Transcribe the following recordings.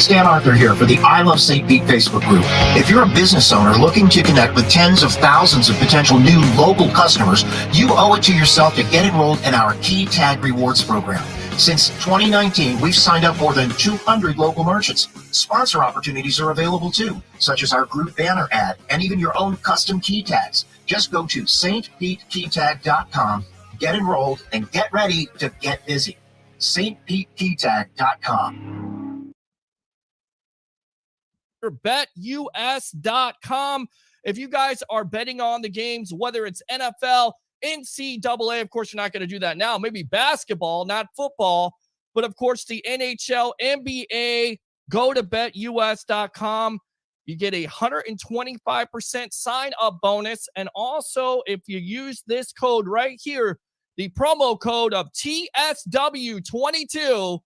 It's Dan Arthur here for the I Love St. Pete Facebook group. If you're a business owner looking to connect with tens of thousands of potential new local customers, you owe it to yourself to get enrolled in our Key Tag Rewards program. Since 2019, we've signed up more than 200 local merchants. Sponsor opportunities are available too, such as our group banner ad and even your own custom key tags. Just go to stpetekeytag.com, get enrolled, and get ready to get busy. stpetekeytag.com. BetUS.com. If you guys are betting on the games, whether it's NFL, NCAA, of course, you're not going to do that now. Maybe basketball, not football, but of course, the NHL, NBA, go to BetUS.com. You get a 125% sign-up bonus. And also, if you use this code right here, the promo code of TSW22,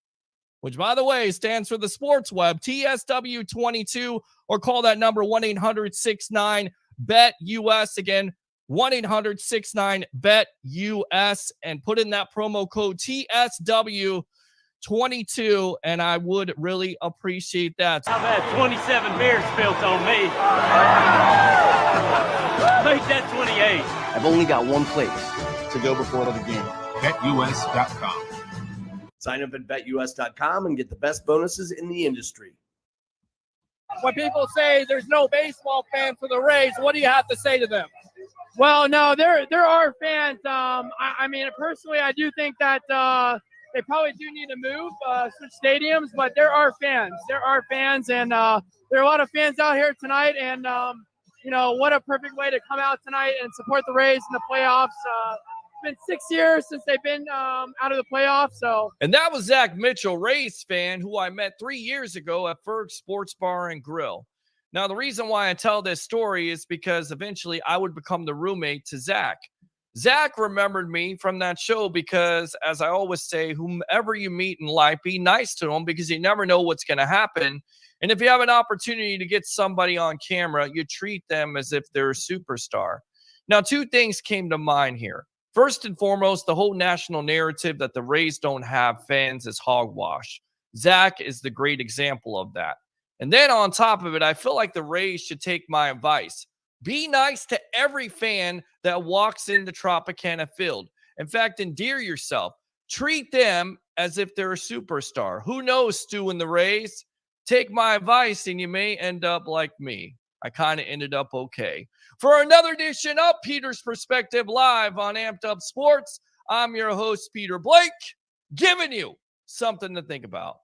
which, by the way, stands for the sports web, TSW22, or call that number 1-800-69-BET-US. Again, 1-800-69-BET-US, and put in that promo code TSW22, and I would really appreciate that. I've had 27 beers spilled on me. Make that 28. I've only got one place to go before the game. BetUS.com. Sign up at BetUS.com and get the best bonuses in the industry. When people say there's no baseball fan for the Rays, what do you have to say to them? Well, no, there are fans. I mean, personally, I do think that they probably do need to move, switch stadiums, but there are fans. There are fans, and there are a lot of fans out here tonight, and, you know, what a perfect way to come out tonight and support the Rays in the playoffs. It's been 6 years since they've been out of the playoffs. So. And that was Zach Mitchell, Rays fan, who I met 3 years ago at Ferg's Sports Bar and Grill. Now, the reason why I tell this story is because eventually I would become the roommate to Zach. Zach remembered me from that show because, as I always say, whomever you meet in life, be nice to them because you never know what's going to happen. And if you have an opportunity to get somebody on camera, you treat them as if they're a superstar. Now, two things came to mind here. First and foremost, the whole national narrative that the Rays don't have fans is hogwash. Zach is the great example of that. And then on top of it, I feel like the Rays should take my advice. Be nice to every fan that walks into Tropicana Field. In fact, endear yourself. Treat them as if they're a superstar. Who knows, Stu and the Rays? Take my advice and you may end up like me. I kind of ended up okay. For another edition of Peter's Perspective Live on Amped Up Sports, I'm your host, Peter Blake, giving you something to think about.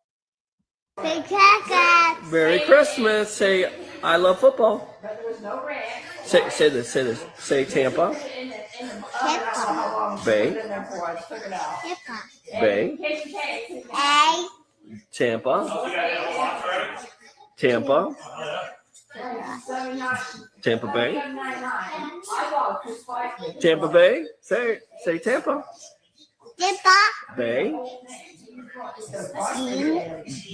Merry Christmas. Say, I love football. Say this. Say Tampa. Bay. Bay. Tampa. Tampa. Tampa Bay. Tampa Bay. Say Tampa. Tampa. Bay.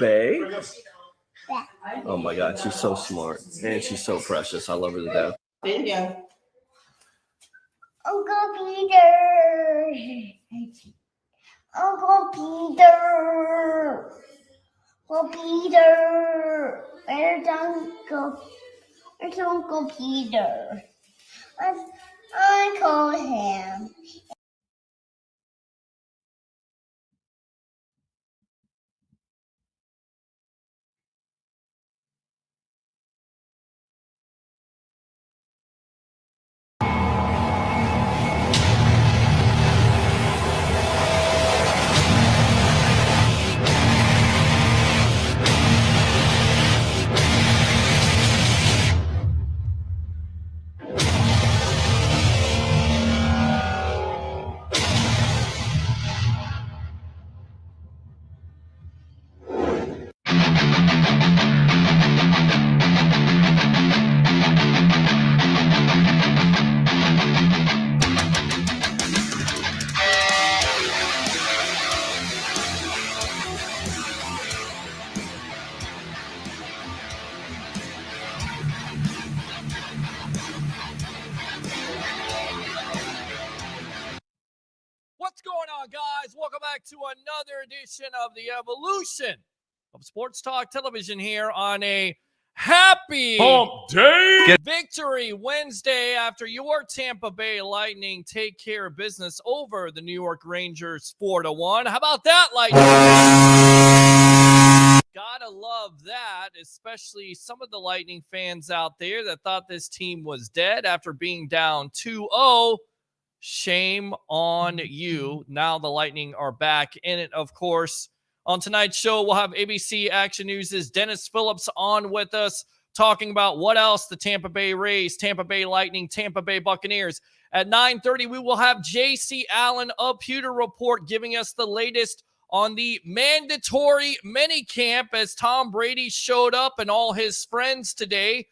Bay. Oh my God, she's so smart and she's so precious. I love her to death. Bingo. Uncle Peter. Uncle Peter. Uncle Peter. Where's Uncle Peter? I call him. What's going on, guys? Welcome back to another edition of the Evolution of Sports Talk Television here on a happy Hump Day. Victory Wednesday after your Tampa Bay Lightning take care of business over the New York Rangers 4-1. How about that, Lightning? Gotta love that, especially some of the Lightning fans out there that thought this team was dead after being down 2-0. Shame on you. Now the Lightning are back in it, of course. On tonight's show, we'll have ABC Action News' Dennis Phillips on with us, talking about what else the Tampa Bay Rays, Tampa Bay Lightning, Tampa Bay Buccaneers. At 9:30, we will have J.C. Allen of Pewter Report giving us the latest on the mandatory minicamp as Tom Brady showed up and all his friends today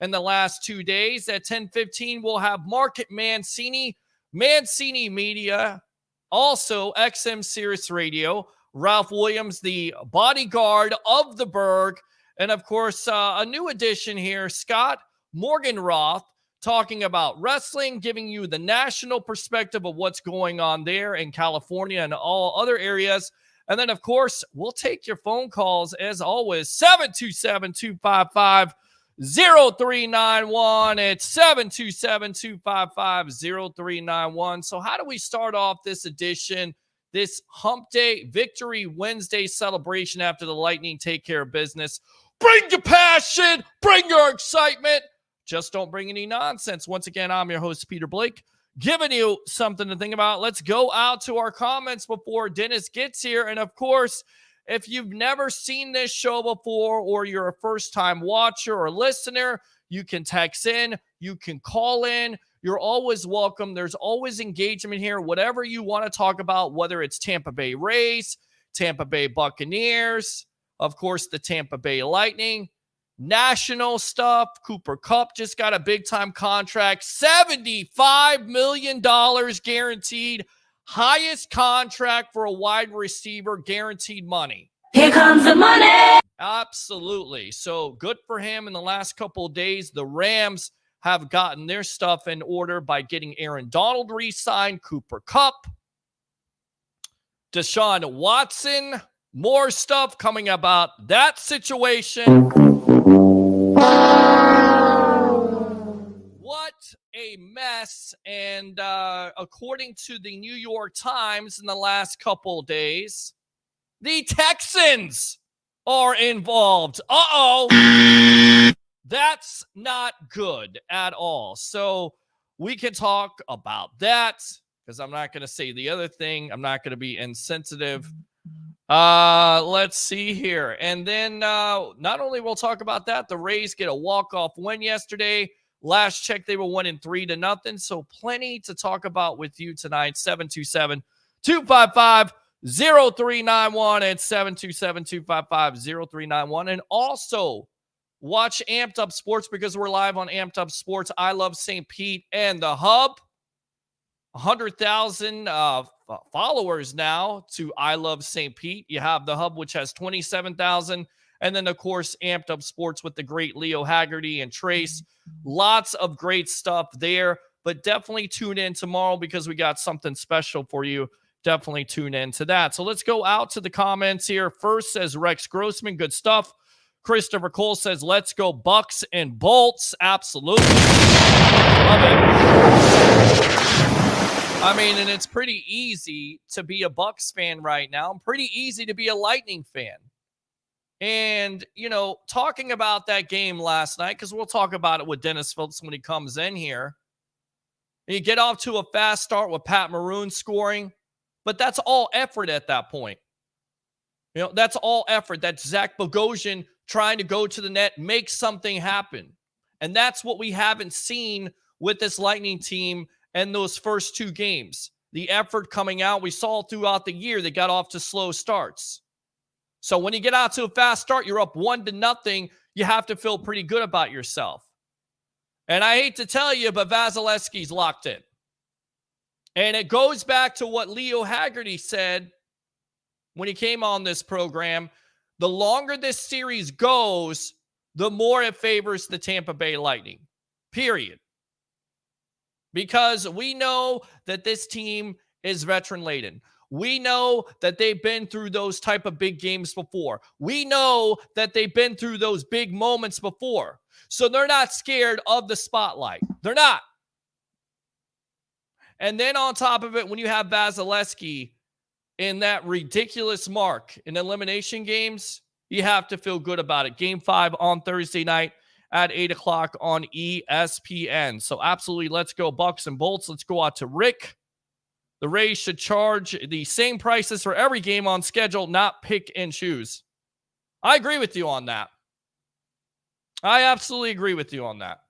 in the last 2 days. At 10:15, we'll have Mark Mancini, Mancini Media, also XM Sirius Radio, Ralph Williams, the bodyguard of the Berg, and of course, a new addition here, Scott Morgonroth, talking about wrestling, giving you the national perspective of what's going on there in California and all other areas. And then, of course, we'll take your phone calls as always, 727-255-0391. It's 727-255-0391. So how do we start off this edition, this Hump Day Victory Wednesday celebration after the Lightning take care of business? Bring your passion, bring your excitement. Just don't bring any nonsense. Once again, I'm your host, Peter Blake, giving you something to think about. Let's go out to our comments before Dennis gets here. And of course, if you've never seen this show before or you're a first-time watcher or listener, you can text in, you can call in. You're always welcome. There's always engagement here, whatever you want to talk about, whether it's Tampa Bay Rays, Tampa Bay Buccaneers, of course, the Tampa Bay Lightning, national stuff. Cooper Kupp just got a big-time contract, $75 million guaranteed, highest contract for a wide receiver, guaranteed money. Here comes the money. Absolutely. So good for him in the last couple of days. The Rams have gotten their stuff in order by getting Aaron Donald re-signed, Cooper Kupp, Deshaun Watson, more stuff coming about that situation. What a mess. And according to the New York Times in the last couple days, the Texans are involved. That's not good at all. So we can talk about that because I'm not going to say the other thing. I'm not going to be insensitive. Let's see here. And then not only we'll talk about that, the Rays get a walk-off win yesterday. Last check, they were winning 3-0. So plenty to talk about with you tonight. 727-255-0391 and 727-255-0391. And also watch Amped Up Sports because we're live on Amped Up Sports. I Love St. Pete and the Hub. 100,000 followers now to I Love St. Pete. You have the Hub, which has 27,000. And then, of course, Amped Up Sports with the great Leo Haggerty and Trace. Lots of great stuff there. But definitely tune in tomorrow because we got something special for you. Definitely tune in to that. So let's go out to the comments here. First says Rex Grossman, good stuff. Christopher Cole says, let's go Bucks and Bolts. Absolutely. Love it. I mean, and it's pretty easy to be a Bucks fan right now. Pretty easy to be a Lightning fan. And, you know, talking about that game last night, because we'll talk about it with Dennis Phillips when he comes in here. You get off to a fast start with Pat Maroon scoring, but that's all effort at that point. You know, that's all effort. That's Zach Bogosian trying to go to the net, make something happen. And that's what we haven't seen with this Lightning team in those first two games. The effort coming out, we saw throughout the year, they got off to slow starts. So when you get out to a fast start, you're up 1-0. You have to feel pretty good about yourself. And I hate to tell you, but Vasilevsky's locked in. And it goes back to what Leo Haggerty said when he came on this program. The longer this series goes, the more it favors the Tampa Bay Lightning. Period. Because we know that this team is veteran-laden. We know that they've been through those type of big games before. We know that they've been through those big moments before. So they're not scared of the spotlight. They're not. And then on top of it, when you have Vasilevsky in that ridiculous mark in elimination games, you have to feel good about it. Game 5 on Thursday night at 8 o'clock on ESPN. So absolutely, let's go Bucks and Bolts. Let's go out to Rick. The Rays should charge the same prices for every game on schedule, not pick and choose. I agree with you on that. I absolutely agree with you on that.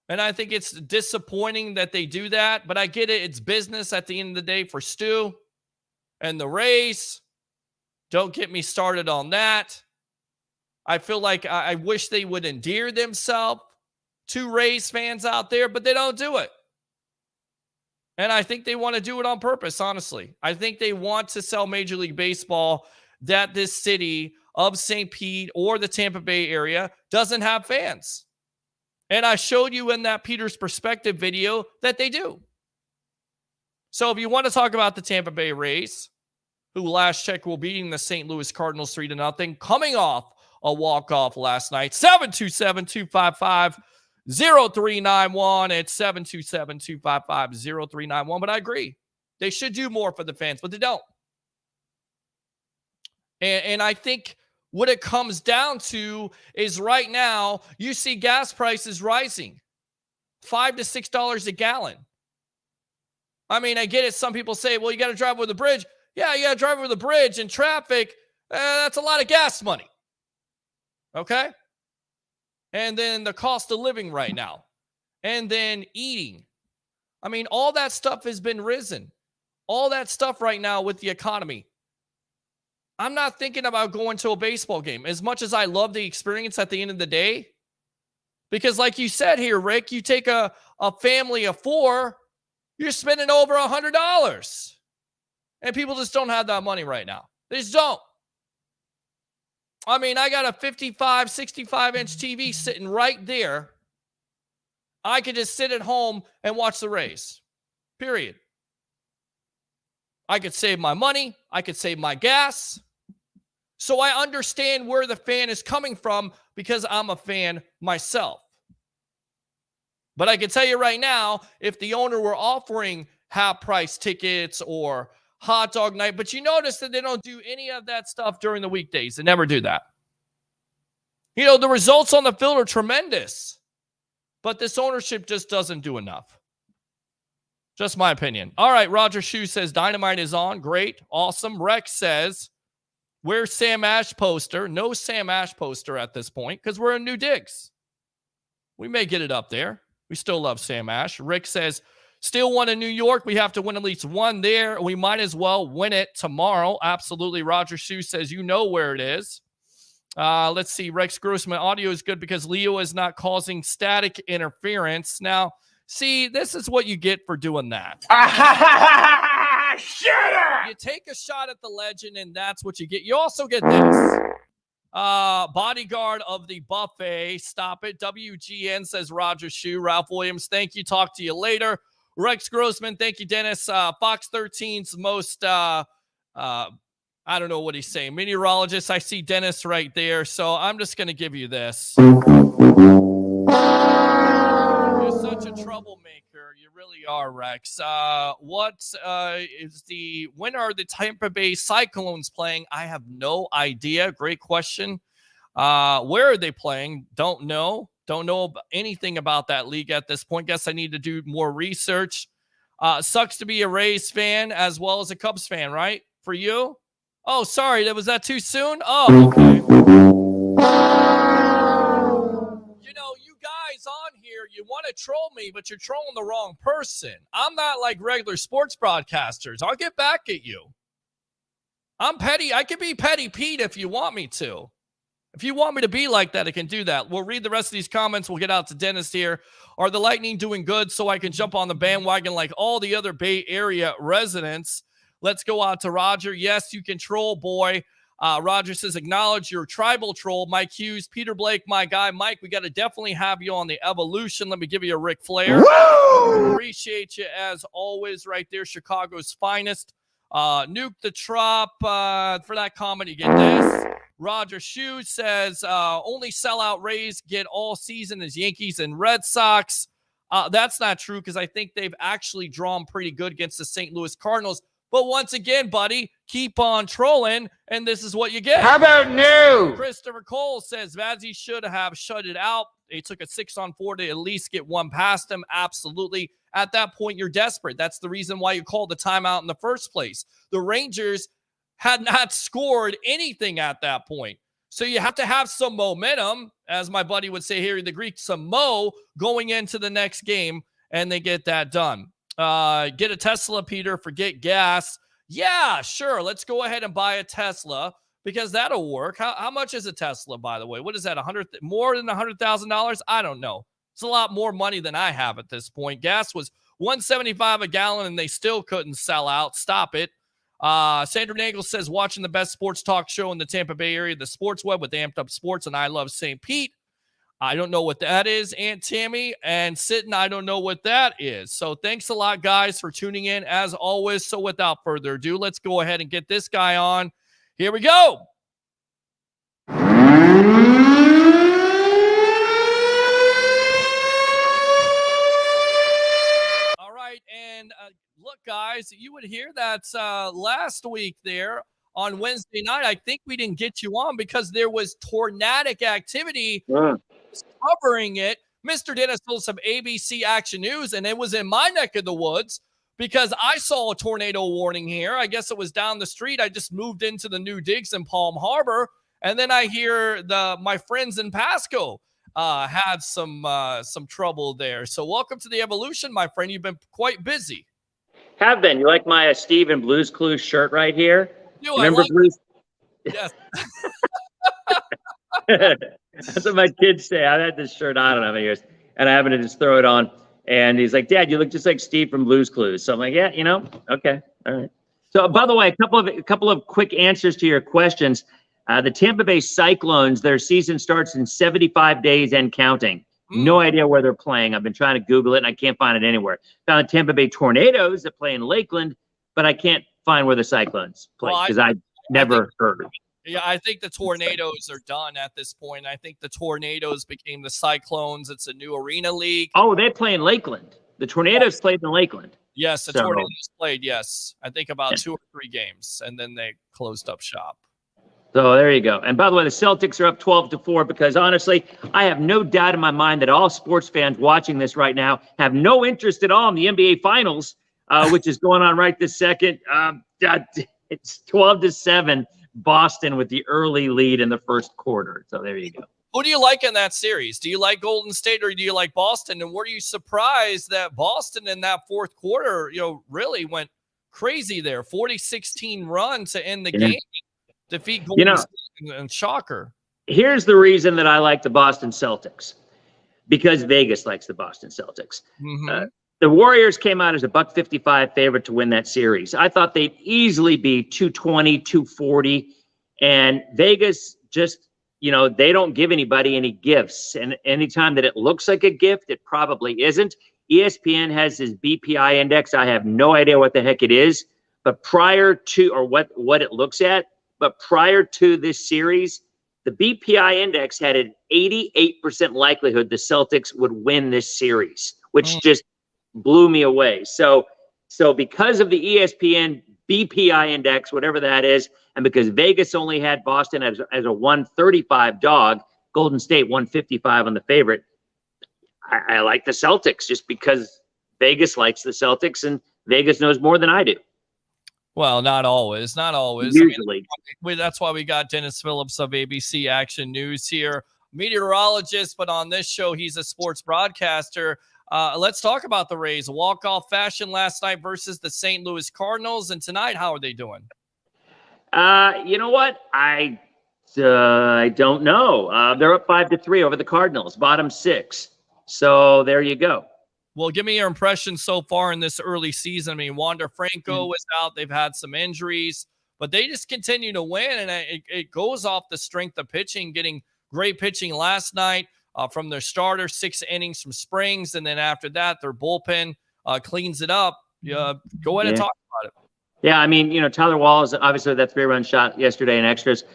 And I think it's disappointing that they do that, but I get it. It's business at the end of the day for Stu and the Rays. Don't get me started on that. I feel like I wish they would endear themselves to Rays fans out there, but they don't do it. And I think they want to do it on purpose, honestly. I think they want to sell Major League Baseball that this city of St. Pete or the Tampa Bay area doesn't have fans. And I showed you in that Peter's Perspective video that they do. So if you want to talk about the Tampa Bay Rays, who last check were beating the St. Louis Cardinals 3-0, coming off a walk-off last night, 727-255-0391. It's 727-255-0391. But I agree. They should do more for the fans, but they don't. And I think what it comes down to is right now, you see gas prices rising $5 to $6 a gallon. I mean, I get it. Some people say, well, you got to drive over the bridge. Yeah, you got to drive over the bridge in traffic. That's a lot of gas money. Okay? And then the cost of living right now. And then eating. I mean, all that stuff has been risen. All that stuff right now with the economy. I'm not thinking about going to a baseball game as much as I love the experience at the end of the day. Because like you said here, Rick, you take a family of 4, you're spending over $100. And people just don't have that money right now. They just don't. I mean, I got a 55, 65-inch TV sitting right there. I could just sit at home and watch the Rays. Period. I could save my money. I could save my gas. So I understand where the fan is coming from because I'm a fan myself. But I can tell you right now, if the owner were offering half-price tickets or hot dog night, but you notice that they don't do any of that stuff during the weekdays. They never do that. You know, the results on the field are tremendous, but this ownership just doesn't do enough. Just my opinion. All right, Roger Shue says Dynamite is on. Great. Awesome. Rex says, where's Sam Ash poster? No Sam Ash poster at this point because we're in New Digs. We may get it up there. We still love Sam Ash. Rick says, still one in New York. We have to win at least one there. We might as well win it tomorrow. Absolutely. Roger Shue says, you know where it is. Let's see. Rex Grossman, audio is good because Leo is not causing static interference. Now, see, this is what you get for doing that. You take a shot at the legend, and that's what you get. You also get this. Bodyguard of the buffet. Stop it. WGN says Roger Shue. Ralph Williams, thank you. Talk to you later. Rex Grossman, thank you, Dennis. Fox 13's most, I don't know what he's saying. Meteorologist, I see Dennis right there. So I'm just going to give you this. You're such a troublemaker. You really are, Rex. When are the Tampa Bay Cyclones playing? I have no idea. Great question. Where are they playing? Don't know. Don't know anything about that league at this point. Guess I need to do more research. Sucks to be a Rays fan as well as a Cubs fan, right? For you? Oh, sorry. Was that too soon? Oh, okay. You know, you guys on here, you want to troll me, but you're trolling the wrong person. I'm not like regular sports broadcasters. I'll get back at you. I'm petty. I can be Petty Pete if you want me to. If you want me to be like that, I can do that. We'll read the rest of these comments. We'll get out to Dennis here. Are the Lightning doing good so I can jump on the bandwagon like all the other Bay Area residents? Let's go out to Roger. Yes, you can troll, boy. Roger says, acknowledge your tribal troll. Mike Hughes, Peter Blake, my guy. Mike, we got to definitely have you on the evolution. Let me give you a Ric Flair. Woo! Appreciate you as always right there. Chicago's finest. Nuke the Trop. For that comment, you get this. Roger Shue says, only sellout Rays get all season is Yankees and Red Sox. That's not true because I think they've actually drawn pretty good against the St. Louis Cardinals. But once again, buddy, keep on trolling, and this is what you get. How about new? Christopher Cole says Vazzy should have shut it out. They took a 6-on-4 to at least get one past him. Absolutely. At that point, you're desperate. That's the reason why you called the timeout in the first place. The Rangers had not scored anything at that point. So you have to have some momentum, as my buddy would say here in the Greek, some mo going into the next game, and they get that done. Get a Tesla, Peter, forget gas. Yeah, sure. Let's go ahead and buy a Tesla because that'll work. How much is a Tesla, by the way? What is that? More than $100,000? I don't know. It's a lot more money than I have at this point. Gas was $1.75 a gallon and they still couldn't sell out. Stop it. Sandra Nagel says, watching the best sports talk show in the Tampa Bay area, the Sports Web with Amped Up Sports, and I love St. Pete. I don't know what that is, Aunt Tammy. And Sitton, I don't know what that is. So thanks a lot, guys, for tuning in, as always. So without further ado, let's go ahead and get this guy on. Here we go. All right, and look, guys, you would hear that last week there on Wednesday night. I think we didn't get you on because there was tornadic activity covering it. Mr. Dennis Phillips of ABC Action News, and it was in my neck of the woods because I saw a tornado warning here. I guess it was down the street. I just moved into the new digs in Palm Harbor, and then I hear my friends in Pasco had some trouble there. So welcome to the evolution, my friend. You've been quite busy. Have been. You like my Steve and Blues Clues shirt right here? Remember Blues? Yes. That's what my kids say. I've had this shirt on, I don't know how many years, and I happened to just throw it on. And he's like, Dad, you look just like Steve from Blues Clues. So I'm like, yeah, okay, all right. So by the way, a couple of quick answers to your questions. The Tampa Bay Cyclones, their season starts in 75 days and counting. No idea where they're playing. I've been trying to Google it, and I can't find it anywhere. Found the Tampa Bay Tornadoes that play in Lakeland, but I can't find where the Cyclones play because I never heard. Yeah, I think the Tornadoes are done at this point. I think the Tornadoes became the Cyclones. It's a new arena league. Oh, they play in Lakeland. The Tornadoes played in Lakeland. Yes, the Tornadoes played, yes. I think about 2 or 3 games, and then they closed up shop. So there you go. And by the way, the Celtics are up 12-4 because honestly, I have no doubt in my mind that all sports fans watching this right now have no interest at all in the NBA Finals, which is going on right this second. It's 12-7. Boston with the early lead in the first quarter. So there you go. Who do you like in that series? Do you like Golden State or do you like Boston? And were you surprised that Boston in that fourth quarter, really went crazy there? 40-16 run to end the game, defeat Golden State, and shocker. Here's the reason that I like the Boston Celtics, because Vegas likes the Boston Celtics. Mm-hmm. The Warriors came out as a $155 favorite to win that series. I thought they'd easily be 220, 240. And Vegas just, they don't give anybody any gifts. And anytime that it looks like a gift, it probably isn't. ESPN has this BPI index. I have no idea what the heck it is. But prior to, or what it looks at, but prior to this series, the BPI index had an 88% likelihood the Celtics would win this series, which just blew me away. So because of the ESPN BPI index, whatever that is, and because Vegas only had Boston as a 135 dog, Golden State 155 on the favorite, I like the Celtics just because Vegas likes the Celtics and Vegas knows more than I do. Well, not always. Usually. That's why we got Dennis Phillips of ABC Action News here, meteorologist, but on this show, he's a sports broadcaster. Let's talk about the Rays. Walk-off fashion last night versus the St. Louis Cardinals. And tonight, how are they doing? You know what? I don't know. They're up 5-3 over the Cardinals, bottom 6. So there you go. Well, give me your impression so far in this early season. I mean, Wander Franco is out. They've had some injuries, but they just continue to win. And it goes off the strength of pitching, getting great pitching last night. From their starter, 6 innings from Springs, and then after that, their bullpen cleans it up. Go ahead and talk about it. Yeah, I mean, Tyler Wallace, obviously that 3-run shot yesterday in extras.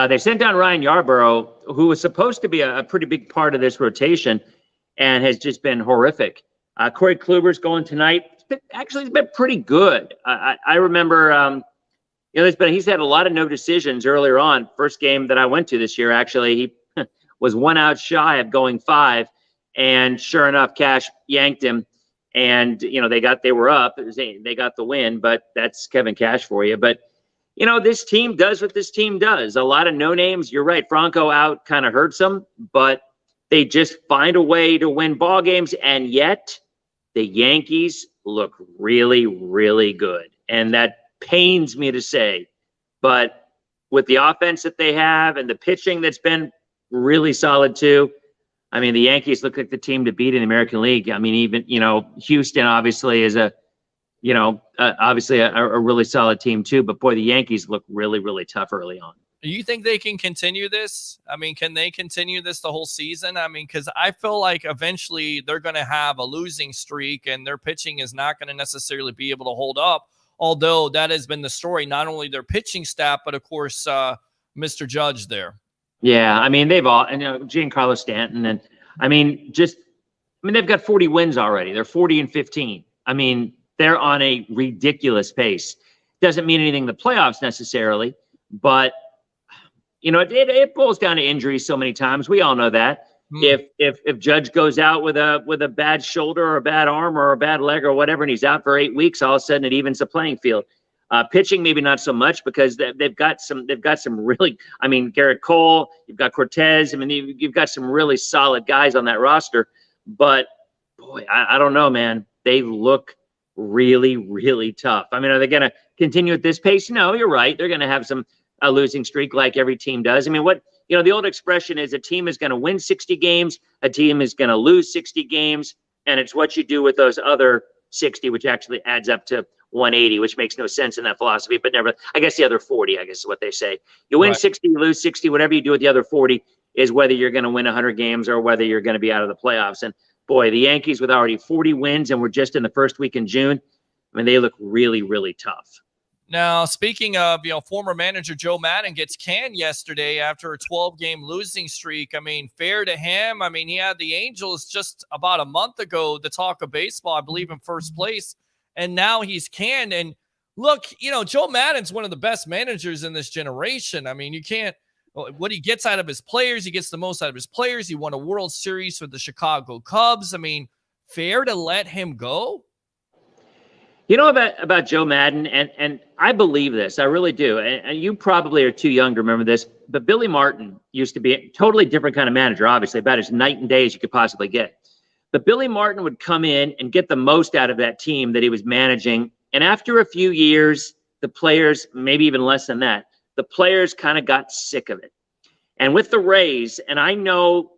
They sent down Ryan Yarborough, who was supposed to be a pretty big part of this rotation and has just been horrific. Corey Kluber's going tonight. He's been pretty good. I remember, he's had a lot of no decisions earlier on. First game that I went to this year, actually, he was 1 out shy of going 5, and sure enough, Cash yanked him. And, they were up. They got the win, but that's Kevin Cash for you. But, this team does what this team does. A lot of no names. You're right. Franco out kind of hurts them, but they just find a way to win ball games. And yet the Yankees look really, really good. And that pains me to say, but with the offense that they have and the pitching that's been really solid too, I mean, the Yankees look like the team to beat in the American League. I mean, even, Houston obviously is obviously a really solid team too, but boy, the Yankees look really, really tough early on. Do you think they can continue this? I mean, can they continue this the whole season? I mean, because I feel like eventually they're going to have a losing streak and their pitching is not going to necessarily be able to hold up. Although that has been the story, not only their pitching staff, but of course, Mr. Judge there. Yeah, I mean, they've all, Giancarlo Stanton, and they've got 40 wins already. They're 40-15. I mean, they're on a ridiculous pace. Doesn't mean anything in the playoffs necessarily, but it boils down to injuries so many times. We all know that. If Judge goes out with a bad shoulder or a bad arm or a bad leg or whatever, and he's out for 8 weeks, all of a sudden it evens the playing field. Pitching, maybe not so much because they've got some really, Garrett Cole, you've got Cortez. You've got some really solid guys on that roster, but boy, I don't know, man. They look really, really tough. I mean, are they going to continue at this pace? No, you're right. They're going to have a losing streak like every team does. I mean, the old expression is a team is going to win 60 games, a team is going to lose 60 games, and it's what you do with those other 60, which actually adds up to 180, which makes no sense in that philosophy, but never, I guess the other 40, I guess is what they say. You win 60, you lose 60, whatever you do with the other 40 is whether you're going to win 100 games or whether you're going to be out of the playoffs. And boy, the Yankees with already 40 wins and we're just in the first week in June, they look really, really tough. Now, speaking of, former manager Joe Maddon gets canned yesterday after a 12-game losing streak. I mean, fair to him. I mean, he had the Angels just about a month ago, the talk of baseball, I believe, in first place. And now he's canned. And look, Joe Maddon's one of the best managers in this generation. I mean, you can't, what he gets out of his players, he gets the most out of his players. He won a World Series with the Chicago Cubs. I mean, fair to let him go? About Joe Maddon, and I believe this, I really do. And you probably are too young to remember this, but Billy Martin used to be a totally different kind of manager, obviously, about as night and day as you could possibly get. But Billy Martin would come in and get the most out of that team that he was managing. And after a few years, the players, maybe even less than that, the players kind of got sick of it. And with the Rays, and I know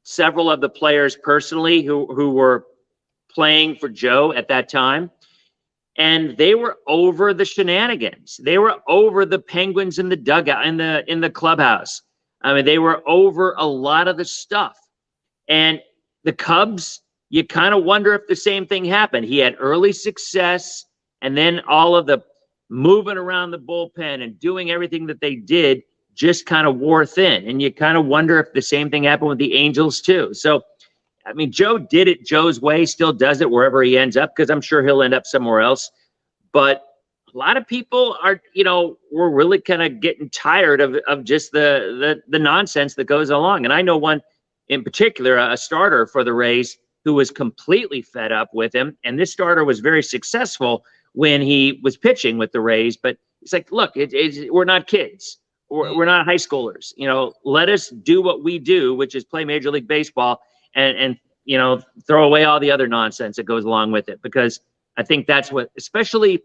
several of the players personally who were playing for Joe at that time, and they were over the shenanigans. They were over the Penguins in the dugout, in the clubhouse. They were over a lot of the stuff. And the Cubs, you kind of wonder if the same thing happened. He had early success, and then all of the moving around the bullpen and doing everything that they did just kind of wore thin. And you kind of wonder if the same thing happened with the Angels too. So, Joe did it Joe's way, still does it wherever he ends up, because I'm sure he'll end up somewhere else. But a lot of people are, we're really kind of getting tired of just the nonsense that goes along. And I know one in particular, a starter for the Rays who was completely fed up with him. And this starter was very successful when he was pitching with the Rays. But it's like, look, we're not kids. We're not high schoolers. Let us do what we do, which is play Major League Baseball and throw away all the other nonsense that goes along with it. Because I think that's what, especially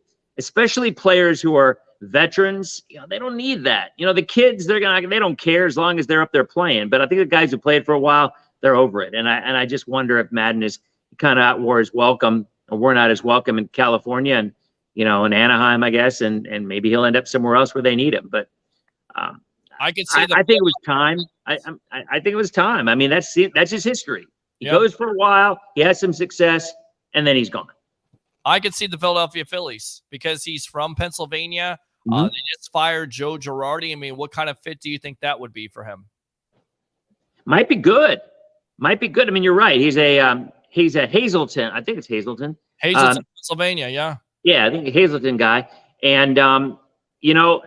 players who are veterans, they don't need that. The kids, they don't care as long as they're up there playing. But I think the guys who played for a while, they're over it. And I just wonder if Maddon is kind of outwore his welcome, or we're not as welcome in California and in Anaheim, I guess, and maybe he'll end up somewhere else where they need him. But I could say I think it was time. I think it was time. That's his history. He goes for a while, he has some success, and then he's gone. I could see the Philadelphia Phillies because he's from Pennsylvania. Mhm. They just fired Joe Girardi. I mean, what kind of fit do you think that would be for him? Might be good. Might be good. I mean, you're right. He's a Hazleton. I think it's Hazleton. Hazleton, Pennsylvania. Yeah. Yeah, I think a Hazleton guy. And you know,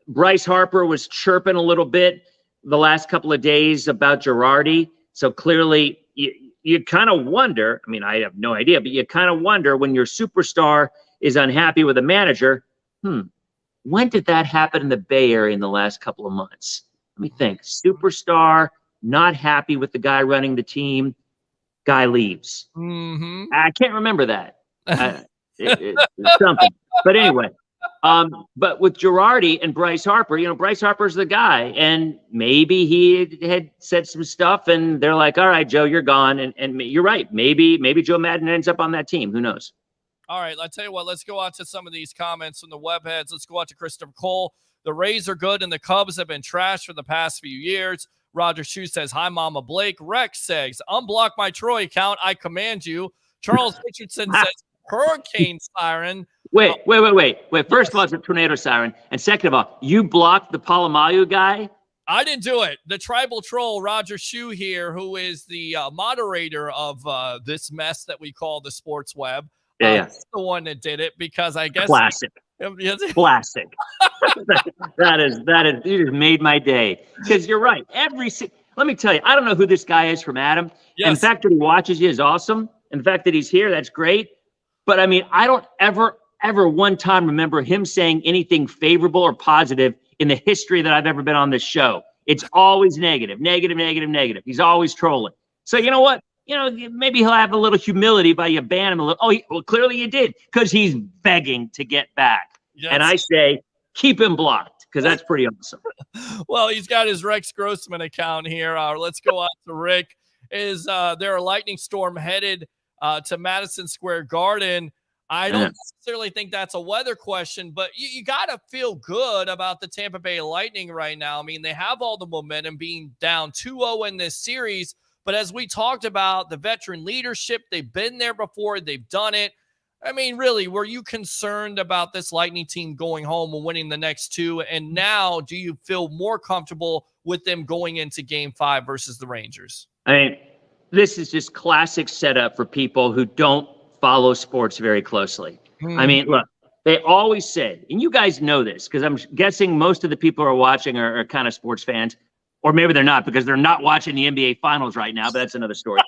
Bryce Harper was chirping a little bit the last couple of days about Girardi. So clearly, you kind of wonder. I mean, I have no idea, but you kind of wonder when your superstar is unhappy with a manager. When did that happen in the Bay Area in the last couple of months? Let me think. Superstar not happy with the guy running the team. Guy leaves. Mm-hmm. I can't remember that. It's something. But anyway, but with Girardi and Bryce Harper, you know, Bryce Harper's the guy, and maybe he had said some stuff, and they're like, "All right, Joe, you're gone." And you're right. Maybe Joe Madden ends up on that team. Who knows? All right, I'll tell you what. Let's go out to some of these comments from the webheads. Let's go out to Christopher Cole. The Rays are good, and the Cubs have been trashed for the past few years. Roger Shue says, "Hi, Mama Blake." Rex says, "Unblock my Troy account. I command you." Charles Richardson says, "Hurricane siren." Wait. First of all, it's a tornado siren. And second of all, you blocked the Palomalu guy? I didn't do it. The tribal troll, Roger Shue here, who is the moderator of this mess that we call the sports web. He's the one that did it because I guess. Classic. Classic. that is, you just made my day. Because you're right. Let me tell you, I don't know who this guy is from Adam. Yes. And the fact that he watches you is awesome. And the fact that he's here, that's great. But I mean, I don't ever one time remember him saying anything favorable or positive in the history that I've ever been on this show. It's always negative. He's always trolling. So you know what? You know, maybe he'll have a little humility by you ban him a little. Well, clearly you did, because he's begging to get back. Yes. And I say, keep him blocked, because that's pretty awesome. Well, he's got his Rex Grossman account here. Let's go out to Rick. Is there a lightning storm headed to Madison Square Garden? I don't necessarily think that's a weather question, but you got to feel good about the Tampa Bay Lightning right now. I mean, they have all the momentum being down 2-0 in this series. But as we talked about, the veteran leadership, they've been there before. They've done it. I mean, really, were you concerned about this Lightning team going home and winning the next two? And now do you feel more comfortable with them going into Game 5 versus the Rangers? I mean, this is just classic setup for people who don't follow sports very closely. I mean, look, they always said, and you guys know this, because I'm guessing most of the people who are watching are kind of sports fans, or maybe they're not because they're not watching the NBA Finals right now, but that's another story.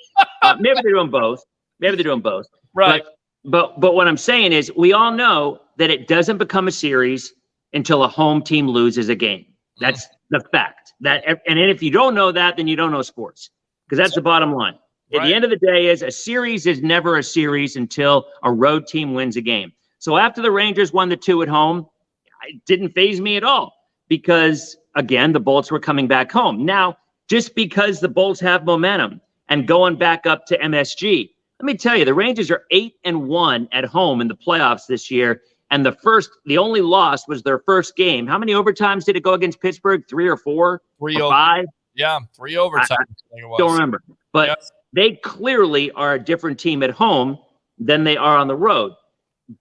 Maybe they're doing both. Right. But what I'm saying is we all know that it doesn't become a series until a home team loses a game. That's the fact. And if you don't know that, then you don't know sports, because that's the bottom line. At the end of the day, a series is never a series until a road team wins a game. So after the Rangers won the 2 at home, it didn't faze me at all because, again, the Bolts were coming back home. Now, just because the Bolts have momentum and going back up to MSG, let me tell you, the Rangers are 8-1 at home in the playoffs this year. And the only loss was their first game. How many overtimes did it go against Pittsburgh? 3 or 4? 3 or 5? Yeah, 3 overtimes. I don't remember. But they clearly are a different team at home than they are on the road.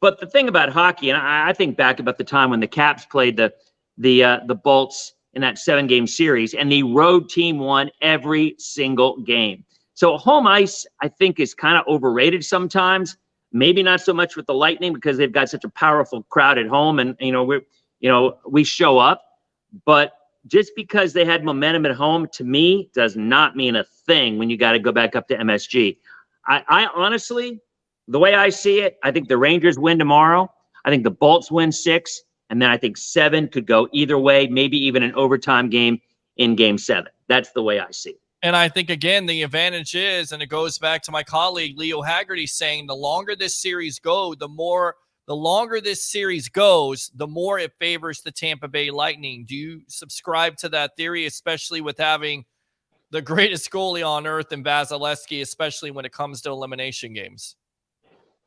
But the thing about hockey, and I think back about the time when the Caps played the Bolts in that 7-game series, and the road team won every single game. So home ice, I think, is kind of overrated sometimes. Maybe not so much with the Lightning because they've got such a powerful crowd at home, and we show up. But just because they had momentum at home, to me, does not mean a thing when you got to go back up to MSG. I honestly, the way I see it, I think the Rangers win tomorrow. I think the Bolts win 6, and then I think 7 could go either way, maybe even an overtime game in Game 7. That's the way I see it. And I think, again, the advantage is, and it goes back to my colleague Leo Haggerty saying, the longer this series goes, the longer this series goes, the more it favors the Tampa Bay Lightning. Do you subscribe to that theory, especially with having the greatest goalie on earth in Vasilevsky, especially when it comes to elimination games?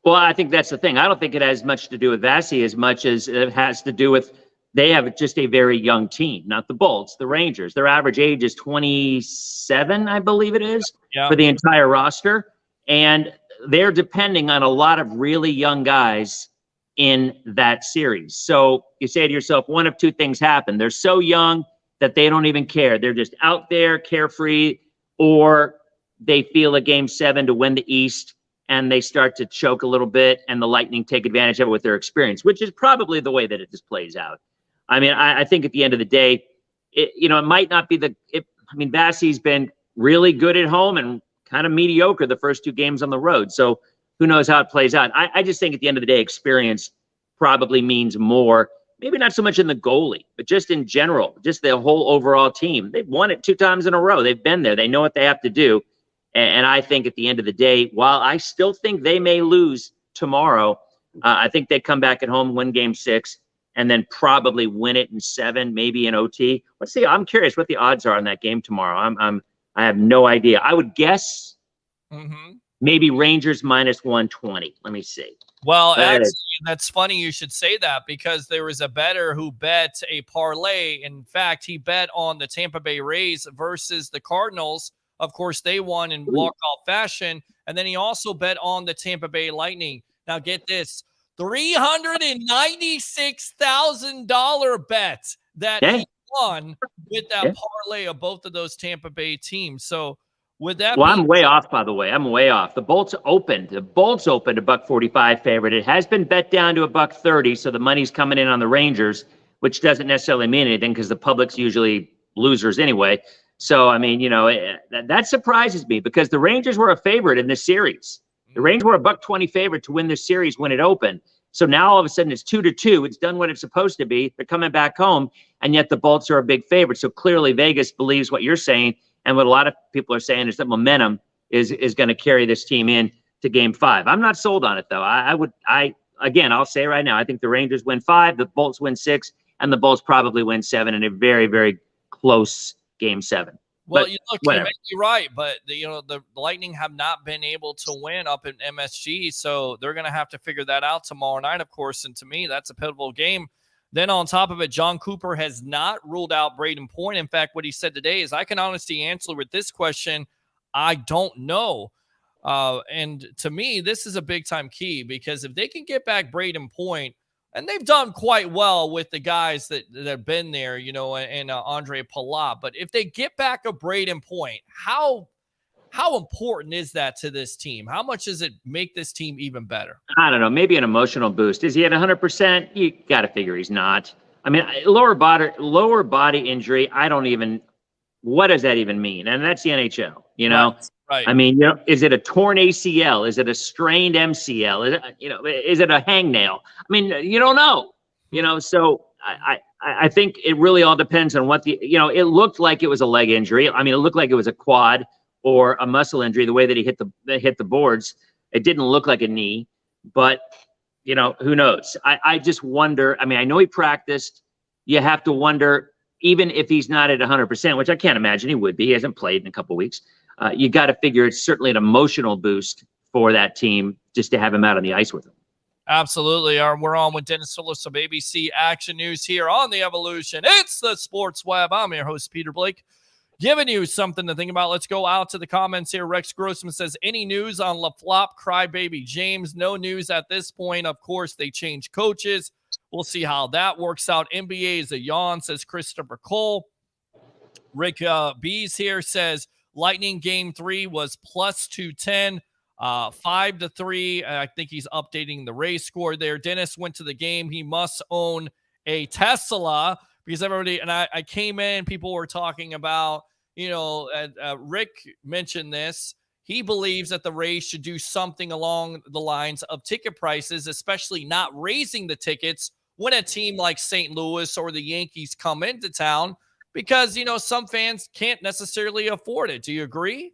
Well, I think that's the thing. I don't think it has much to do with Vasi as much as it has to do with they have just a very young team, not the Bolts, the Rangers. Their average age is 27, I believe it is, for the entire roster. And they're depending on a lot of really young guys in that series. So you say to yourself, one of two things happen. They're so young that they don't even care. They're just out there carefree, or they feel a game 7 to win the East and they start to choke a little bit and the Lightning take advantage of it with their experience, which is probably the way that it just plays out. I mean, I think at the end of the day, it might not be Bassey's been really good at home and kind of mediocre the first 2 games on the road. So who knows how it plays out. I just think at the end of the day, experience probably means more. Maybe not so much in the goalie, but just in general, just the whole overall team. They've won it 2 times in a row. They've been there. They know what they have to do. And I think at the end of the day, while I still think they may lose tomorrow, I think they come back at home, win game 6, and then probably win it in 7, maybe in OT. Let's see. I'm curious what the odds are on that game tomorrow. I have no idea. I would guess maybe Rangers minus 120. Let me see. Well, actually, that's funny you should say that, because there was a bettor who bet a parlay. In fact, he bet on the Tampa Bay Rays versus the Cardinals. Of course, they won in walk-off fashion. And then he also bet on the Tampa Bay Lightning. Now, get this, $396,000 bet that he won with that parlay of both of those Tampa Bay teams. So, with that, I'm way off, by the way. I'm way off. The Bolts opened a $1.45 favorite. It has been bet down to $1.30, so the money's coming in on the Rangers, which doesn't necessarily mean anything because the public's usually losers anyway. So, I mean, that surprises me because the Rangers were a favorite in this series. The Rangers were a $1.20 favorite to win this series when it opened. So now all of a sudden it's 2-2. It's done what it's supposed to be. They're coming back home, and yet the Bolts are a big favorite. So clearly Vegas believes what you're saying. And what a lot of people are saying is that momentum is going to carry this team in to game 5. I'm not sold on it, though. Again, I'll say right now, I think the Rangers win 5, the Bolts win 6, and the Bolts probably win 7 in a very, very close game 7. Well, but you may be right, but the Lightning have not been able to win up in MSG, so they're going to have to figure that out tomorrow night, of course. And to me, that's a pivotal game. Then on top of it, John Cooper has not ruled out Braden Point. In fact, what he said today is, I can honestly answer with this question, I don't know. And to me, this is a big-time key, because if they can get back Braden Point, and they've done quite well with the guys that have been there, and Andre Palat. But if they get back a Braden Point, how important is that to this team? How much does it make this team even better? I don't know. Maybe an emotional boost. Is he at 100%? You got to figure he's not. I mean, lower body injury. What does that even mean? And that's the NHL, Right. I mean, is it a torn ACL? Is it a strained MCL? Is it a hangnail? I mean, you don't know, so I think it really all depends on what it looked like it was a leg injury. I mean, it looked like it was a quad or a muscle injury, the way that he hit the boards. It didn't look like a knee, but who knows? I just wonder. I mean, I know he practiced. You have to wonder, even if he's not at 100%, which I can't imagine he would be. He hasn't played in a couple weeks. You got to figure it's certainly an emotional boost for that team just to have him out on the ice with them. Absolutely. We're on with Denis Phillips of ABC Action News here on the Evolution. It's the Sports Web. I'm your host, Peter Blake, giving you something to think about. Let's go out to the comments here. Rex Grossman says, any news on LaFlop Crybaby James? No news at this point. Of course, they changed coaches. We'll see how that works out. NBA is a yawn, says Christopher Cole. Rick Bees here says, Lightning game 3 was plus 210, 5-3. I think he's updating the race score there. Dennis went to the game. He must own a Tesla, because everybody, and I came in, people were talking about, Rick mentioned this. He believes that the Rays should do something along the lines of ticket prices, especially not raising the tickets when a team like St. Louis or the Yankees come into town, because, some fans can't necessarily afford it. Do you agree?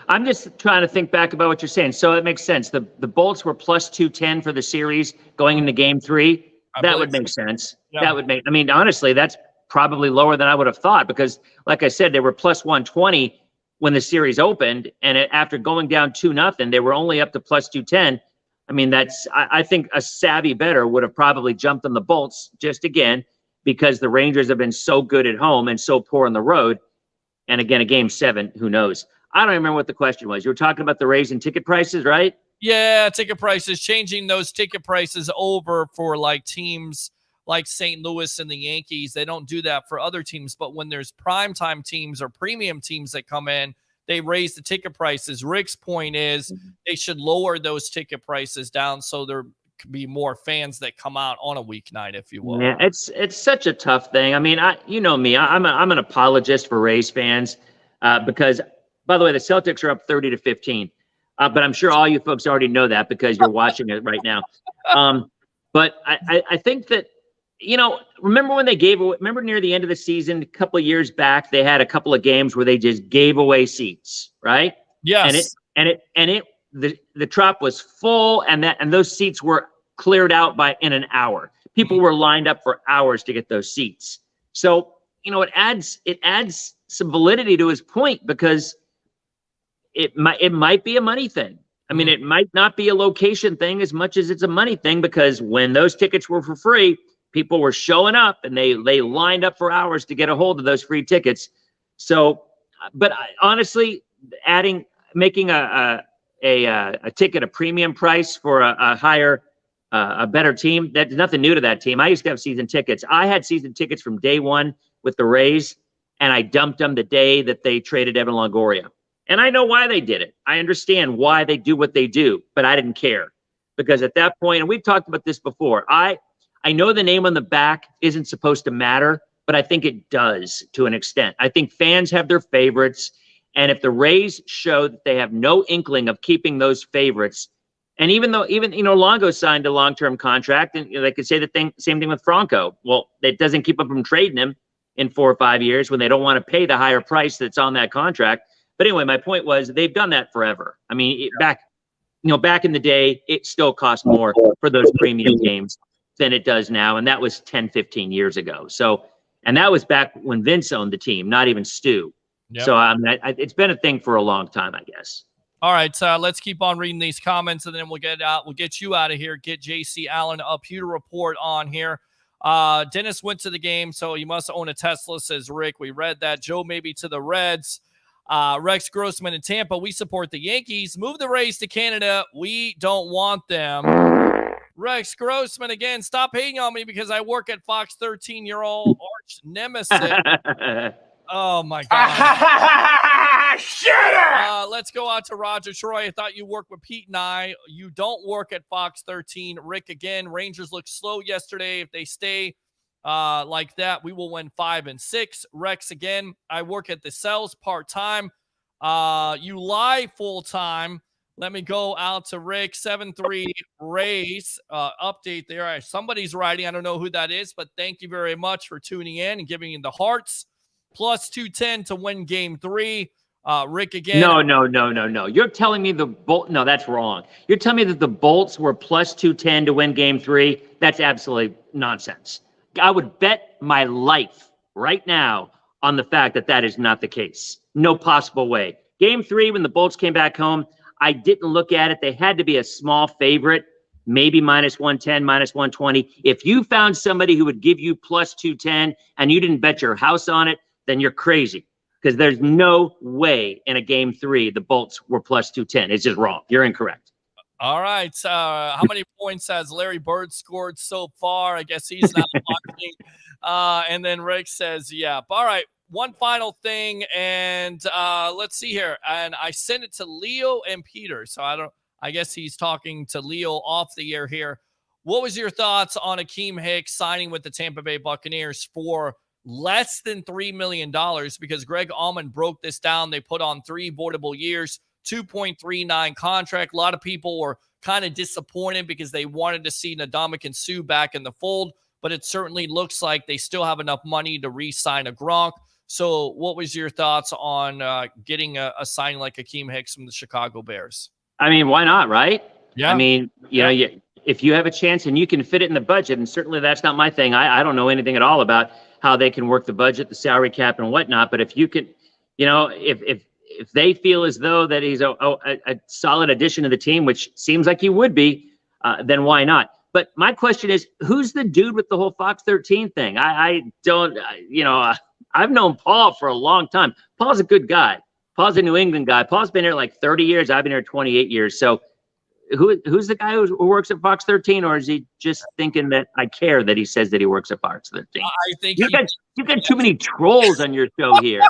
I'm just trying to think back about what you're saying. So it makes sense. The Bolts were plus 210 for the series going into game 3. That would make sense. Yeah. That would make, honestly, that's probably lower than I would have thought, because like I said, they were plus 120 when the series opened. And after going down 2-0, they were only up to plus 210. I think a savvy bettor would have probably jumped on the Bolts just again, because the Rangers have been so good at home and so poor on the road. And again, a game 7, who knows? I don't remember what the question was. You were talking about the raise in ticket prices, right? Yeah, ticket prices, changing those ticket prices over for like teams like St. Louis and the Yankees. They don't do that for other teams, but when there's primetime teams or premium teams that come in, they raise the ticket prices. Rick's point is they should lower those ticket prices down so there could be more fans that come out on a weeknight, if you will. Yeah, it's such a tough thing. I mean, you know me, I'm an apologist for Rays fans because, by the way, the Celtics are up 30-15. But I'm sure all you folks already know that because you're watching it right now. But I think that, you know, remember near the end of the season, a couple of years back, they had a couple of games where they just gave away seats, right? Yes. The Trop was full, and those seats were cleared out in an hour. People were lined up for hours to get those seats. So, you know, it adds some validity to his point because it might be a money thing. I mean, it might not be a location thing as much as it's a money thing, because when those tickets were for free, people were showing up and they lined up for hours to get a hold of those free tickets. So, but honestly, making a ticket a premium price for a better team, that's nothing new to that team. I used to have season tickets. I had season tickets from day one with the Rays, and I dumped them the day that they traded Evan Longoria. And I know why they did it. I understand why they do what they do, but I didn't care because at that point, and we've talked about this before, I know the name on the back isn't supposed to matter, but I think it does to an extent. I think fans have their favorites. And if the Rays show that they have no inkling of keeping those favorites, and even Longo signed a long-term contract, and they could say same thing with Franco. Well, it doesn't keep them from trading him in 4 or 5 years when they don't want to pay the higher price that's on that contract. But anyway, my point was they've done that forever. I mean, back in the day, it still cost more for those premium games than it does now. And that was 10, 15 years ago. So, and that was back when Vince owned the team, not even Stu. Yep. So it's been a thing for a long time, I guess. All right, let's keep on reading these comments, and then we'll get you out of here. Get JC Allen a Pewter report on here. Dennis went to the game, so he must own a Tesla, says Rick. We read that. Joe maybe to the Reds. Rex Grossman in Tampa. We support the Yankees. Move the Rays to Canada. We don't want them. Rex Grossman again. Stop hating on me because I work at Fox 13. Your old arch nemesis. Oh my God. Shut up! Let's go out to Roger Troy. I thought you worked with Pete and I. You don't work at Fox 13. Rick again. Rangers looked slow yesterday. If they stay like that, we will win 5 and 6. Rex again. I work at the cells part-time. You lie full-time. Let me go out to Rick. 7-3 Rays update there. Somebody's writing. I don't know who that is, but thank you very much for tuning in and giving me the hearts. Plus 210 to win game 3. Rick again. No. You're telling me the Bolts. No, that's wrong. You're telling me that the Bolts were plus 210 to win game 3. That's absolutely nonsense. I would bet my life right now on the fact that is not the case. No possible way. Game 3, when the Bolts came back home, I didn't look at it. They had to be a small favorite, maybe minus 110, minus 120. If you found somebody who would give you plus 210 and you didn't bet your house on it, then you're crazy. Because there's no way in a game 3 the Bolts were plus 210. It's just wrong. You're incorrect. All right. How many points has Larry Bird scored so far? I guess he's not watching. And then Rick says, yeah. All right. One final thing. And let's see here. And I sent it to Leo and Peter. So I guess he's talking to Leo off the air here. What was your thoughts on Akeem Hicks signing with the Tampa Bay Buccaneers for less than $3 million? Because Greg Allman broke this down. They put on 3 voidable years, 2.39 contract. A lot of people were kind of disappointed because they wanted to see Ndamukong Suh back in the fold, but it certainly looks like they still have enough money to re-sign a Gronk. So what was your thoughts on getting a signing like Akeem Hicks from the Chicago Bears? I mean, why not, right? Yeah. I mean, you know, if you have a chance and you can fit it in the budget, and certainly that's not my thing. I don't know anything at all about how they can work the budget, the salary cap and whatnot. But if you can, you know, if they feel as though that he's a solid addition to the team, which seems like he would be, then why not? But my question is, who's the dude with the whole Fox 13 thing? I don't, you know, I've known Paul for a long time. Paul's a good guy. Paul's a New England guy. Paul's been here like 30 years. I've been here 28 years. So who's the guy who works at Fox 13, or is he just thinking that I care that he says that he works at Fox 13? I think you got too many trolls on your show here.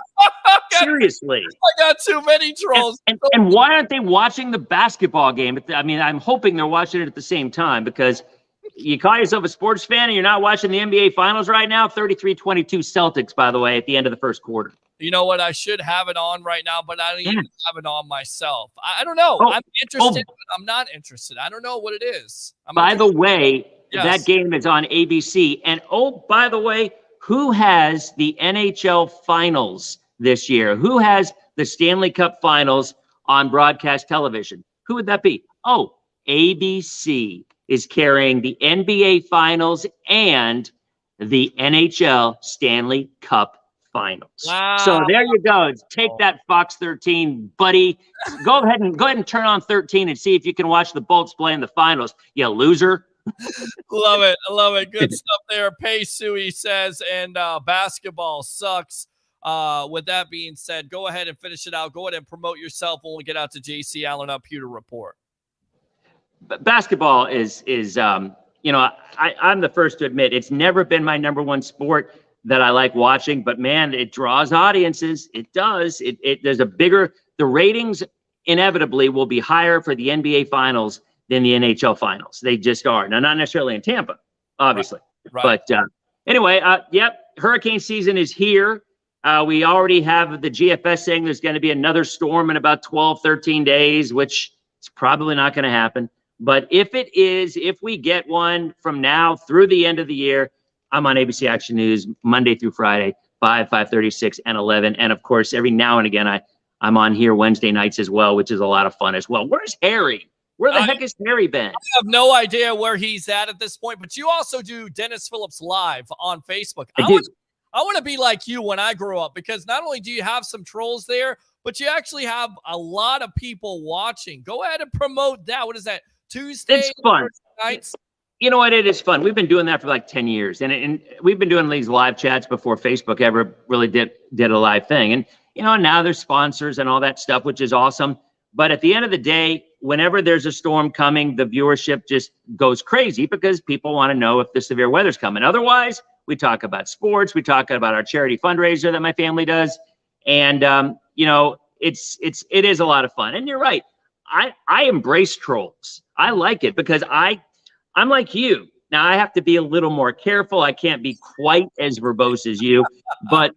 Seriously, I got too many trolls. And why aren't they watching the basketball game? I mean, I'm hoping they're watching it at the same time, because you call yourself a sports fan and you're not watching the NBA Finals right now. 33-22 Celtics, by the way, at the end of the first quarter. You know what? I should have it on right now, but I don't even have it on myself. I don't know. I'm interested, but I'm not interested. I don't know what it is. By the way, that game is on ABC. And by the way, who has the NHL Finals this year? Who has the Stanley Cup Finals on broadcast television? Who would that be? ABC is carrying the NBA Finals and the NHL Stanley Cup Finals. Wow. So there you go. Take that, Fox 13, buddy. Go ahead and turn on 13 and see if you can watch the Bolts play in the finals. You loser. Love it. I love it. Good stuff there. Pay Sui says, and basketball sucks. With that being said, go ahead and finish it out. Go ahead and promote yourself when we get out to JC Allen up Pewter Report. Basketball is I'm the first to admit it's never been my number one sport that I like watching, but man, it draws audiences. It does. The ratings inevitably will be higher for the NBA Finals than the NHL Finals. They just are. Now, not necessarily in Tampa, obviously. Right. But anyway, hurricane season is here. We already have the GFS saying there's going to be another storm in about 12, 13 days, which is probably not going to happen. But if we get one from now through the end of the year, I'm on ABC Action News Monday through Friday, 5, 5:30, 6, and 11. And of course, every now and again, I'm on here Wednesday nights as well, which is a lot of fun as well. Where's Harry? Where the heck is Harry been? I have no idea where he's at this point, but you also do Dennis Phillips Live on Facebook. I want to be like you when I grow up, because not only do you have some trolls there, but you actually have a lot of people watching. Go ahead and promote that. What is that? Tuesday? It's fun. Nights? You know what? It is fun. We've been doing that for like 10 years. And we've been doing these live chats before Facebook ever really did a live thing. And, now there's sponsors and all that stuff, which is awesome. But at the end of the day, whenever there's a storm coming, the viewership just goes crazy because people want to know if the severe weather's coming. Otherwise, we talk about sports. We talk about our charity fundraiser that my family does. And, it is a lot of fun. And you're right. I embrace trolls. I like it because I'm like you. Now, I have to be a little more careful. I can't be quite as verbose as you. But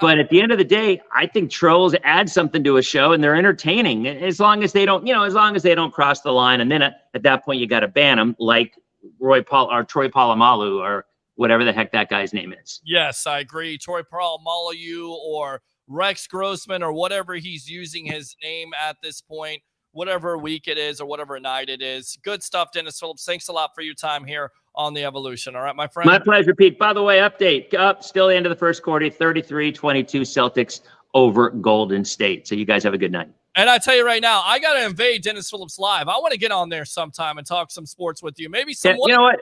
at the end of the day, I think trolls add something to a show, and they're entertaining as long as they don't cross the line. And then at that point, you got to ban them, like Troy Polamalu or whatever the heck that guy's name is. Yes, I agree. Troy Polamalu or Rex Grossman or whatever he's using his name at this point. Whatever week it is or whatever night it is. Good stuff, Dennis Phillips. Thanks a lot for your time here on The Evolution. All right, my friend. My pleasure, Pete. By the way, update. Still the end of the first quarter, 33-22 Celtics over Golden State. So you guys have a good night. And I tell you right now, I got to invade Dennis Phillips Live. I want to get on there sometime and talk some sports with you. Maybe some. You know what?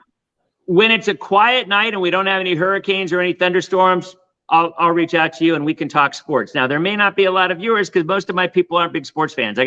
When it's a quiet night and we don't have any hurricanes or any thunderstorms, I'll reach out to you and we can talk sports. Now, there may not be a lot of viewers because most of my people aren't big sports fans.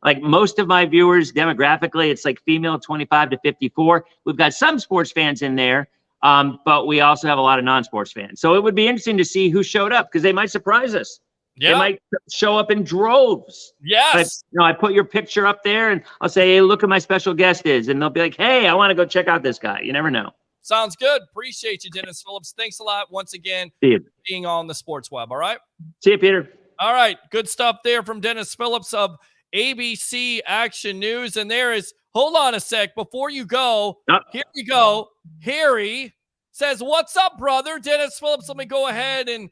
Like most of my viewers demographically, it's like female 25 to 54. We've got some sports fans in there, but we also have a lot of non-sports fans. So it would be interesting to see who showed up because they might surprise us. Yeah. They might show up in droves. Yes. But, I put your picture up there and I'll say, hey, look who my special guest is. And they'll be like, hey, I want to go check out this guy. You never know. Sounds good. Appreciate you, Dennis Phillips. Thanks a lot once again for being on the Sports Web. All right. See you, Peter. All right. Good stuff there from Dennis Phillips of ABC Action News. And there is, hold on a sec before you go. Here you go. Harry says, what's up, brother? Dennis Phillips, let me go ahead and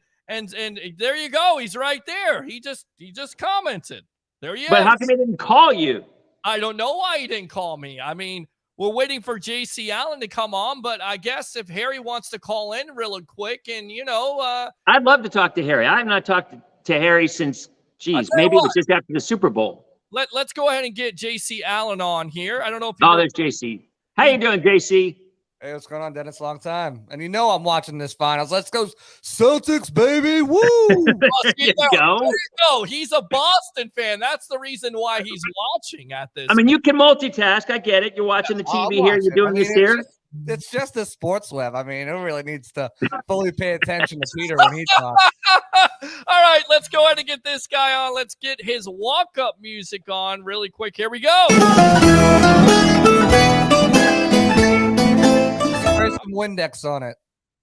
there you go. He's right there. He just commented. There he is. But how come he didn't call you? I don't know why he didn't call me. I mean, we're waiting for JC Allen to come on, but I guess if Harry wants to call in really quick and, I'd love to talk to Harry. I have not talked to Harry since, maybe it was just after the Super Bowl. Let's go ahead and get JC Allen on here. I don't know if there's JC. How you doing, JC? Hey, what's going on, Dennis? Long time. And you know I'm watching this finals. Let's go Celtics, baby. Woo! There you go. you go. He's a Boston fan. That's the reason why he's watching at this. I mean, you can multitask. I get it. You're watching the TV here. You're doing this here. It's just a sports web. I mean, it really needs to fully pay attention to Peter when he talks. All right, let's go ahead and get this guy on. Let's get his walk-up music on really quick. Here we go. There's some Windex on it.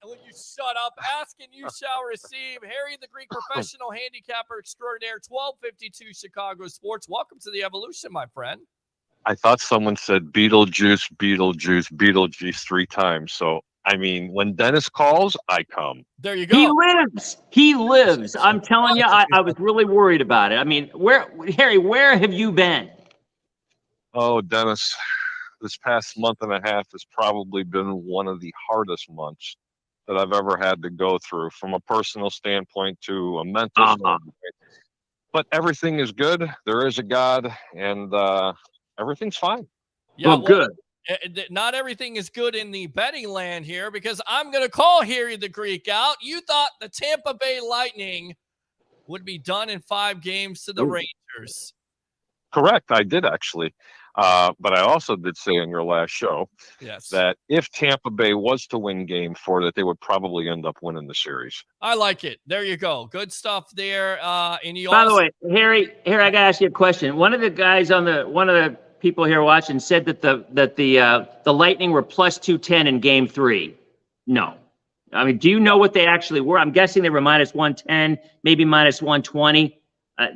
Will you shut up? Ask and you shall receive. Harry the Greek, professional handicapper extraordinaire, 1252 Chicago Sports. Welcome to the evolution, my friend. I thought someone said Beetlejuice, Beetlejuice, Beetlejuice 3 times. So, I mean, when Dennis calls, I come. There you go. He lives. He lives. I'm telling you, I was really worried about it. I mean, Harry, where have you been? Oh, Dennis, this past month and a half has probably been one of the hardest months that I've ever had to go through, from a personal standpoint to a mental standpoint. But everything is good. There is a God, and everything's fine. Yeah, well, good. Not everything is good in the betting land here, because I'm going to call Harry the Greek out. You thought the Tampa Bay Lightning would be done in 5 games to the Rangers. Correct. I did, actually. But I also did say in your last show that if Tampa Bay was to win game 4, that they would probably end up winning the series. I like it. There you go. Good stuff there. And you By the way, Harry, I got to ask you a question. One of the guys one of the people here watching said that the Lightning were plus 210 in game 3. No. I mean, do you know what they actually were? I'm guessing they were minus 110, maybe minus 120.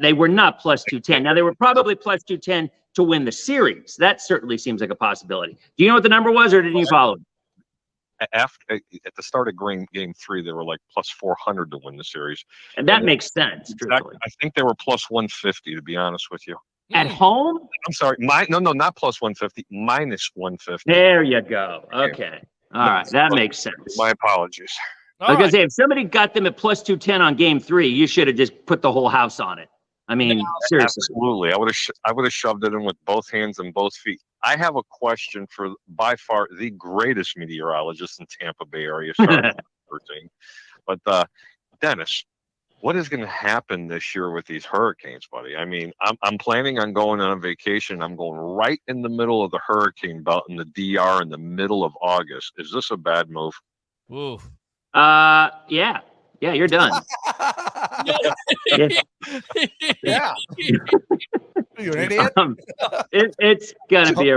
They were not plus 210. Now, they were probably plus 210 to win the series. That certainly seems like a possibility. Do you know what the number was, or didn't you follow it? At the start of game 3, they were like plus 400 to win the series. And that makes sense. I think they were plus 150, to be honest with you. At home? I'm sorry. No, not plus 150, minus 150. There you go. Okay. All right. That makes sense. My apologies. I was going to say, if somebody got them at plus 210 on game 3, you should have just put the whole house on it. I mean, seriously. Absolutely. I would have shoved it in with both hands and both feet. I have a question for by far the greatest meteorologist in Tampa Bay area. But Dennis, what is going to happen this year with these hurricanes, buddy? I mean, I'm planning on going on a vacation. I'm going right in the middle of the hurricane belt in the DR in the middle of August. Is this a bad move? Ooh. Yeah. Yeah, you're done. Yeah. You an idiot? It's gonna be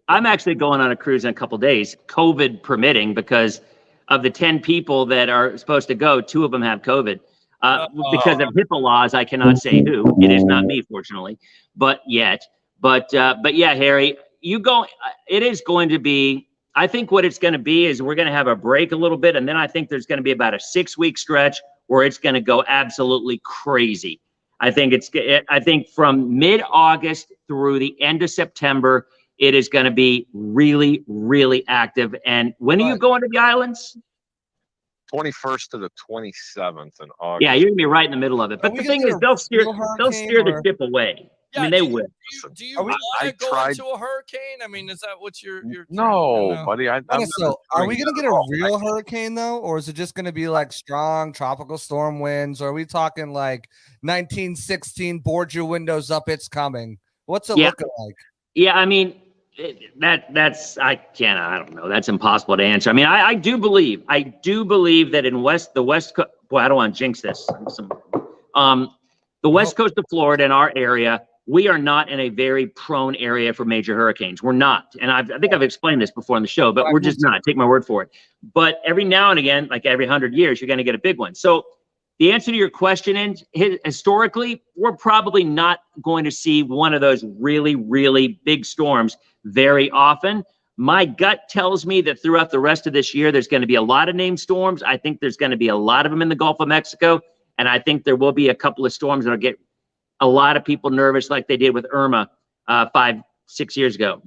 I'm actually going on a cruise in a couple days, COVID permitting, because of the 10 people that are supposed to go, 2 of them have COVID. Because of HIPAA laws, I cannot say who. It is not me, fortunately, but yeah, Harry, you go. It is going to be. I think what it's going to be is we're going to have a break a little bit, and then I think there's going to be about a 6-week stretch where it's going to go absolutely crazy. I think from mid-August through the end of September, it is going to be really, really active. And when are you going to the islands? 21st to the 27th in August. Yeah, you're going to be right in the middle of it. But the thing is, they'll steer the ship away. Yeah, I mean, they will. Do you want to go into a hurricane? I mean, is that what you're No, buddy. So, are we going to get a real hurricane, though? Or is it just going to be like strong tropical storm winds? Or are we talking like 1916, board your windows up, it's coming? What's it looking like? Yeah, I mean, that's I don't know. That's impossible to answer. I mean, I do believe that in the West Coast, boy, I don't want to jinx this. The West Coast of Florida, in our area, we are not in a very prone area for major hurricanes. We're not. And I think I've explained this before on the show, but we're just not. Take my word for it. But every now and again, like every 100 years, you're going to get a big one. So the answer to your question is, historically, we're probably not going to see one of those really, really big storms very often. My gut tells me that throughout the rest of this year, there's going to be a lot of named storms. I think there's going to be a lot of them in the Gulf of Mexico. And I think there will be a couple of storms that'll get a lot of people nervous, like they did with Irma 5 years ago.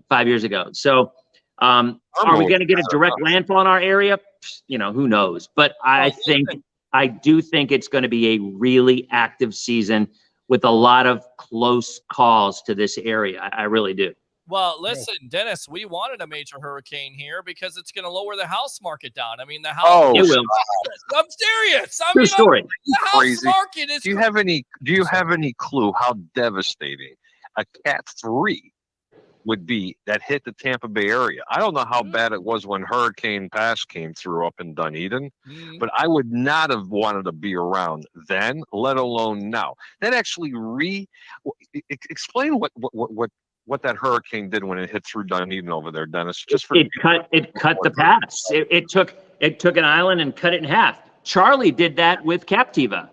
So are we going to get a direct landfall in our area? Who knows? But I do think it's going to be a really active season with a lot of close calls to this area. I really do. Well, listen, Dennis, we wanted a major hurricane here because it's going to lower the house market down. I mean, the house. Oh, It will. I'm serious. I True mean, story. the house Crazy. market is. Do you have any clue how devastating a Cat 3 would be that hit the Tampa Bay area? I don't know how bad it was when Hurricane Pass came through up in Dunedin, but I would not have wanted to be around then, let alone now. That actually explain what that hurricane did when it hit through Dunedin over there, Dennis. Just for it cut the pass. It took an island and cut it in half. Charlie did that with Captiva,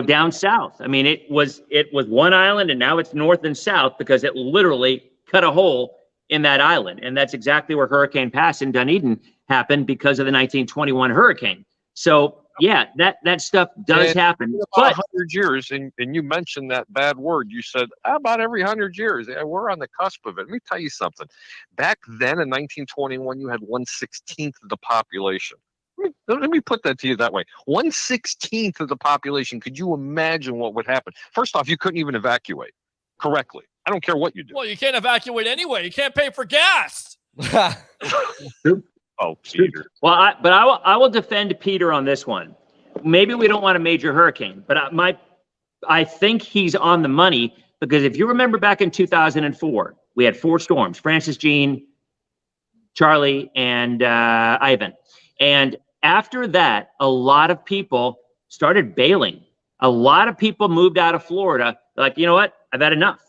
down south. I mean, it was one island and now it's north and south because it literally cut a hole in that island. And that's exactly where Hurricane Pass in Dunedin happened because of the 1921 hurricane. So yeah, that stuff does happen. About 100 years, and you mentioned that bad word. You said about every 100 years. We're on the cusp of it. Let me tell you something. Back then in 1921, you had 1/16 of the population. Let me put that to you that way. 1/16 of the population. Could you imagine what would happen? First off, you couldn't even evacuate correctly. I don't care what you do. Well, you can't evacuate anyway. You can't pay for gas. Oh, Peter. Well, I will defend Peter on this one. Maybe we don't want a major hurricane, but I think he's on the money because if you remember back in 2004, we had 4 storms: Francis, Jean, Charlie, and Ivan. And after that, a lot of people started bailing. A lot of people moved out of Florida. They're like, you know what? I've had enough.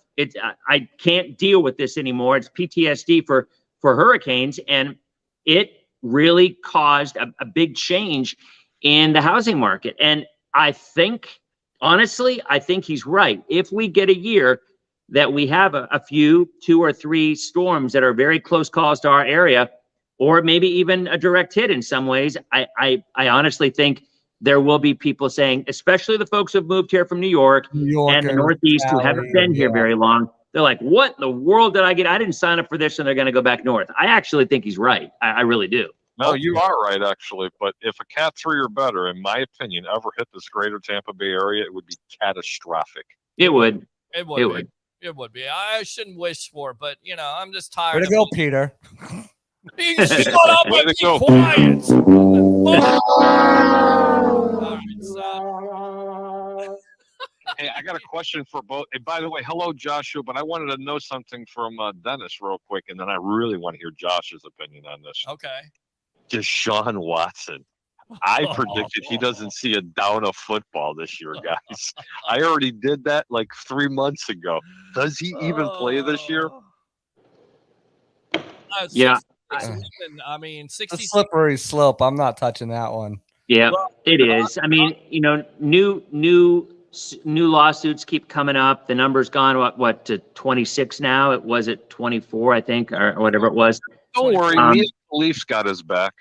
I can't deal with this anymore. It's PTSD for hurricanes, and it really caused a big change in the housing market. And I think, honestly, he's right. If we get a year that we have a few, 2 or 3 storms that are very close calls to our area, or maybe even a direct hit in some ways, I honestly think there will be people saying, especially the folks who've moved here from New York and the Northeast who haven't been here very long, they're like, what in the world did I get? I didn't sign up for this, and they're going to go back north. I actually think he's right. I really do. No, you are right, actually. But if a Cat 3 or better, in my opinion, ever hit this greater Tampa Bay area, it would be catastrophic. It would. It would be. I shouldn't wish for it, but, I'm just tired. Way to go, Peter. You shut up and be quiet. Hey, I got a question for both. And by the way, hello, Joshua. But I wanted to know something from Dennis real quick, and then I really want to hear Josh's opinion on this. Okay. Deshaun Watson. I predicted he doesn't see a down of football this year, guys. I already did that like 3 months ago. Does he even play this year? Yeah. I mean, 60. A slippery slope. I'm not touching that one. Yeah, it is. I mean, new lawsuits keep coming up. The number's gone what to 26 now. It was at 24, I think, or whatever it was. Don't worry, me Leafs got his back.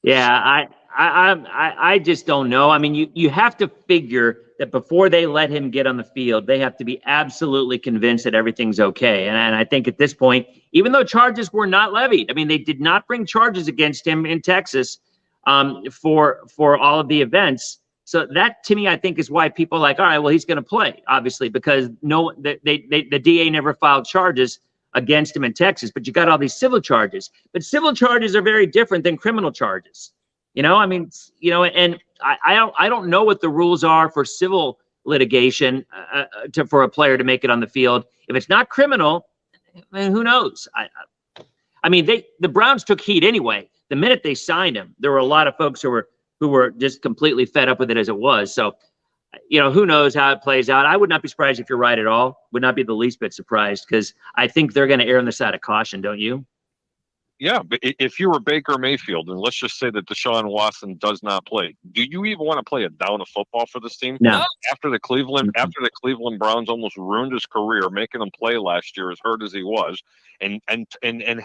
Yeah, I just don't know. I mean, you have to figure that before they let him get on the field, they have to be absolutely convinced that everything's okay. And I think at this point, even though charges were not levied, I mean, they did not bring charges against him in Texas for all of the events. So that, to me, I think is why people are like, all right, well, he's going to play, obviously, because the DA never filed charges against him in Texas, but you got all these civil charges. But civil charges are very different than criminal charges. I mean, and I don't know what the rules are for civil litigation for a player to make it on the field. If it's not criminal, then who knows? I mean, the Browns took heat anyway. The minute they signed him, there were a lot of folks who were just completely fed up with it as it was. So, who knows how it plays out. I would not be surprised if you're right at all. Would not be the least bit surprised because I think they're going to err on the side of caution, don't you? Yeah, but if you were Baker Mayfield, and let's just say that Deshaun Watson does not play, do you even want to play a down of football for this team? No. After the Cleveland Browns almost ruined his career, making him play last year as hurt as he was, and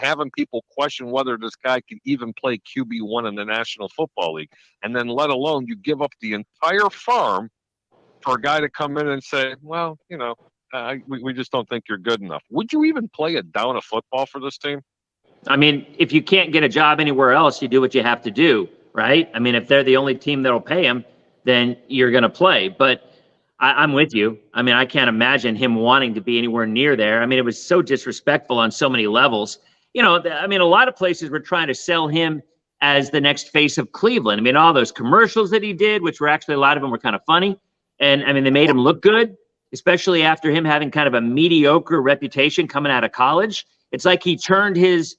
having people question whether this guy can even play QB1 in the National Football League, and then let alone you give up the entire farm for a guy to come in and say, well, we just don't think you're good enough. Would you even play a down of football for this team? I mean, if you can't get a job anywhere else, you do what you have to do, right? I mean, if they're the only team that'll pay him, then you're going to play. But I'm with you. I mean, I can't imagine him wanting to be anywhere near there. I mean, it was so disrespectful on so many levels. I mean, a lot of places were trying to sell him as the next face of Cleveland. I mean, all those commercials that he did, which were actually, a lot of them were kind of funny. And I mean, they made him look good, especially after him having kind of a mediocre reputation coming out of college. It's like he turned his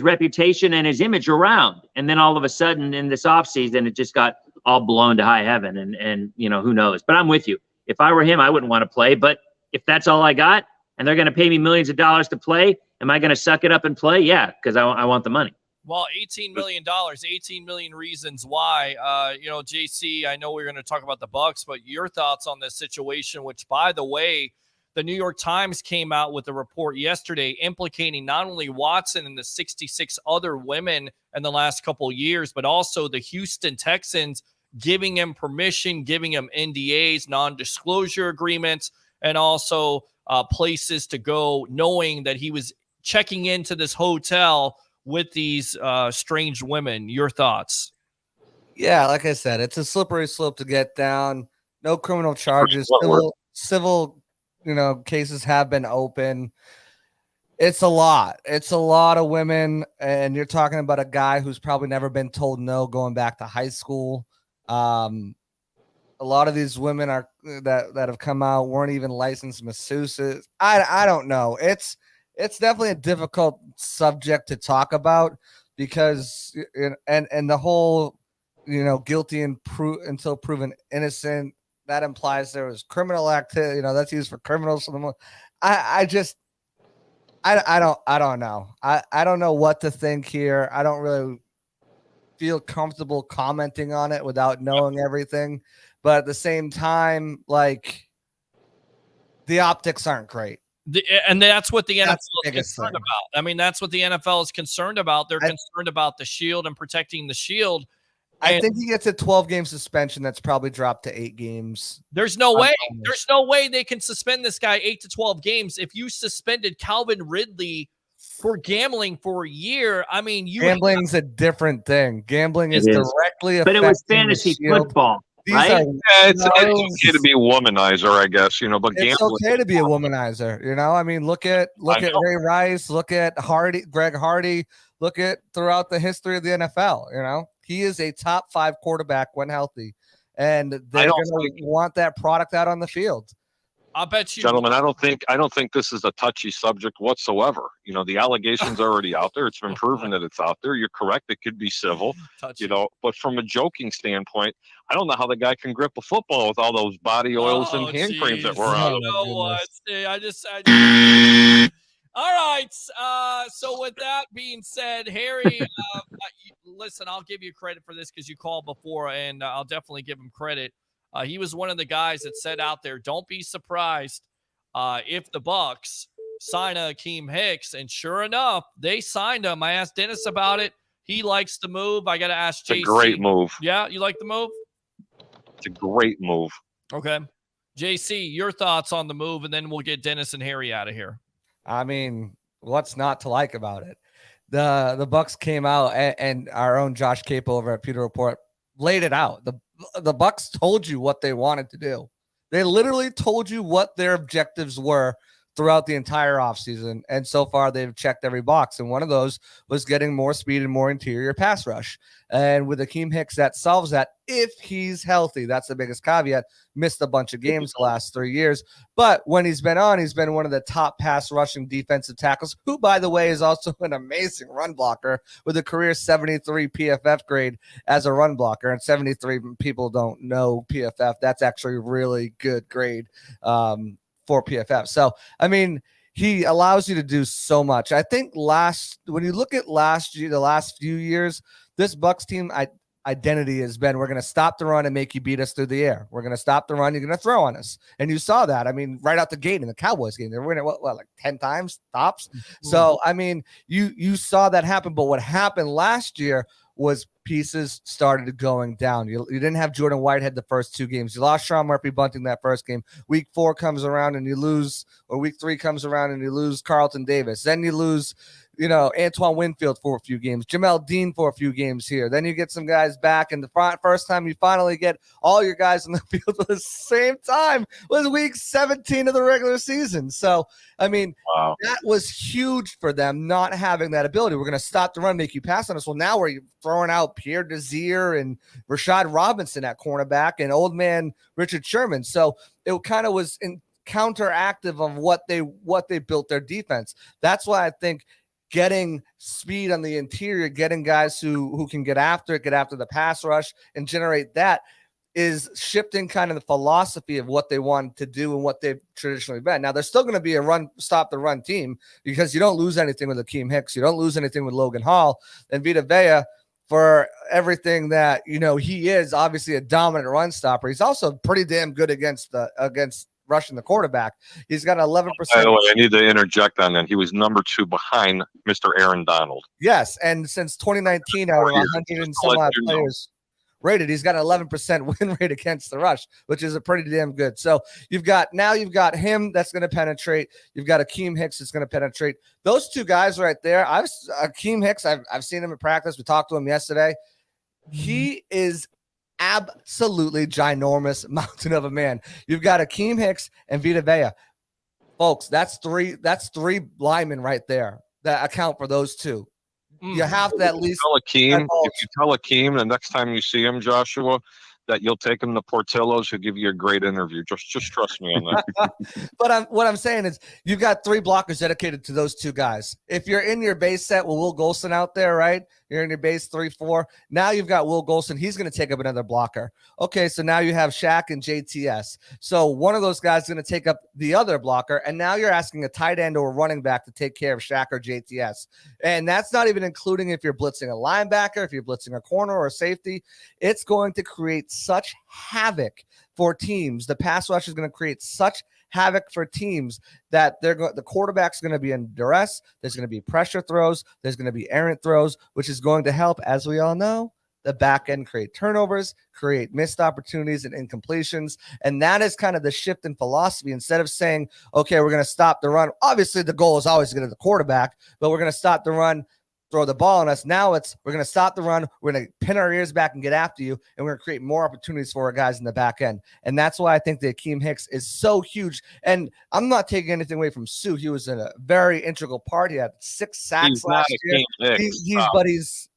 reputation and his image around. And then all of a sudden in this offseason, it just got all blown to high heaven. And who knows? But I'm with you. If I were him, I wouldn't want to play. But if that's all I got and they're going to pay me millions of dollars to play, am I going to suck it up and play? Yeah, because I want the money. Well, $18 million, 18 million reasons why. JC, I know we're going to talk about the Bucks, but your thoughts on this situation, which, by the way, the New York Times came out with a report yesterday implicating not only Watson and the 66 other women in the last couple of years, but also the Houston Texans giving him permission, giving him NDAs, non-disclosure agreements, and also places to go, knowing that he was checking into this hotel with these strange women. Your thoughts? Yeah, like I said, it's a slippery slope to get down. No criminal charges. Civil cases have been open. It's a lot. It's a lot of women, and you're talking about a guy who's probably never been told no going back to high school. A lot of these women are that have come out weren't even licensed masseuses. I don't know. It's definitely a difficult subject to talk about because and the whole guilty until proven innocent, that implies there was criminal activity. That's used for criminals. I don't know. I don't know what to think here. I don't really feel comfortable commenting on it without knowing everything. But at the same time, like, the optics aren't great. And that's what the NFL is concerned about. I mean, that's what the NFL is concerned about. They're concerned about the shield and protecting the shield. I think he gets a 12-game suspension that's probably dropped to 8 games. There's no way. There's no way they can suspend this guy 8 to 12 games. If you suspended Calvin Ridley for gambling for a year, I mean, gambling's a different thing. Gambling is directly affecting but it was fantasy football. Right? It's okay to be a womanizer, I guess, but it's okay to be a womanizer. I mean, look at Ray Rice, look at Greg Hardy, look at throughout the history of the NFL. He is a top 5 quarterback when healthy, and they're going to want that product out on the field. I bet you, gentlemen. I don't think this is a touchy subject whatsoever. The allegation's already out there. It's been proven that it's out there. You're correct. It could be civil, but from a joking standpoint, I don't know how the guy can grip a football with all those body oils and hand creams that were on. You know what? All right. So with that being said, Harry, listen, I'll give you credit for this because you called before, and I'll definitely give him credit. He was one of the guys that said out there, don't be surprised if the Bucks sign Akeem Hicks. And sure enough, they signed him. I asked Dennis about it. He likes the move. I got to ask JC. It's a great move. Yeah, you like the move? It's a great move. Okay. JC, your thoughts on the move, and then we'll get Dennis and Harry out of here. I mean, what's not to like about it? The Bucks came out, and our own Josh Capo over at Pewter Report laid it out. The Bucks told you what they wanted to do. They literally told you what their objectives were throughout the entire offseason, and so far they've checked every box, and one of those was getting more speed and more interior pass rush. And with Akeem Hicks, that solves that if he's healthy. That's the biggest caveat. Missed a bunch of games the last 3 years, but when he's been on, he's been one of the top pass rushing defensive tackles, who, by the way, is also an amazing run blocker with a career 73 PFF grade as a run blocker. And 73 people don't know PFF. That's actually a really good grade for PFF. So, I mean, he allows you to do so much. I think when you look at last year, the last few years, this Bucks team identity has been, we're going to stop the run and make you beat us through the air. We're going to stop the run. You're going to throw on us. And you saw that. I mean, right out the gate in the Cowboys game, they were winning like 10 times tops. Mm-hmm. So, I mean, you saw that happen. But what happened last year was pieces started going down. You didn't have Jordan Whitehead the first 2 games. You lost Sean Murphy-Bunting that first game. Week 4 comes around and you lose, or week 3 comes around and you lose Carlton Davis. Then you lose Antoine Winfield for a few games, Jamel Dean for a few games here. Then you get some guys back, and the first time you finally get all your guys in the field at the same time was week 17 of the regular season. So, I mean, Wow. that was huge for them not having that ability. We're going to stop the run, make you pass on us. Well, now we're throwing out Pierre Desir and Rashad Robinson at cornerback and old man Richard Sherman. So it kind of was counteractive of what they built their defense. That's why I think getting speed on the interior, getting guys who can get after the pass rush and generate that is shifting kind of the philosophy of what they want to do and what they've traditionally been. Now, there's still going to be a stop the run team because you don't lose anything with Akeem Hicks. You don't lose anything with Logan Hall and Vita Vea for everything that, he is obviously a dominant run stopper. He's also pretty damn good against rushing the quarterback. He's got 11%. By the way, I need to interject on that. He was number 2 behind Mr. Aaron Donald. Yes, and since 2019, out of 100 and some odd players rated, he's got an 11% win rate against the rush, which is a pretty damn good. So you've got him that's going to penetrate. You've got Akeem Hicks that's going to penetrate. Those two guys right there. Akeem Hicks, I've seen him in practice. We talked to him yesterday. He is absolutely ginormous mountain of a man. You've got Akeem Hicks and Vita Vea. Folks, that's three linemen right there that account for those two. You have to at least if you tell Akeem the next time you see him, Joshua, that you'll take him to Portillo's, he'll give you a great interview. Just trust me on that. But what I'm saying is you've got 3 blockers dedicated to those 2 guys. If you're in your base set with Will Golson out there, right? You're in your base 3-4. Now you've got Will Golson. He's going to take up another blocker. Okay, so now you have Shaq and JTS. So one of those guys is going to take up the other blocker, and now you're asking a tight end or a running back to take care of Shaq or JTS. And that's not even including if you're blitzing a linebacker, if you're blitzing a corner or a safety. It's going to create such havoc for teams. The pass rush is going to create such havoc for teams that the quarterback's going to be in duress. There's going to be pressure throws. There's going to be errant throws, which is going to help, as we all know, the back end create turnovers, create missed opportunities and incompletions. And that is kind of the shift in philosophy. Instead of saying, okay, we're going to stop the run. Obviously, the goal is always to get to the quarterback, but we're going to stop the run, throw the ball on us. Now we're going to stop the run. We're going to pin our ears back and get after you. And we're going to create more opportunities for our guys in the back end. And that's why I think that Akeem Hicks is so huge. And I'm not taking anything away from Sue. He was in a very integral part. He had 6 sacks last year.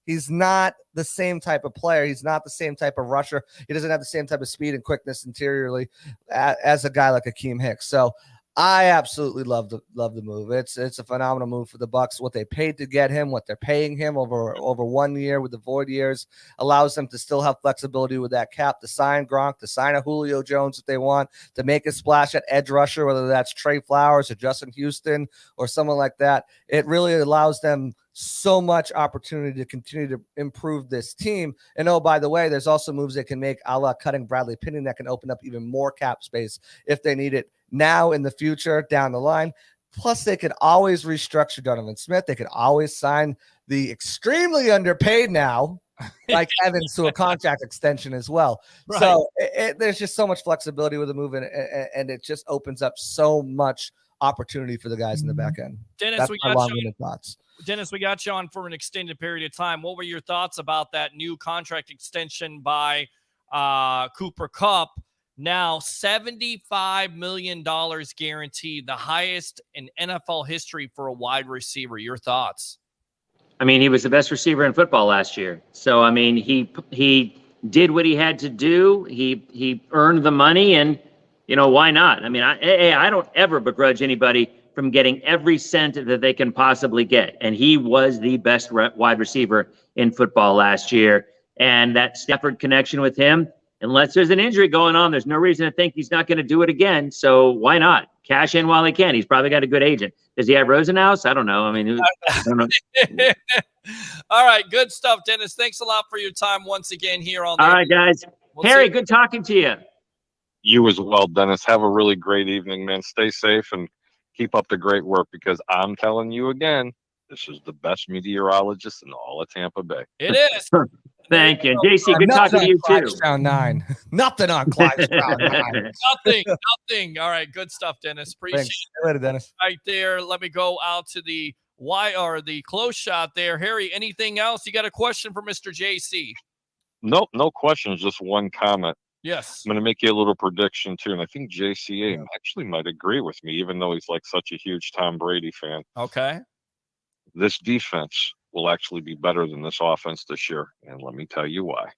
He's not the same type of player. He's not the same type of rusher. He doesn't have the same type of speed and quickness interiorly as a guy like Akeem Hicks. So I absolutely love the move. It's a phenomenal move for the Bucs. What they paid to get him, what they're paying him over 1 year with the void years, allows them to still have flexibility with that cap to sign Gronk, to sign a Julio Jones if they want, to make a splash at edge rusher, whether that's Trey Flowers or Justin Houston or someone like that. It really allows them so much opportunity to continue to improve this team. And oh, by the way, there's also moves they can make, a la cutting Bradley Pinning, that can open up even more cap space if they need it now, in the future, down the line. Plus, they could always restructure Donovan Smith. They could always sign the extremely underpaid now, like Evans, to a contract extension as well. Right. So there's just so much flexibility with the move, and it just opens up so much opportunity for the guys in the back end. Dennis, we got you on for an extended period of time. What were your thoughts about that new contract extension by Cooper Kupp? Now $75 million guaranteed, the highest in NFL history for a wide receiver. Your thoughts? I mean, he was the best receiver in football last year. So, I mean, he did what he had to do. He earned the money, and, why not? I mean, I don't ever begrudge anybody from getting every cent that they can possibly get. And he was the best wide receiver in football last year. And that Stafford connection with him, unless there's an injury going on, there's no reason to think he's not going to do it again. So why not? Cash in while he can. He's probably got a good agent. Does he have Rosenhaus? I don't know. I mean, I don't know. All right. Good stuff, Dennis. Thanks a lot for your time once again here on. All right, guys. Harry, good talking to you. You as well, Dennis. Have a really great evening, man. Stay safe and keep up the great work, because I'm telling you again, this is the best meteorologist in all of Tampa Bay. It is. Thank you. JC, good talking to you too. Round 9. Nothing on Clyde's round 9. Nothing. All right. Good stuff, Dennis. Appreciate it. Later, Dennis. Right there. Let me go out to the the close shot there. Harry, anything else? You got a question for Mr. JC? Nope, no questions, just one comment. Yes. I'm going to make you a little prediction too, and I think JCA actually might agree with me, even though he's like such a huge Tom Brady fan. Okay. This defense will actually be better than this offense this year, and let me tell you why.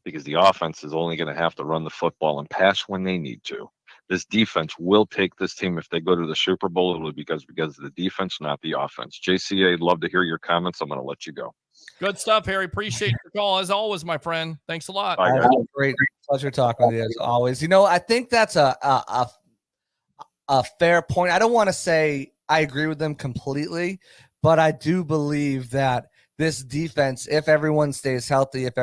Because the offense is only going to have to run the football and pass when they need to. This defense will take this team if they go to the Super Bowl. It will be because of the defense, not the offense. JCA, I'd love to hear your comments. I'm going to let you go. Good stuff, Harry. Appreciate your call as always, my friend. Thanks a lot. Bye, guys. Great pleasure talking with you as always. I think that's a fair point. I don't want to say I agree with them completely, but I do believe that this defense, if everyone stays healthy, if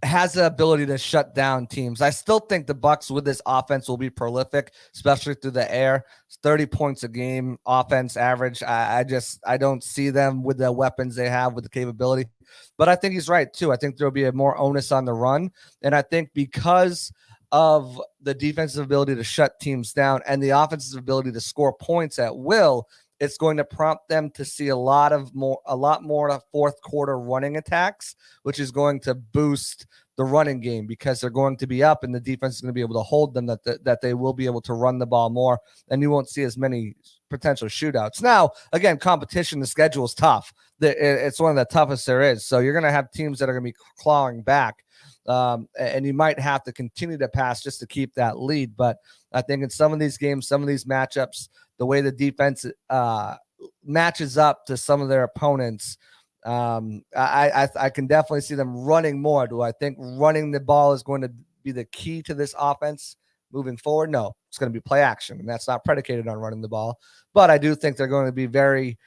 has the ability to shut down teams. I still think the Bucs with this offense will be prolific, especially through the air. 30 points a game offense average. I don't see them with the weapons they have, with the capability. But I think he's right too. I think there'll be a more onus on the run. And I think because of the defensive ability to shut teams down and the offensive ability to score points at will, it's going to prompt them to see a lot more fourth quarter running attacks, which is going to boost the running game because they're going to be up and the defense is going to be able to hold them, that they will be able to run the ball more, and you won't see as many potential shootouts. Now, again, competition, the schedule is tough. It's one of the toughest there is. So you're going to have teams that are going to be clawing back. And you might have to continue to pass just to keep that lead. But I think in some of these games, some of these matchups, the way the defense matches up to some of their opponents, I can definitely see them running more. Do I think running the ball is going to be the key to this offense moving forward? No, it's going to be play action, and that's not predicated on running the ball. But I do think they're going to be very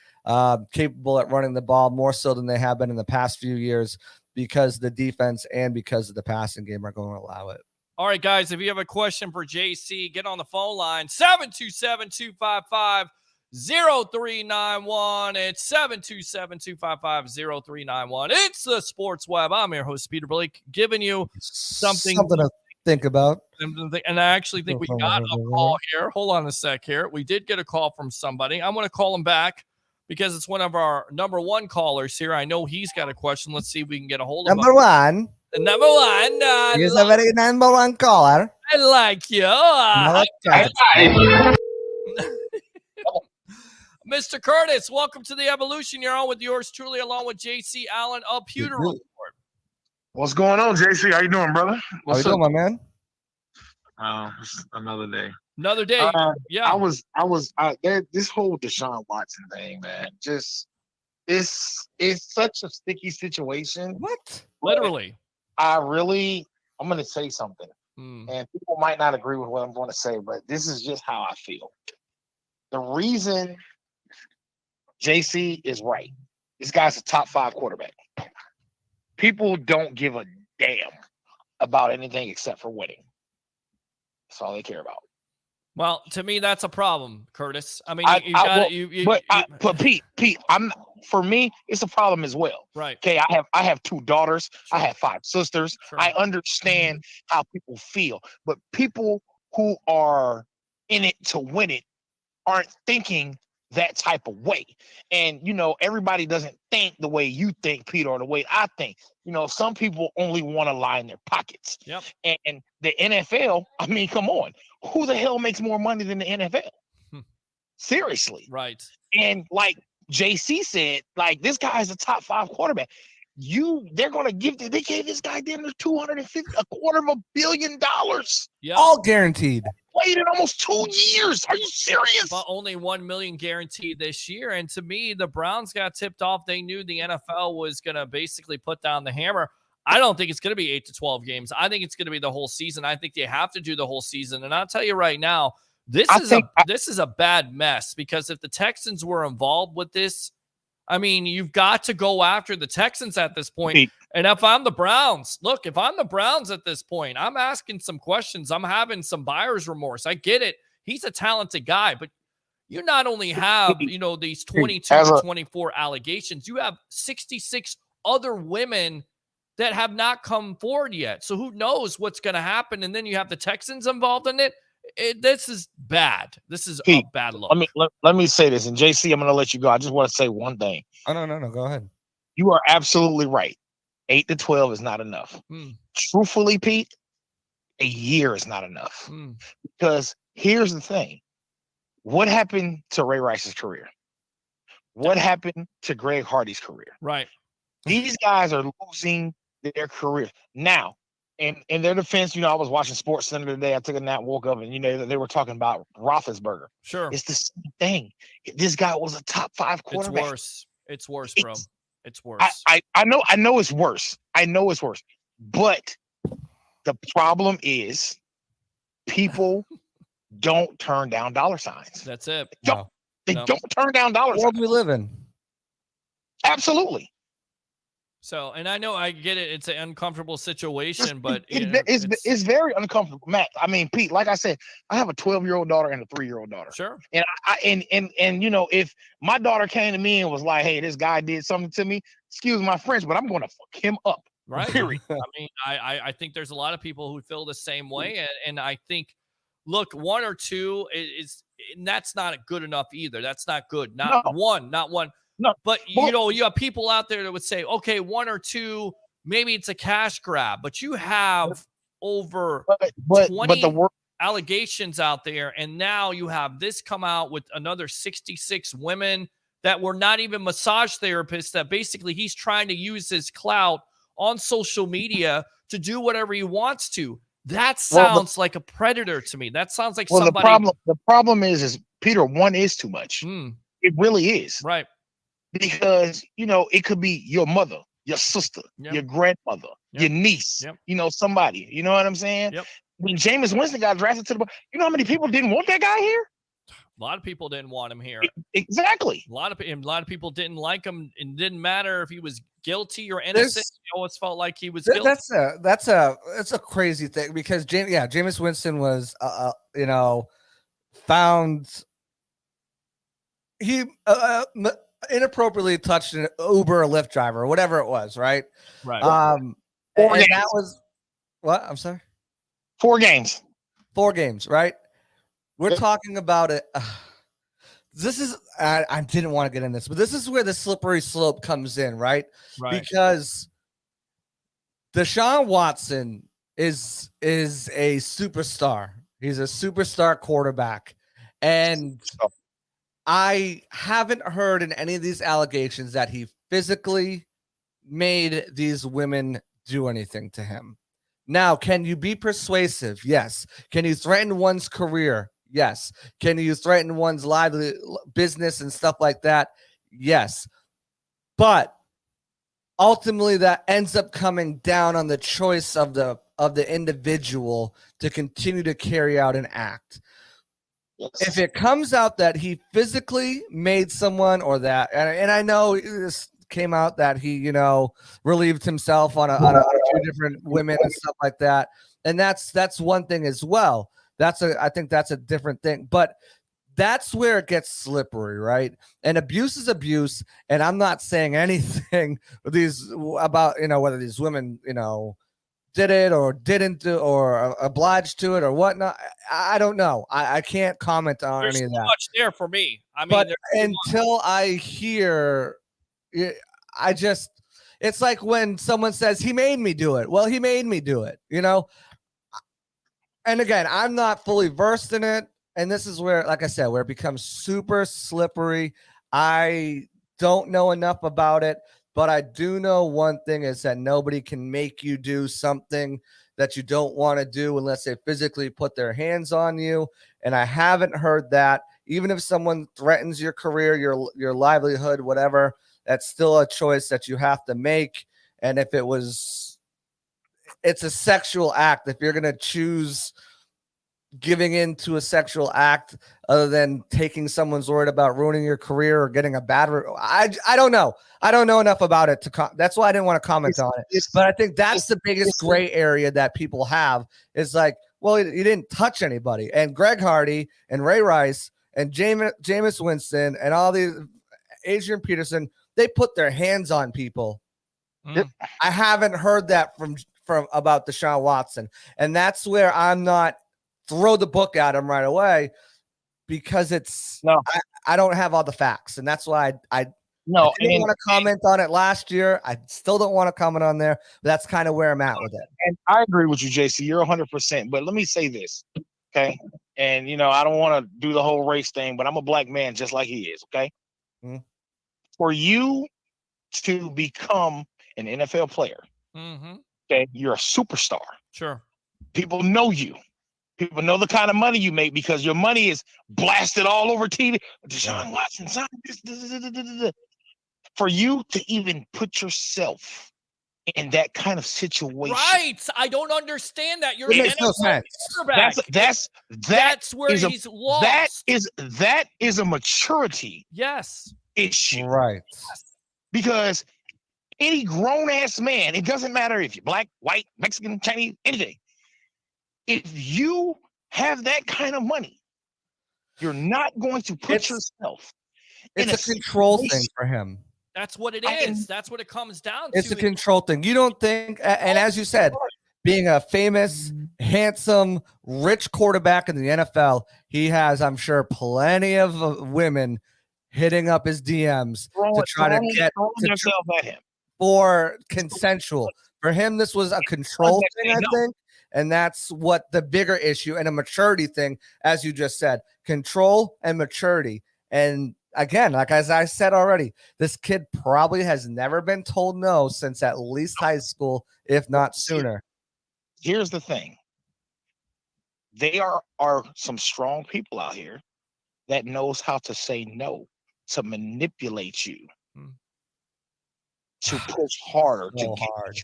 capable at running the ball, more so than they have been in the past few years, because the defense and because of the passing game are going to allow it. All right, guys, if you have a question for JC, get on the phone line, 727-255-0391. It's 727-255-0391. It's the Sports Web. I'm your host, Peter Blake, giving you something to think about. And I actually think we got a call here. Hold on a sec here. We did get a call from somebody. I'm going to call him back because it's one of our number one callers here. I know he's got a question. Let's see if we can get a hold of him. Number one. He's a very number one caller. I like you. Mr. Curtis, welcome to the Evolution. You're on with yours truly, along with JC Allen of Pewter Report. What's going on, JC? How you doing, brother? How you doing, my man? It's another day. Another day. Yeah. This whole Deshaun Watson thing, man, just it's such a sticky situation. What? Literally. I'm going to say something, and people might not agree with what I'm going to say, but this is just how I feel. The reason JC is right, this guy's a top 5 quarterback. People don't give a damn about anything except for winning. That's all they care about. Well, to me, that's a problem, Curtis. I mean, but Pete, for me, it's a problem as well. Right. Okay, I have 2 daughters. Sure. I have 5 sisters. Sure. I understand how people feel, but people who are in it to win it aren't thinking that type of way. And, everybody doesn't think the way you think, Peter, or the way I think. Some people only want to line their pockets. Yep. And the NFL, I mean, come on. Who the hell makes more money than the NFL? Seriously. Right. And like JC said, like, this guy is a top 5 quarterback. They gave this guy damn near $250 million. Yeah. All guaranteed. Played in almost 2 years. Are you serious? But only $1 million guaranteed this year. And to me, the Browns got tipped off. They knew the NFL was going to basically put down the hammer. I don't think it's going to be 8 to 12 games. I think it's going to be the whole season. I think they have to do the whole season. And I'll tell you right now, this is a bad mess, because if the Texans were involved with this, I mean, you've got to go after the Texans at this point. And if I'm the Browns, at this point, I'm asking some questions. I'm having some buyer's remorse. I get it. He's a talented guy, but you not only have, these 22 to 24 allegations, you have 66 other women that have not come forward yet. So who knows what's going to happen? And then you have the Texans involved in it. This is bad. This is a Pete, bad look. Let me say this, and JC, I'm going to let you go. I just want to say one thing. Oh, no. Go ahead. You are absolutely right. 8 to 12 is not enough. Truthfully, Pete, a year is not enough. Because here's the thing. What happened to Ray Rice's career? What happened to Greg Hardy's career? Right. These guys are losing their career. Now, in their defense, I was watching Sports Center today. I took a nap, woke up, and they were talking about Roethlisberger. Sure. It's the same thing. This guy was a top 5 quarterback. It's worse, bro. It's worse. I know it's worse. I know it's worse. But the problem is people don't turn down dollar signs. That's it. They don't turn down dollar signs. World we live in. Absolutely. So, and I know I get it. It's an uncomfortable situation, but it's very uncomfortable, Matt. I mean, Pete, like I said, I have a 12-year-old daughter and a 3-year-old daughter. Sure. And if my daughter came to me and was like, "Hey, this guy did something to me," excuse my French, but I'm going to fuck him up. Right. Period. I mean, I think there's a lot of people who feel the same way, and I think, look, 1 or 2 is and that's not good enough either. That's not good. Not one. No, but you have people out there that would say, okay, 1 or 2, maybe it's a cash grab, but you have over 20 allegations out there, and now you have this come out with another 66 women that were not even massage therapists, that basically he's trying to use his clout on social media to do whatever he wants to. That sounds like a predator to me. That sounds like somebody. The problem is Peter, 1 is too much. It really is. Right. Because, it could be your mother, your sister, your grandmother, your niece, somebody. You know what I'm saying? Yep. When Jameis Winston got drafted to the, how many people didn't want that guy here? A lot of people didn't want him here. Exactly. A lot of people didn't like him. It didn't matter if he was guilty or innocent. He always felt like he was guilty. That's a crazy thing, because Jameis Winston was found he inappropriately touched an Uber or Lyft driver or whatever it was, right? Right. And that was what? I'm sorry. 4 games. 4 games, right? We're talking about it. This is I didn't want to get in this, but this is where the slippery slope comes in, right? Because Deshaun Watson is a superstar. He's a superstar quarterback, and I haven't heard in any of these allegations that he physically made these women do anything to him. Now, can you be persuasive? Yes. Can you threaten one's career? Yes. Can you threaten one's lively business and stuff like that? Yes. But ultimately, that ends up coming down on the choice of the individual to continue to carry out an act. Yes. If it comes out that he physically made someone, or that, and I know this came out that he, relieved himself on a few different women and stuff like that, and that's one thing as well. I think that's a different thing, but that's where it gets slippery, right? And abuse is abuse, and I'm not saying anything about whether these women did it or didn't do or obliged to it or whatnot. I don't know. I can't comment on any of that. There's much there for me. I mean, but until I hear, it's like when someone says he made me do it. Well, he made me do it, And again, I'm not fully versed in it. And this is where, like I said, where it becomes super slippery. I don't know enough about it. But I do know one thing is that nobody can make you do something that you don't want to do unless they physically put their hands on you. And I haven't heard that. Even if someone threatens your career, your livelihood, whatever, that's still a choice that you have to make. And if it's a sexual act, if you're going to choose giving into a sexual act other than taking someone's word about ruining your career or getting a bad, I don't know. I don't know enough about it that's why I didn't want to comment on it. But I think that's the biggest gray area that people have is like, well, you didn't touch anybody. And Greg Hardy and Ray Rice and Jameis Winston and all these Adrian Peterson, they put their hands on people. I haven't heard that from about Deshaun Watson. And that's where I'm not throw the book at him right away because I don't have all the facts, and that's why I didn't want to comment on it last year. I still don't want to comment on there, but that's kind of where I'm at with it. And I agree with you, JC. You're 100%. But let me say this, okay? And I don't want to do the whole race thing, but I'm a black man just like he is, okay? Mm-hmm. For you to become an NFL player, okay, you're a superstar. Sure. People know you. People know the kind of money you make because your money is blasted all over TV. Deshaun Watson, for you to even put yourself in that kind of situation. Right. I don't understand that. You're it makes no sense. That's where he's lost. That is a maturity issue. Right. Because any grown-ass man, it doesn't matter if you're black, white, Mexican, Chinese, anything. If you have that kind of money, you're not going to put yourself in a control thing for him. That's what it is. That's what it comes down to. It's a control thing. You don't think, and as you said, being a famous, handsome, rich quarterback in the NFL, he has, I'm sure, plenty of women hitting up his DMs to try to get at him for consensual. For him, this was a control thing, I think. And that's what the bigger issue and a maturity thing, as you just said, control and maturity. And again, like as I said already, this kid probably has never been told no since at least high school, if not sooner. Here's the thing. There are some strong people out here that knows how to say no, to manipulate you, to push harder, to get hard.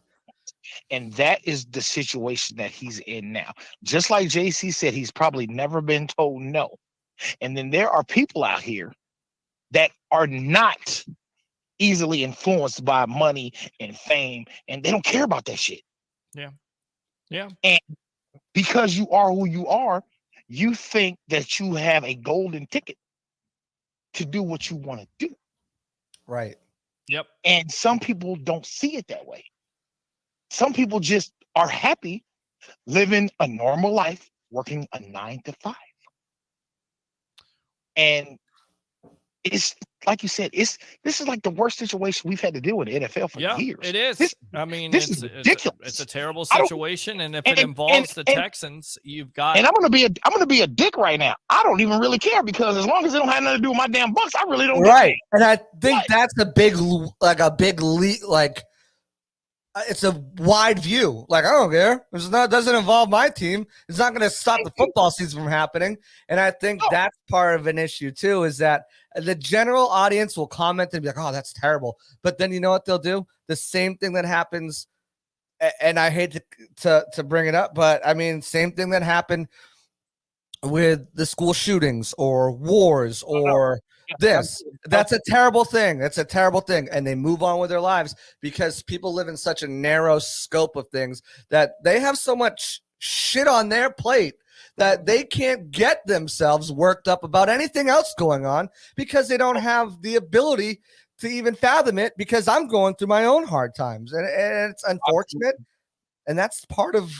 And that is the situation that he's in now. Just like JC said, he's probably never been told no. And then there are people out here that are not easily influenced by money and fame, and they don't care about that shit. Yeah. Yeah. And because you are who you are, you think that you have a golden ticket to do what you want to do. Right. Yep. And some people don't see it that way. Some people just are happy living a normal life, working a 9 to 5. And it's like you said, this is like the worst situation we've had to deal with in the NFL for years. It is. This is ridiculous. It's a terrible situation, and if it involves the Texans, you've got. And I'm gonna be a dick right now. I don't even really care because as long as it don't have nothing to do with my damn Bucks, I really don't. Right, and I think that's a big leap. Like it's a wide view. Like I don't care. Doesn't involve my team. It's not going to stop the football season from happening. And I think that's part of an issue too. Is that the general audience will comment and be like, "Oh, that's terrible," but then you know what they'll do? The same thing that happens. And I hate to bring it up, but I mean, same thing that happened with the school shootings or wars or this. That's a terrible thing. That's a terrible thing. And they move on with their lives because people live in such a narrow scope of things that they have so much shit on their plate that they can't get themselves worked up about anything else going on because they don't have the ability to even fathom it because I'm going through my own hard times. And it's unfortunate. And that's part of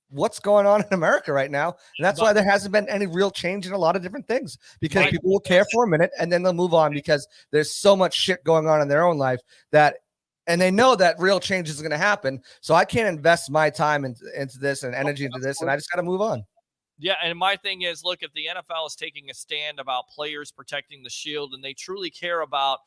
what's going on in America right now. And that's why there hasn't been any real change in a lot of different things because people will care for a minute and then they'll move on because there's so much shit going on in their own life and they know that real change is going to happen. So I can't invest my time into this and energy into this. And I just got to move on. Yeah. And my thing is, look, if the NFL is taking a stand about players protecting the shield and they truly care about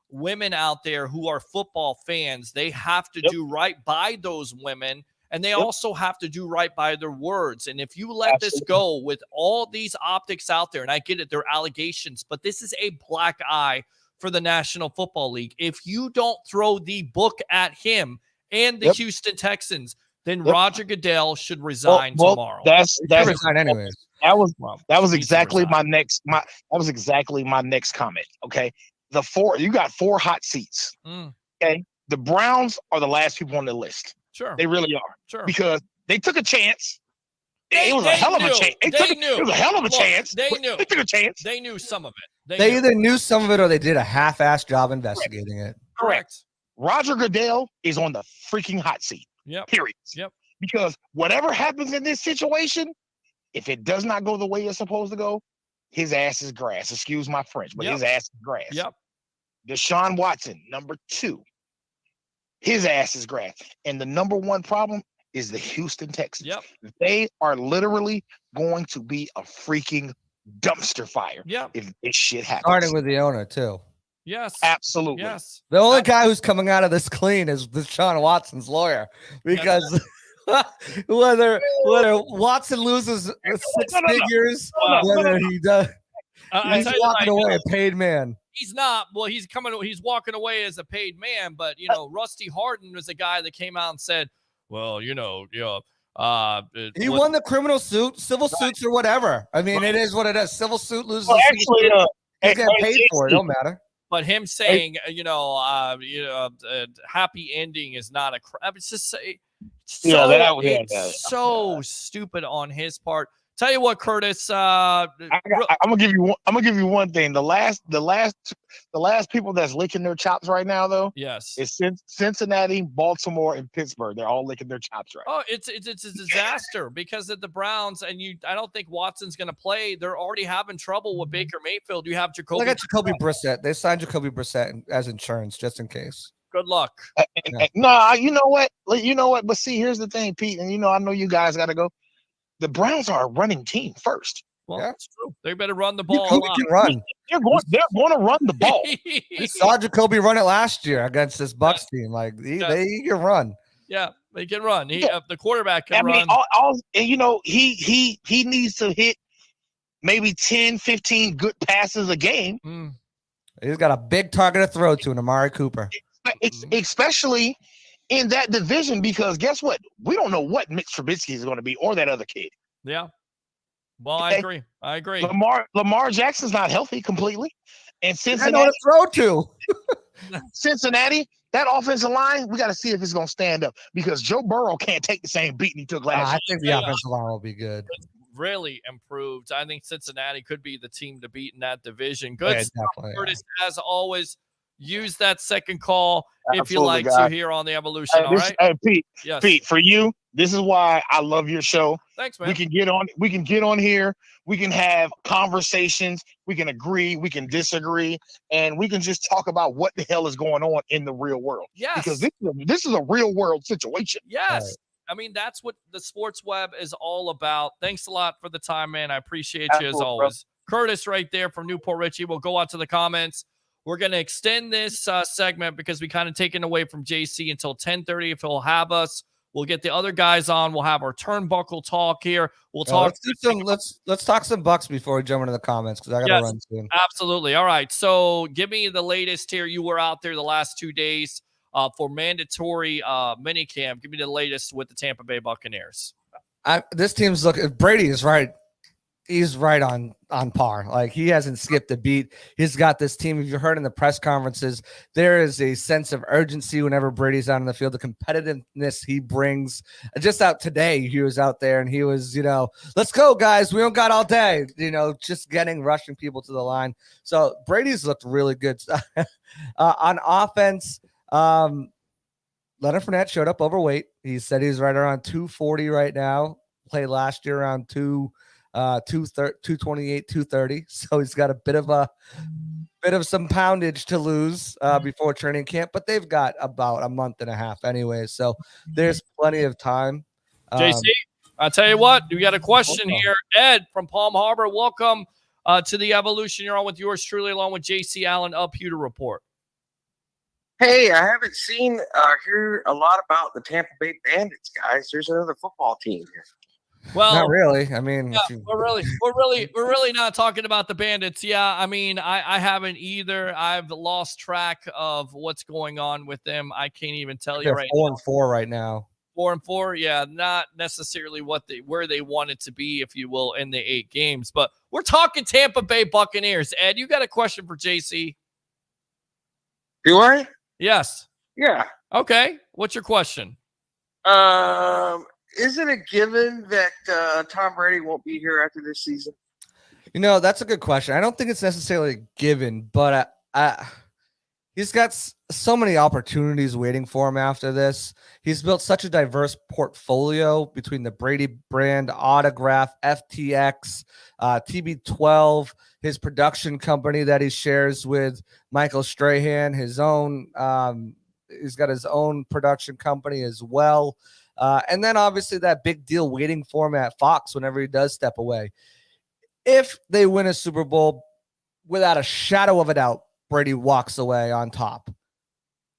women out there who are football fans, they have to do right by those women. And they also have to do right by their words. And if you let this go with all these optics out there, and I get it, they're allegations, but this is a black eye for the National Football League. If you don't throw the book at him and the Houston Texans, then Roger Goodell should resign tomorrow. That's resign anyways. That was exactly my next comment. Okay. You got 4 hot seats. Okay. The Browns are the last people on the list. Sure. They really are. Sure. Because they took a chance. It was a hell of a chance. It was a hell of a chance. They knew. They took a chance. They knew some of it. They either knew some of it or they did a half-assed job investigating it. Correct. Roger Goodell is on the freaking hot seat. Yep. Period. Yep. Because whatever happens in this situation, If it does not go the way it's supposed to go, his ass is grass. Excuse my French, but his ass is grass. Yep. Deshaun Watson, number 2. His ass is grass. And the number 1 problem is the Houston Texans. Yep. They are literally going to be a freaking dumpster fire if this shit happens. Starting with the owner, too. Yes. Absolutely. Yes. The only guy who's coming out of this clean is Deshaun Watson's lawyer, because whether Watson loses 6 figures, whether he does, he's walking away a paid man. He's not. Well, he's walking away as a paid man, but Rusty Harden was a guy that came out and said, well, he won the criminal suit, civil suits or whatever. I mean, it is what it is. Civil suit loses. Well, actually, he's getting paid for it. Don't matter. But him saying, happy ending is not a crap. It's just so stupid on his part. Tell you what, Curtis. I'm gonna give you one thing. The last people that's licking their chops right now, though. Yes. Is Cincinnati, Baltimore, and Pittsburgh. They're all licking their chops right. Oh, it's a disaster because of the Browns, and I don't think Watson's gonna play. They're already having trouble with Baker Mayfield. You have Jacoby. Look at Jacoby Brissett. They signed Jacoby Brissett as insurance just in case. Good luck. No, you know what? But see, here's the thing, Pete, and I know you guys got to go. The Browns are a running team first. Well, that's true. They better run the ball. Jacoby can run. They're going to run the ball. We saw Jacoby run it last year against this Bucs team. Like they can run. Yeah, they can run. The quarterback can run. He needs to hit maybe 10, 15 good passes a game. He's got a big target to throw to, an Amari Cooper. Especially in that division, because guess what? We don't know what Mitch Trubisky is going to be, or that other kid. Yeah. Well, I agree. Lamar Jackson's not healthy completely, and Cincinnati. I know to throw to. Cincinnati, that offensive line, we got to see if it's going to stand up, because Joe Burrow can't take the same beating he took last year. I think the offensive line will be good. Really improved. I think Cincinnati could be the team to beat in that division. Good stuff, Curtis, as always. Use that second call if you like to here on the Evolution. All right. Hey, Pete. Yes. Pete, for you, this is why I love your show. Thanks, man. We can get on here. We can have conversations. We can agree. We can disagree, and we can just talk about what the hell is going on in the real world. Yes. Because this is a real world situation. Yes. Right. I mean, that's what the sports web is all about. Thanks a lot for the time, man. I appreciate you as always. Bro. Curtis right there from Newport Richie. We'll go out to the comments. We're going to extend this segment because we kind of taken away from JC until 10:30. If he'll have us, we'll get the other guys on. We'll have our turnbuckle talk here. We'll talk. Let's talk some Bucks before we jump into the comments, because I got to run soon. Absolutely. All right. So give me the latest here. You were out there the last 2 days for mandatory minicamp. Give me the latest with the Tampa Bay Buccaneers. This team's looking. Brady is right. He's right on par. Like, he hasn't skipped a beat. He's got this team. If you heard in the press conferences, there is a sense of urgency whenever Brady's out on the field. The competitiveness he brings. Just out today, he was out there and he was, let's go, guys. We don't got all day. Just rushing people to the line. So Brady's looked really good. On offense, Leonard Fournette showed up overweight. He said he's right around 240 right now. Played last year around 228, 230. So he's got a bit of some poundage to lose before training camp, but they've got about a month and a half anyway. So there's plenty of time. JC, I'll tell you what, we got a question here. Ed from Palm Harbor, welcome to the Evolution. You're on with yours truly, along with JC Allen of Pewter Report. Hey, I haven't seen hear a lot about the Tampa Bay Bandits, guys. There's another football team here. Well, not really. I mean, we're really not talking about the Bandits. Yeah, I mean, I haven't either. I've lost track of what's going on with them. I can't even tell you right now. 4-4 right now. 4-4. Yeah, not necessarily where they wanted to be, if you will, in the 8 games. But we're talking Tampa Bay Buccaneers. Ed, you got a question for JC? Do I? Yes. Yeah. Okay. What's your question? Is it a given that Tom Brady won't be here after this season? That's a good question. I don't think it's necessarily a given, but He's got so many opportunities waiting for him after this. He's built such a diverse portfolio between the Brady brand, Autograph, FTX, TB12, his production company that he shares with Michael Strahan, his own. He's got his own production company as well. And then obviously that big deal waiting for him at Fox whenever he does step away. If they win a Super Bowl, without a shadow of a doubt, Brady walks away on top.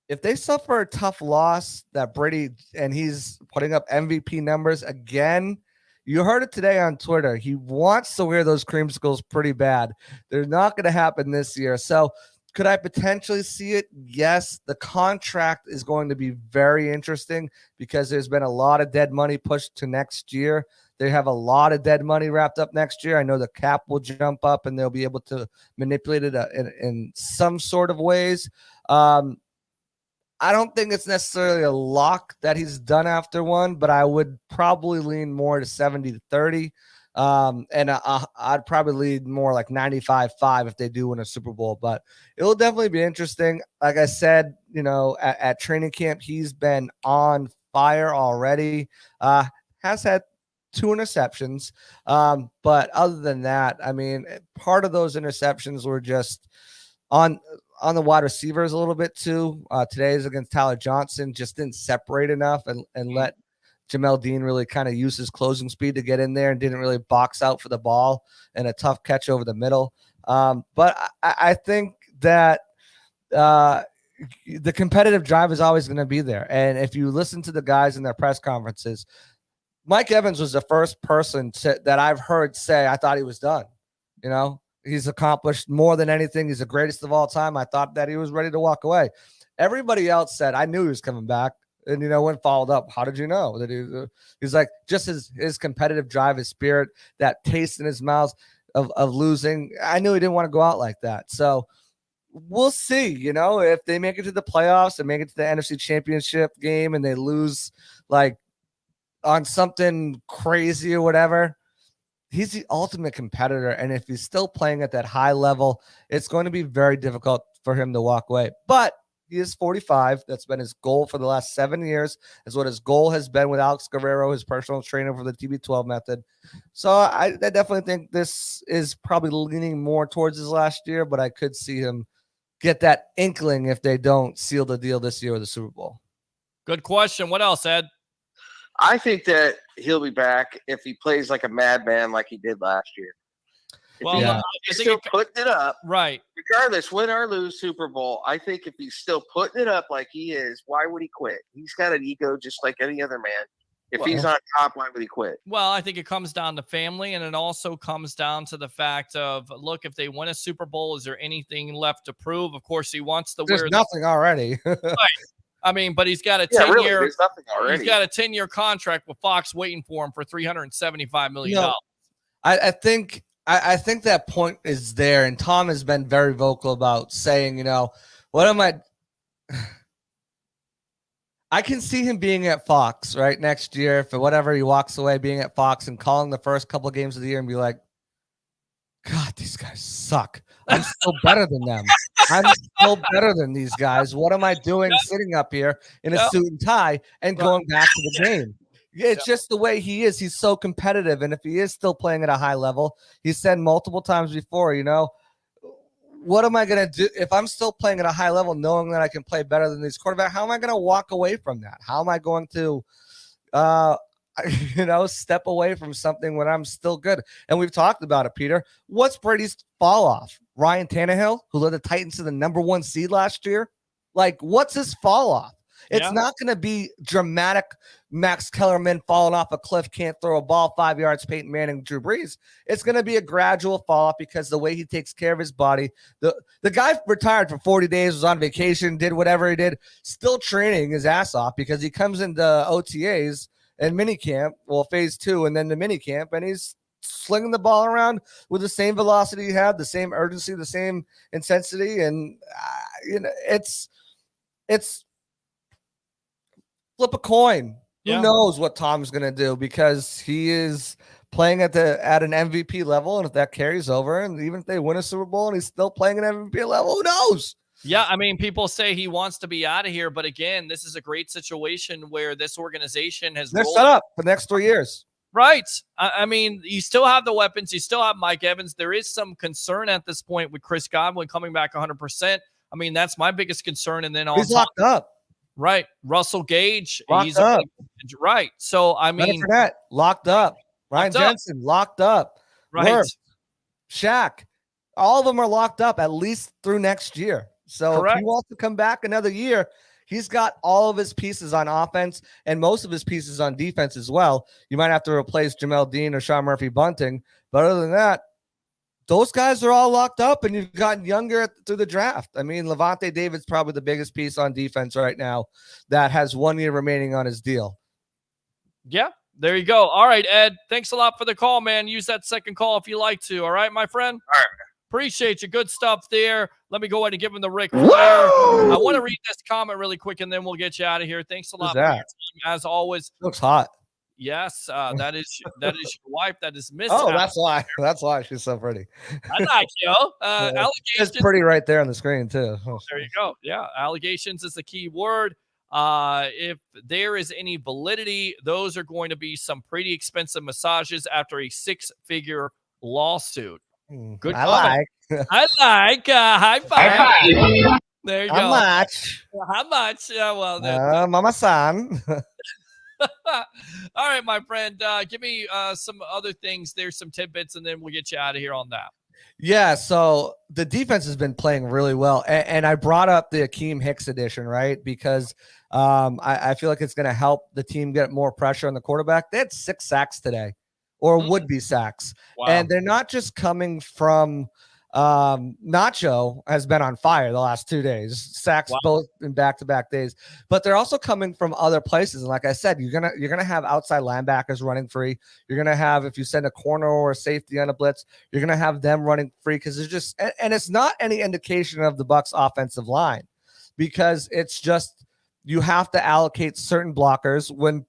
If they suffer a tough loss that Brady, and he's putting up MVP numbers again, you heard it today on Twitter. He wants to wear those creamsicles pretty bad. They're not going to happen this year. So could I potentially see it? Yes. The contract is going to be very interesting because there's been a lot of dead money pushed to next year. They have a lot of dead money wrapped up next year. I know the cap will jump up and they'll be able to manipulate it in some sort of ways. I don't think it's necessarily a lock that he's done after one, but I would probably lean more to 70-30. And I'd probably lean more like 95-5 if they do win a Super Bowl, but it'll definitely be interesting. Like I said, at training camp, he's been on fire already. Has had 2 interceptions. But other than that, I mean, part of those interceptions were just on the wide receivers a little bit too. Today's against Tyler Johnson, just didn't separate enough and let Jamel Dean really kind of use his closing speed to get in there and didn't really box out for the ball and a tough catch over the middle. But I think that the competitive drive is always going to be there. And if you listen to the guys in their press conferences, Mike Evans was the first person that I've heard say, I thought he was done. He's accomplished more than anything. He's the greatest of all time. I thought that he was ready to walk away. Everybody else said, I knew he was coming back. And, when followed up, how did you know that he's like, just his competitive drive, his spirit, that taste in his mouth of losing. I knew he didn't want to go out like that. So we'll see, if they make it to the playoffs and make it to the NFC Championship game and they lose like on something crazy or whatever, he's the ultimate competitor. And if he's still playing at that high level, it's going to be very difficult for him to walk away. But he is 45. That's been his goal for the last 7 years. That's what his goal has been with Alex Guerrero, his personal trainer for the TB12 method. So I definitely think this is probably leaning more towards his last year, but I could see him get that inkling if they don't seal the deal this year with the Super Bowl. Good question. What else, Ed? I think that he'll be back if he plays like a madman like he did last year. If he's still putting it up, right? Regardless, win or lose Super Bowl, I think if he's still putting it up like he is, why would he quit? He's got an ego just like any other man. If he's on top, why would he quit? Well, I think it comes down to family, and it also comes down to the fact of, look, if they win a Super Bowl, is there anything left to prove? Of course, he wants to There's nothing already. Right. I mean, but he's got a 10-year. There's nothing already. He's got a 10-year contract with Fox waiting for him for $375 million. I think that point is there, and Tom has been very vocal about saying, what am I can see him being at Fox right next year for whatever he walks away, being at Fox and calling the first couple of games of the year and be like, God, these guys suck. I'm still better than them. I'm still better than these guys. What am I doing sitting up here in a suit and tie and going back to the game? It's just the way he is. He's so competitive. And if he is still playing at a high level, he said multiple times before, what am I going to do if I'm still playing at a high level, knowing that I can play better than these quarterbacks? How am I going to walk away from that? How am I going to, step away from something when I'm still good? And we've talked about it, Peter. What's Brady's fall off? Ryan Tannehill, who led the Titans to the #1 seed last year. Like, what's his fall off? It's not going to be dramatic. Max Kellerman falling off a cliff, can't throw a ball 5 yards, Peyton Manning, Drew Brees. It's going to be a gradual fall off because the way he takes care of his body. The guy retired for 40 days, was on vacation, did whatever he did, still training his ass off because he comes into OTAs and minicamp, phase 2, and then the minicamp, and he's slinging the ball around with the same velocity he had, the same urgency, the same intensity, and it's flip a coin. Who knows what Tom's going to do because he is playing at an MVP level, and if that carries over, and even if they win a Super Bowl and he's still playing at MVP level, who knows? Yeah, I mean, people say he wants to be out of here, but again, this is a great situation where this organization has They're rolled set up for the next 3 years. Right. I mean, you still have the weapons. You still have Mike Evans. There is some concern at this point with Chris Godwin coming back 100%. I mean, that's my biggest concern. And then He's locked up. Right. Russell Gage. Locked up. Right. So, I mean. Leonard Fournette, locked up. Ryan Jensen, locked up. Right. Wirfs, Shaq. All of them are locked up at least through next year. So if he wants to come back another year, he's got all of his pieces on offense and most of his pieces on defense as well. You might have to replace Jamel Dean or Sean Murphy Bunting. But other than that, those guys are all locked up, and you've gotten younger through the draft. I mean, Levante David's probably the biggest piece on defense right now that has 1 year remaining on his deal. Yeah, there you go. All right, Ed, thanks a lot for the call, man. Use that second call if you like to. All right, my friend? All right. Appreciate you. Good stuff there. Let me go ahead and give him the Ric Flair. I want to read this comment really quick, and then we'll get you out of here. Thanks a lot for your time, as always. Looks hot. Yes, that is your wife. That is Miss. Oh, that's why. That's why she's so pretty. I like you. Allegations. It's pretty right there on the screen too. There you go. Yeah, allegations is the key word. If there is any validity, those are going to be some pretty expensive massages after a 6-figure lawsuit. Good. I like. I like. High five. High five. There you How go. much? How much? Well, Mama San. All right, my friend. Give me some other things. There's some tidbits, and then we'll get you out of here on that. Yeah, so the defense has been playing really well. And I brought up the Akeem Hicks edition, right? Because I feel like it's going to help the team get more pressure on the quarterback. They had 6 sacks today, or would-be sacks. Wow. And they're not just coming from Nacho has been on fire the last 2 days, sacks both in back-to-back days, but they're also coming from other places. And like I said, you're gonna have outside linebackers running free. You're gonna have, if you send a corner or a safety on a blitz, you're gonna have them running free because it's just, and it's not any indication of the Bucs offensive line, because it's just you have to allocate certain blockers when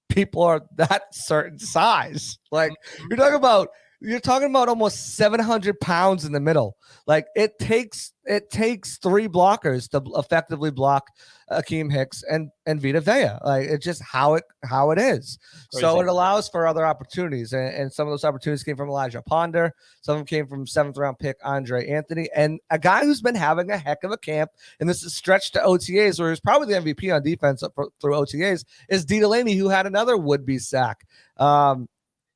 people are that certain size. Like you're talking about almost 700 pounds in the middle. Like it takes 3 blockers to effectively block Akeem Hicks and Vita Vea. Like it's just how it is. Crazy. So it allows for other opportunities, and some of those opportunities came from Elijah Ponder. Some of them came from 7th round pick Andre Anthony, and a guy who's been having a heck of a camp. And this is stretched to OTAs, where he's probably the MVP on defense through OTAs. Is D. Delaney, who had another would-be sack.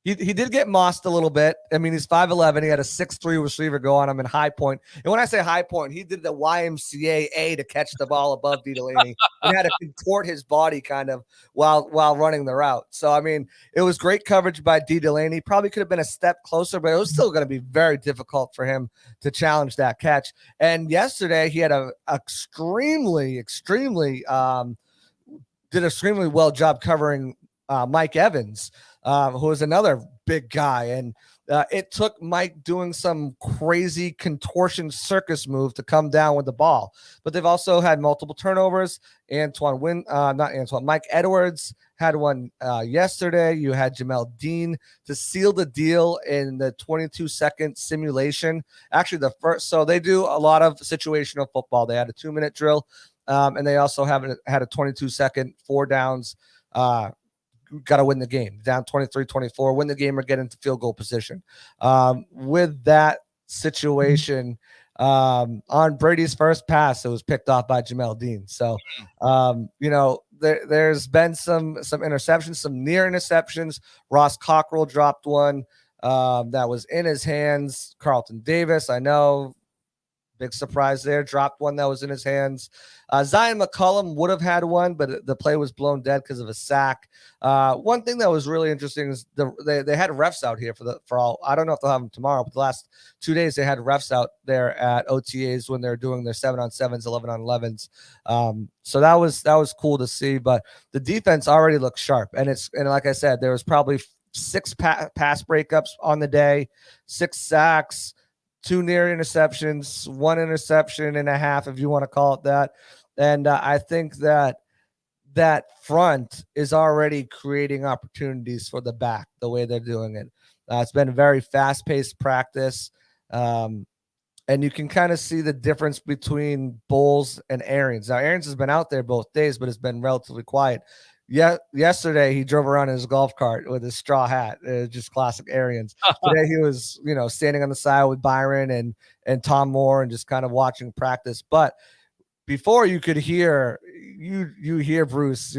He did get mossed a little bit. I mean, he's 5'11". He had a 6'3" receiver go on him in high point. And when I say high point, he did the YMCA to catch the ball above D. Delaney. He had to contort his body kind of while running the route. So, I mean, it was great coverage by D. Delaney. Probably could have been a step closer, but it was still going to be very difficult for him to challenge that catch. And yesterday, he had a extremely well job covering Mike Evans, who is another big guy. And it took Mike doing some crazy contortion circus move to come down with the ball. But they've also had multiple turnovers. Mike Edwards had one yesterday. You had Jamel Dean to seal the deal in the 22-second simulation. Actually, so they do a lot of situational football. They had a 2-minute drill, and they also had a 22-second 4 downs. Got to win the game, down 23-24, win the game or get into field goal position. With that situation, on Brady's first pass, it was picked off by Jamel Dean. So, there's been some interceptions, some near interceptions. Ross Cockrell dropped one that was in his hands. Carlton Davis, I know, big surprise there, dropped one that was in his hands. Zion McCullum would have had one, but the play was blown dead because of a sack. One thing that was really interesting is they had refs out here for all. I don't know if they'll have them tomorrow, but the last 2 days they had refs out there at OTAs when they're doing their 7-on-7s, 11-on-11s. So that was cool to see. But the defense already looks sharp, and like I said, there was probably 6 pass breakups on the day, 6 sacks, 2 near interceptions, 1 interception and a half, if you want to call it that. And I think that front is already creating opportunities for the back, the way they're doing it. It's been a very fast-paced practice. And And you can kind of see the difference between Bowles and Arians. Now, Arians has been out there both days, but it's been relatively quiet. Yeah, yesterday he drove around in his golf cart with his straw hat, just classic Arians. Today he was, standing on the side with Byron and Tom Moore and just kind of watching practice. But before you could hear, you hear Bruce,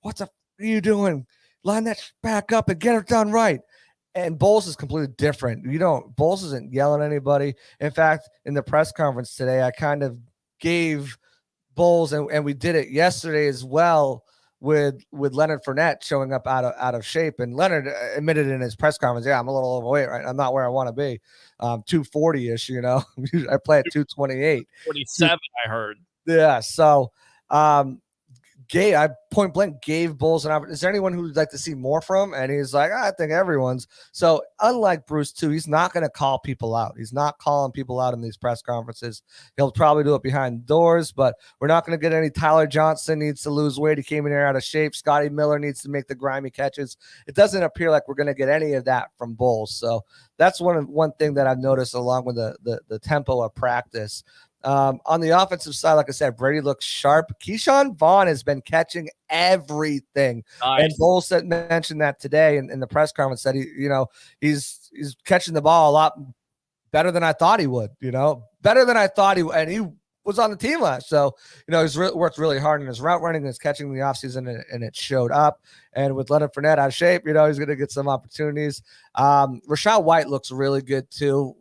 what the f- are you doing? Line that back up and get it done right. And Bowles is completely different. Bowles isn't yelling at anybody. In fact, in the press conference today, I kind of gave Bowles, and we did it yesterday as well with Leonard Fournette showing up out of shape. And Leonard admitted in his press conference, yeah, I'm a little overweight, right? I'm not where I want to be. 240-ish, I play at 228. 47, I heard. Yeah. So, I point blank gave Bowles an opportunity. Is there anyone who'd like to see more from? And he's like, I think everyone's. So unlike Bruce too, he's not going to call people out. He's not calling people out in these press conferences. He'll probably do it behind doors, but we're not going to get any Tyler Johnson needs to lose weight. He came in here out of shape. Scotty Miller needs to make the grimy catches. It doesn't appear like we're going to get any of that from Bowles. So that's one thing that I've noticed along with the tempo of practice. On the offensive side, like I said, Brady looks sharp. Keyshawn Vaughn has been catching everything. Nice. And Bowles mentioned that today in the press conference that he's catching the ball a lot better than I thought he would, better than I thought he would. And he was on the team last. So, he's worked really hard in his route running and his catching in the offseason, and it showed up. And with Leonard Fournette out of shape, he's going to get some opportunities. Rachaad White looks really good too.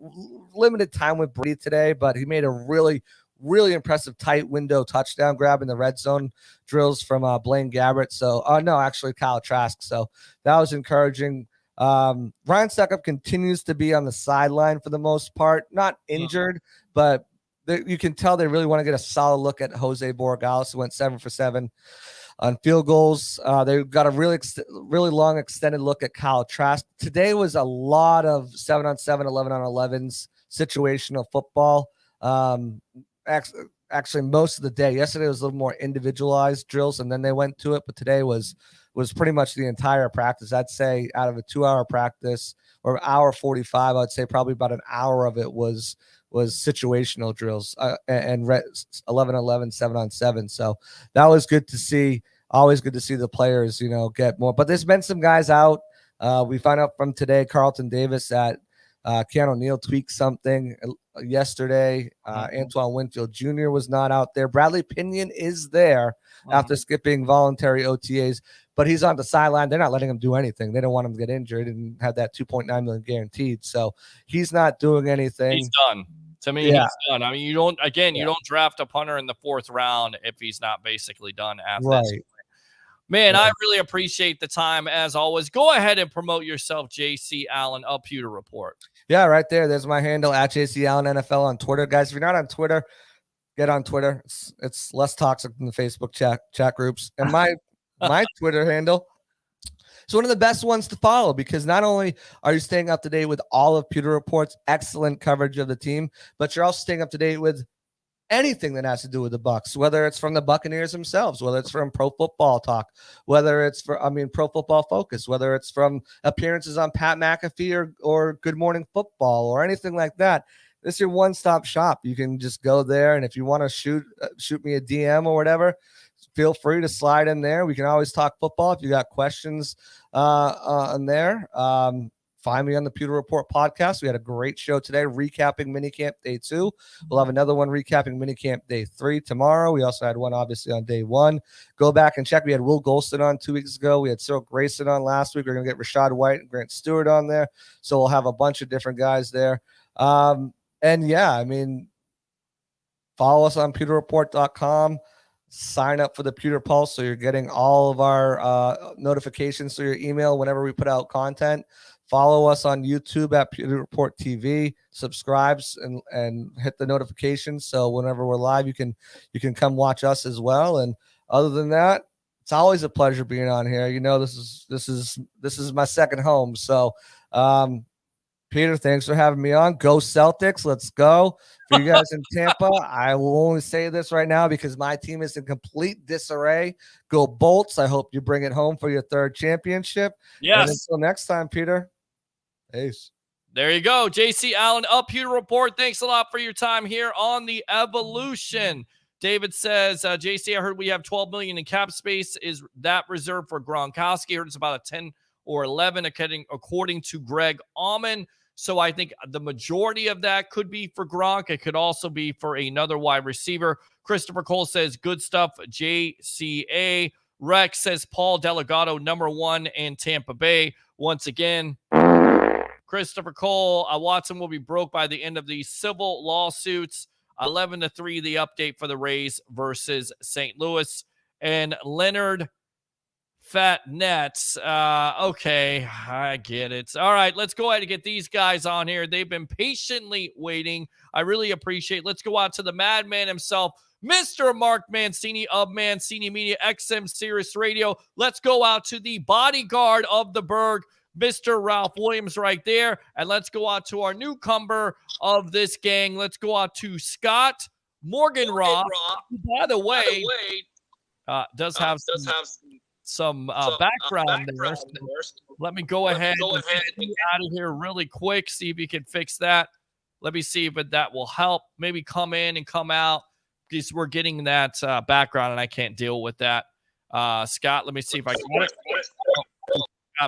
Limited time with Brady today, but he made a really, really impressive tight window touchdown grab in the red zone drills from Blaine Gabbert. So, no, actually Kyle Trask. So that was encouraging. Ryan Suckup continues to be on the sideline for the most part, not injured, but you can tell they really want to get a solid look at Jose Borregales, who went 7 for 7 on field goals. They got a really long extended look at Kyle Trask. Today was a lot of 7-on-7, 11-on-11s, situational football. Actually, most of the day. Yesterday was a little more individualized drills, and then they went to it. But today was pretty much the entire practice. I'd say out of a 2-hour practice or hour 45, I'd say probably about an hour of it was situational drills and 11-11, 7-on-7. So that was good to see. Always good to see the players, get more. But there's been some guys out. We found out from today, Carlton Davis that Keanu O'Neal tweaked something yesterday. Antoine Winfield Jr. was not out there. Bradley Pinion is there after skipping voluntary OTAs, but he's on the sideline. They're not letting him do anything. They don't want him to get injured and have that $2.9 million guaranteed. So he's not doing anything. He's done. To me, he's done. I mean, you don't draft a punter in the 4th round if he's not basically done after this. Man, I really appreciate the time as always. Go ahead and promote yourself, JC Allen, a Pewter Report. Yeah, right there. There's my handle at JC Allen NFL on Twitter. Guys, if you're not on Twitter, get on Twitter. It's less toxic than the Facebook chat groups. And my Twitter handle is one of the best ones to follow because not only are you staying up to date with all of Pewter Report's excellent coverage of the team, but you're also staying up to date with anything that has to do with the Bucs, whether it's from the Buccaneers themselves, whether it's from Pro Football Talk, whether it's Pro Football Focus, whether it's from appearances on Pat McAfee or Good Morning Football or anything like that. This is your one-stop shop. You can just go there, and if you want to shoot me a DM or whatever, feel free to slide in there. We can always talk football if you got questions on there. Find me on the Pewter Report podcast. We had a great show today recapping minicamp day 2. We'll have another one recapping minicamp day 3 tomorrow. We also had one obviously on day 1. Go back and check. We had Will Golston on 2 weeks ago. We had Cyril Grayson on last week. We're going to get Rachaad White and Grant Stewart on there. So we'll have a bunch of different guys there. And yeah, I mean, follow us on pewterreport.com. Sign up for the Pewter Pulse so you're getting all of our notifications through your email whenever we put out content. Follow us on YouTube at Pewter Report TV. Subscribes and hit the notifications so whenever we're live, you can come watch us as well. And other than that, it's always a pleasure being on here. This is my second home. So, Peter, thanks for having me on. Go Celtics. Let's go. For you guys in Tampa, I will only say this right now because my team is in complete disarray. Go Bolts. I hope you bring it home for your 3rd championship. Yes. And until next time, Peter. Peace. There you go. JC Allen, up Pewter Report. Thanks a lot for your time here on the Evolution. David says, JC, I heard we have $12 million in cap space. Is that reserved for Gronkowski? I heard it's about a 10 or 11, according to Greg Auman. So I think the majority of that could be for Gronk. It could also be for another wide receiver. Christopher Cole says, good stuff, JCA. Rex says, Paul Delgado, number 1 in Tampa Bay. Once again, Christopher Cole, Watson will be broke by the end of the civil lawsuits. 11-3, the update for the Rays versus St. Louis. And Leonard Fat Nets. Okay, I get it. All right, let's go ahead and get these guys on here. They've been patiently waiting. I really appreciate it. Let's go out to the madman himself, Mr. Mark Mancini of Mancini Media, XM Sirius Radio. Let's go out to the bodyguard of the Berg, Mr. Ralph Williams right there. And let's go out to our newcomer of this gang. Let's go out to Scott Morgonroth, who, by the way, does have some background there. So let me go ahead and get out of here really quick, see if you can fix that. Let me see if that will help. Maybe come in and come out, because we're getting that background and I can't deal with that. Scott, let me see if I can get it.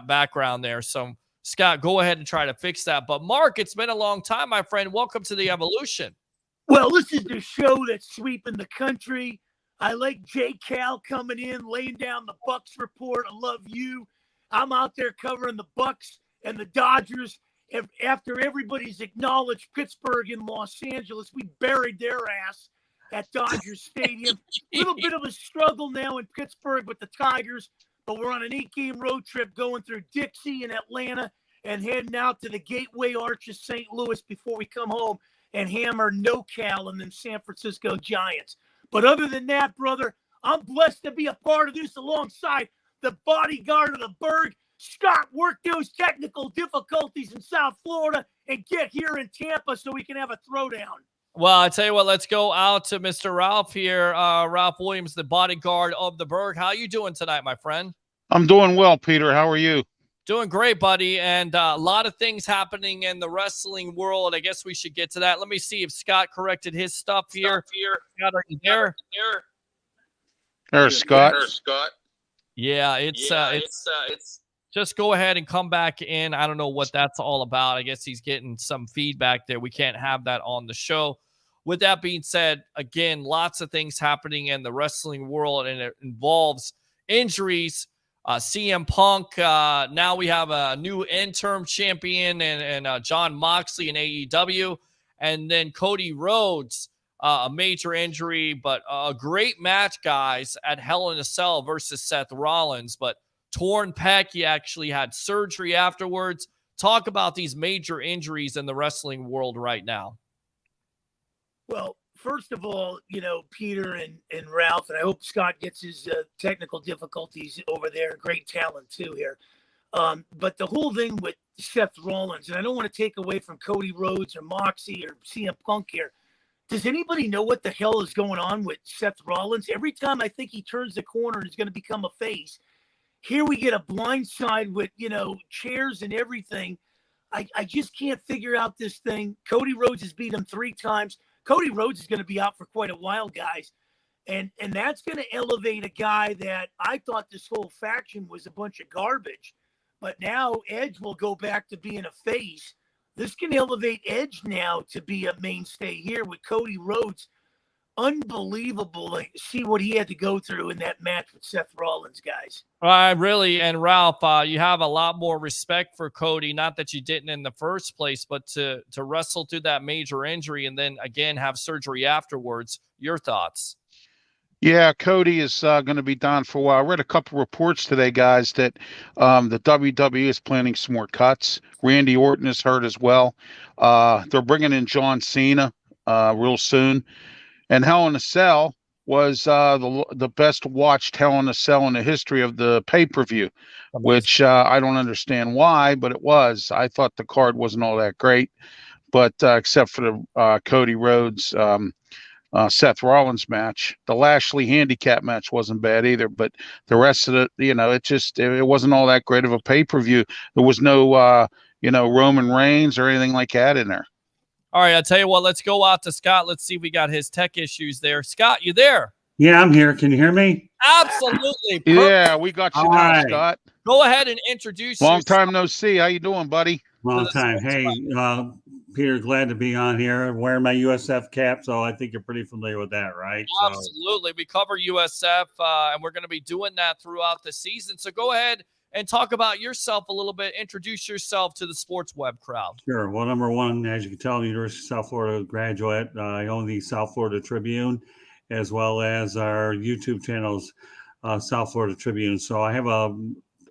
Background there. So Scott, go ahead and try to fix that. But Mark, it's been a long time, my friend. Welcome to the Evolution. Well, this is the show that's sweeping the country. I like J. Cal coming in, laying down the Bucks report. I love you. I'm out there covering the Bucks and the Dodgers. After everybody's acknowledged Pittsburgh and Los Angeles, we buried their ass at Dodger Stadium. A little bit of a struggle now in Pittsburgh with the Tigers. But we're on an 8-game road trip going through Dixie and Atlanta and heading out to the Gateway Arch of St. Louis before we come home and hammer NoCal and then San Francisco Giants. But other than that, brother, I'm blessed to be a part of this alongside the bodyguard of the Berg. Scott, work those technical difficulties in South Florida and get here in Tampa so we can have a throwdown. Well, I tell you what, let's go out to Mr. Ralph here. Ralph Williams, the bodyguard of the Berg. How you doing tonight, my friend? I'm doing well, Peter. How are you? Doing great, buddy. And a lot of things happening in the wrestling world. I guess we should get to that. Let me see if Scott corrected his stuff here. Scott, are you there? There's Scott. Yeah, it's just go ahead and come back in. I don't know what that's all about. I guess he's getting some feedback there. We can't have that on the show. With that being said, again, lots of things happening in the wrestling world, and it involves injuries. CM Punk, now we have a new interim champion and John Moxley in AEW. And then Cody Rhodes, a major injury, but a great match, guys, at Hell in a Cell versus Seth Rollins. But torn pec, he actually had surgery afterwards. Talk about these major injuries in the wrestling world right now. Well, first of all, Peter and Ralph, and I hope Scott gets his technical difficulties over there. Great talent, too, here. But the whole thing with Seth Rollins, and I don't want to take away from Cody Rhodes or Moxie or CM Punk here. Does anybody know what the hell is going on with Seth Rollins? Every time I think he turns the corner and is going to become a face, here we get a blind side with, chairs and everything. I just can't figure out this thing. Cody Rhodes has beat him 3 times. Cody Rhodes is going to be out for quite a while, guys. And that's going to elevate a guy that I thought this whole faction was a bunch of garbage. But now Edge will go back to being a face. This can elevate Edge now to be a mainstay here with Cody Rhodes. Unbelievable to see what he had to go through in that match with Seth Rollins, guys. Really, and Ralph, you have a lot more respect for Cody, not that you didn't in the first place, but to wrestle through that major injury and then again have surgery afterwards. Your thoughts? Yeah, Cody is going to be down for a while. I read a couple reports today, guys, that the WWE is planning some more cuts. Randy Orton is hurt as well. They're bringing in John Cena real soon. And Hell in a Cell was the best watched Hell in a Cell in the history of the pay-per-view, which I don't understand why, but it was. I thought the card wasn't all that great, but except for the Cody Rhodes Seth Rollins match. The Lashley handicap match wasn't bad either, but the rest of it, it wasn't all that great of a pay-per-view. There was no Roman Reigns or anything like that in there. All right, I'll tell you what, let's go out to Scott. Let's see if we got his tech issues there. Scott, you there? Yeah, I'm here. Can you hear me? Absolutely. Yeah, we got you All now, right. Scott. Go ahead and introduce Long yourself. time no see. How you doing, buddy? Long time. Hey, Peter, glad to be on here. Wearing my USF cap, so I think you're pretty familiar with that, right? Absolutely. We cover USF, and we're going to be doing that throughout the season. So go ahead and talk about yourself a little bit. Introduce yourself to the sports web crowd. Sure. Well, number one, as you can tell, I'm a University of South Florida graduate. I own the South Florida Tribune, as well as our YouTube channels, South Florida Tribune. So I have a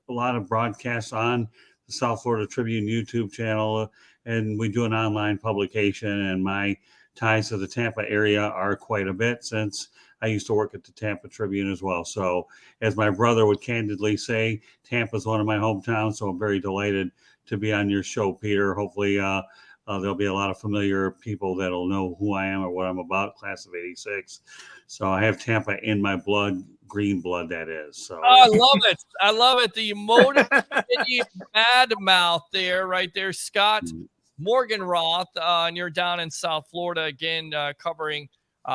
lot of broadcasts on the South Florida Tribune YouTube channel, and we do an online publication. And my ties to the Tampa area are quite a bit, since I used to work at the Tampa Tribune as well. So as my brother would candidly say, Tampa is one of my hometowns. So I'm very delighted to be on your show, Peter. Hopefully there'll be a lot of familiar people that'll know who I am or what I'm about, class of 86. So I have Tampa in my blood, green blood, that is. So I love it. I love it. The emotive bad mouth there, right there, Scott Morgonroth, and you're down in South Florida again, covering.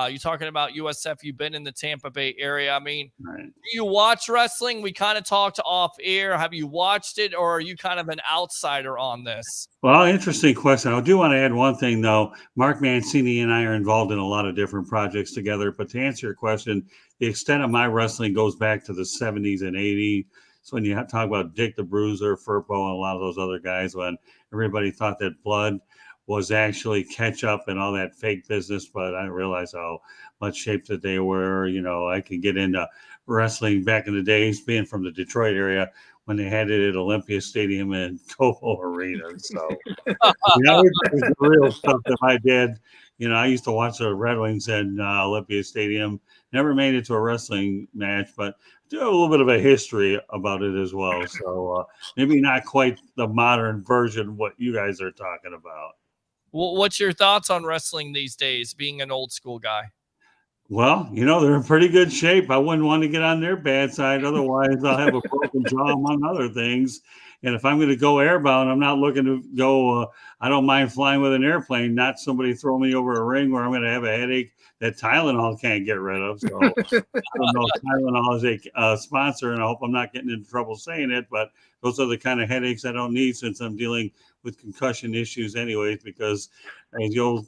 You're talking about USF. You've been in the Tampa Bay area. I mean, do you watch wrestling? We kind of talked off air. Have you watched it, or are you kind of an outsider on this? Well, interesting question. I do want to add one thing, though. Mark Mancini and I are involved in a lot of different projects together. But to answer your question, the extent of my wrestling goes back to the 70s and 80s. So when you talk about Dick the Bruiser, Furpo, and a lot of those other guys, when everybody thought that blood was actually catch up and all that fake business, but I didn't realize how much shape that they were. I could get into wrestling back in the days, being from the Detroit area, when they had it at Olympia Stadium and Copo Arena. So it's the real stuff that I did. I used to watch the Red Wings in Olympia Stadium. Never made it to a wrestling match, but do have a little bit of a history about it as well. So maybe not quite the modern version of what you guys are talking about. What's your thoughts on wrestling these days, being an old school guy? Well, they're in pretty good shape. I wouldn't want to get on their bad side. Otherwise, I'll have a broken jaw among other things. And if I'm going to go airbound, I'm not looking to go. I don't mind flying with an airplane, not somebody throw me over a ring where I'm going to have a headache that Tylenol can't get rid of. So I don't know if Tylenol is a sponsor, and I hope I'm not getting into trouble saying it, but those are the kind of headaches I don't need, since I'm dealing with concussion issues anyways, because as the old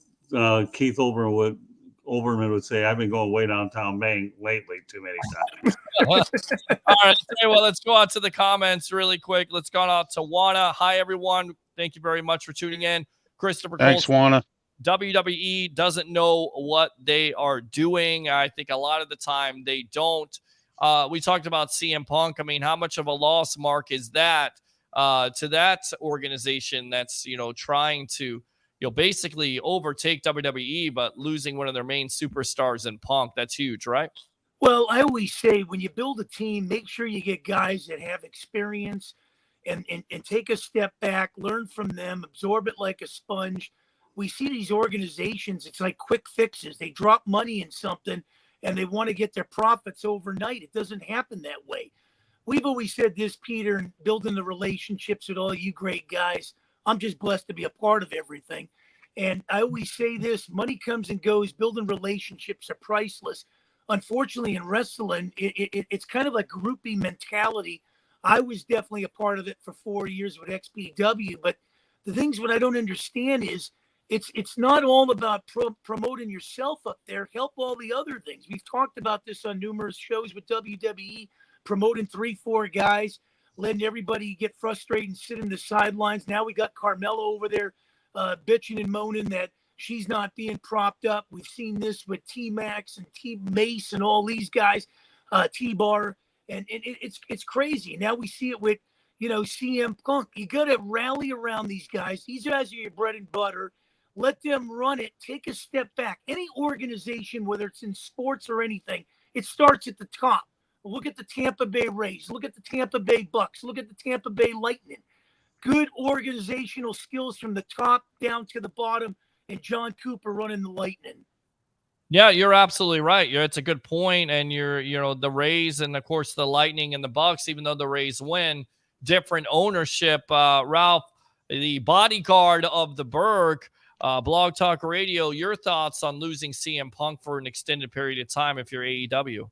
Keith Olbermann would say, I've been going way downtown Maine lately too many times. All right. Well, let's go out to the comments really quick. Let's go out to Juana. Hi, everyone. Thank you very much for tuning in. Christopher Thanks, Juana. WWE doesn't know what they are doing. I think a lot of the time they don't. We talked about CM Punk. I mean, how much of a loss, Mark, is that to that organization that's, trying to, basically overtake WWE, but losing one of their main superstars in Punk? That's huge, right? Well, I always say when you build a team, make sure you get guys that have experience and take a step back, learn from them, absorb it like a sponge. We see these organizations, it's like quick fixes. They drop money in something and they want to get their profits overnight. It doesn't happen that way. We've always said this, Peter, and building the relationships with all you great guys. I'm just blessed to be a part of everything. And I always say this, money comes and goes, building relationships are priceless. Unfortunately, in wrestling, it's kind of like groupie mentality. I was definitely a part of it for 4 years with XPW, but the things what I don't understand is it's not all about promoting yourself up there. Help all the other things. We've talked about this on numerous shows with WWE, promoting 3-4 guys, letting everybody get frustrated and sit in the sidelines. Now we got Carmella over there bitching and moaning that she's not being propped up. We've seen this with T-Max and T-Mace and all these guys, T-Bar, and it's crazy. Now we see it with, CM Punk. You got to rally around these guys. These guys are your bread and butter. Let them run it. Take a step back. Any organization, whether it's in sports or anything, it starts at the top. Look at the Tampa Bay Rays. Look at the Tampa Bay Bucks. Look at the Tampa Bay Lightning. Good organizational skills from the top down to the bottom, and John Cooper running the Lightning. Yeah, you're absolutely right. It's a good point. And the Rays and, of course, the Lightning and the Bucks, even though the Rays win, different ownership. Ralph, the bodyguard of the Berg. Blog Talk Radio, your thoughts on losing CM Punk for an extended period of time if you're AEW?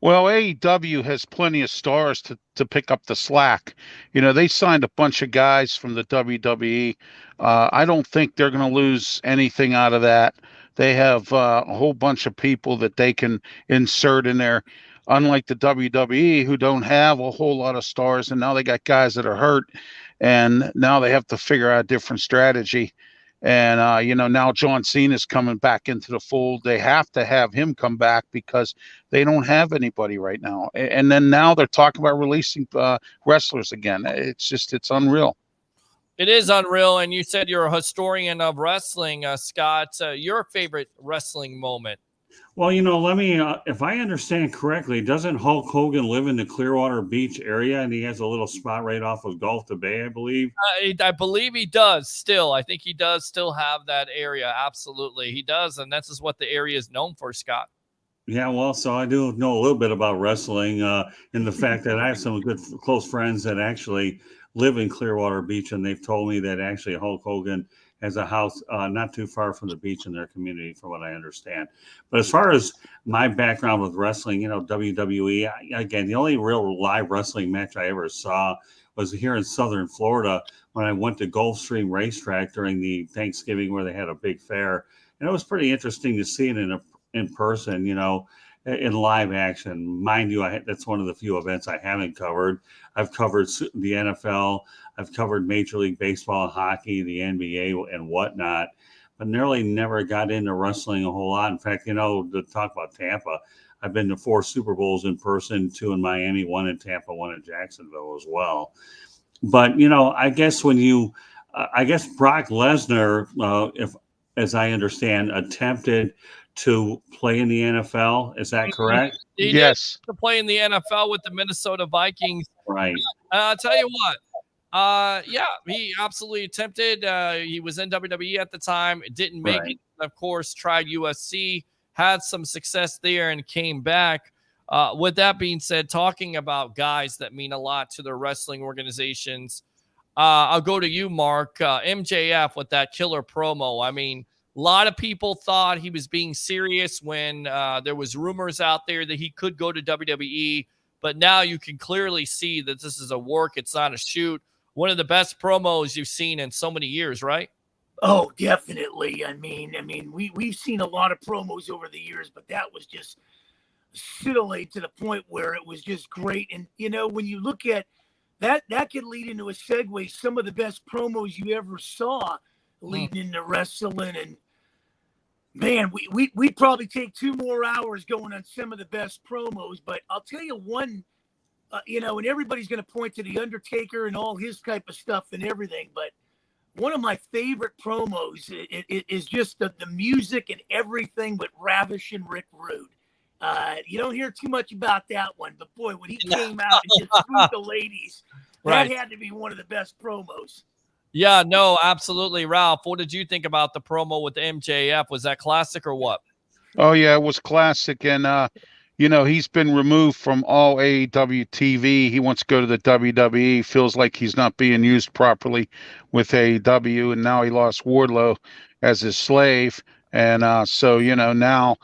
Well, AEW has plenty of stars to pick up the slack. You know, they signed a bunch of guys from the WWE. I don't think they're going to lose anything out of that. They have a whole bunch of people that they can insert in there, unlike the WWE, who don't have a whole lot of stars. And now they got guys that are hurt, and now they have to figure out a different strategy. And, you know, now John Cena's coming back into the fold. They have to have him come back because they don't have anybody right now. And then now they're talking about releasing wrestlers again. It's unreal. It is unreal. And you said you're a historian of wrestling, Scott. Your favorite wrestling moment? Well, you know, let me, if I understand correctly, doesn't Hulk Hogan live in the Clearwater Beach area, and he has a little spot right off of Gulf to Bay, I believe? I believe he does still. I think he does still have that area. Absolutely. He does. And that's just what the area is known for, Scott. Yeah, well, so I do know a little bit about wrestling and the fact that I have some good close friends that actually live in Clearwater Beach, and they've told me that actually Hulk Hogan has a house not too far from the beach in their community, from what I understand. But as far as my background with wrestling, you know, WWE, again, the only real live wrestling match I ever saw was here in Southern Florida when I went to Gulfstream Racetrack during the Thanksgiving, where they had a big fair. And it was pretty interesting to see it in person, you know, in live action. Mind you, that's one of the few events I haven't covered. I've covered the NFL. I've covered Major League Baseball, hockey, the NBA, and whatnot, but never got into wrestling a whole lot. In fact, you know, to talk about Tampa, I've been to 4 Super Bowls in person, 2 in Miami, 1 in Tampa, 1 in Jacksonville as well. But, you know, I guess I guess Brock Lesnar, as I understand, attempted to play in the NFL. Is that correct? He Yes. did to play in the NFL with the Minnesota Vikings. Right. I'll tell you what. Yeah, he absolutely attempted. He was in WWE at the time. It didn't make it. Of course, tried USC, had some success there, and came back. With that being said, talking about guys that mean a lot to their wrestling organizations, I'll go to you, Mark. MJF with that killer promo. I mean, a lot of people thought he was being serious when there was rumors out there that he could go to WWE, but now you can clearly see that this is a work. It's not a shoot. One of the best promos you've seen in so many years, right? Oh, definitely. I mean, we've seen a lot of promos over the years, but that was just scintillating to the point where it was just great. And, you know, when you look at that, that could lead into a segue. Some of the best promos you ever saw leading into wrestling. And, man, we'd probably take 2 more hours going on some of the best promos. But I'll tell you one, you know, and everybody's going to point to The Undertaker and all his type of stuff and everything. But one of my favorite promos is just the music and everything but Ravish and Rick Rude. You don't hear too much about that one, but boy, when he came out and just screwed the ladies, that had to be one of the best promos. Yeah, no, absolutely. Ralph, what did you think about the promo with MJF? Was that classic or what? Oh, yeah, it was classic. And, you know, he's been removed from all AEW TV. He wants to go to the WWE. Feels like he's not being used properly with AEW. And now he lost Wardlow as his slave. And so, you know, now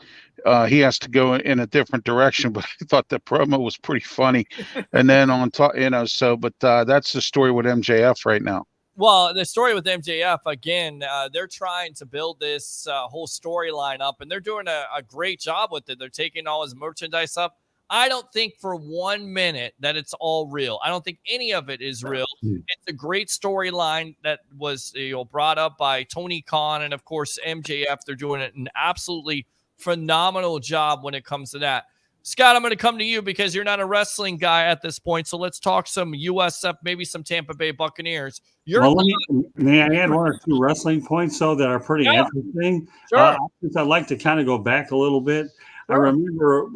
he has to go in a different direction. But I thought the promo was pretty funny. And then on top, you know, so, but that's the story with MJF right now. Well, the story with MJF, again, they're trying to build this whole storyline up, and they're doing a great job with it. They're taking all his merchandise up. I don't think for 1 minute that it's all real. I don't think any of it is real. It's a great storyline that was brought up by Tony Khan and, of course, MJF. They're doing an absolutely phenomenal job when it comes to that. Scott, I'm going to come to you because you're not a wrestling guy at this point. So let's talk some USF, maybe some Tampa Bay Buccaneers. May I add 1 or 2 wrestling points, though, that are pretty interesting? Sure. Since I'd like to kind of go back a little bit. Sure. I remember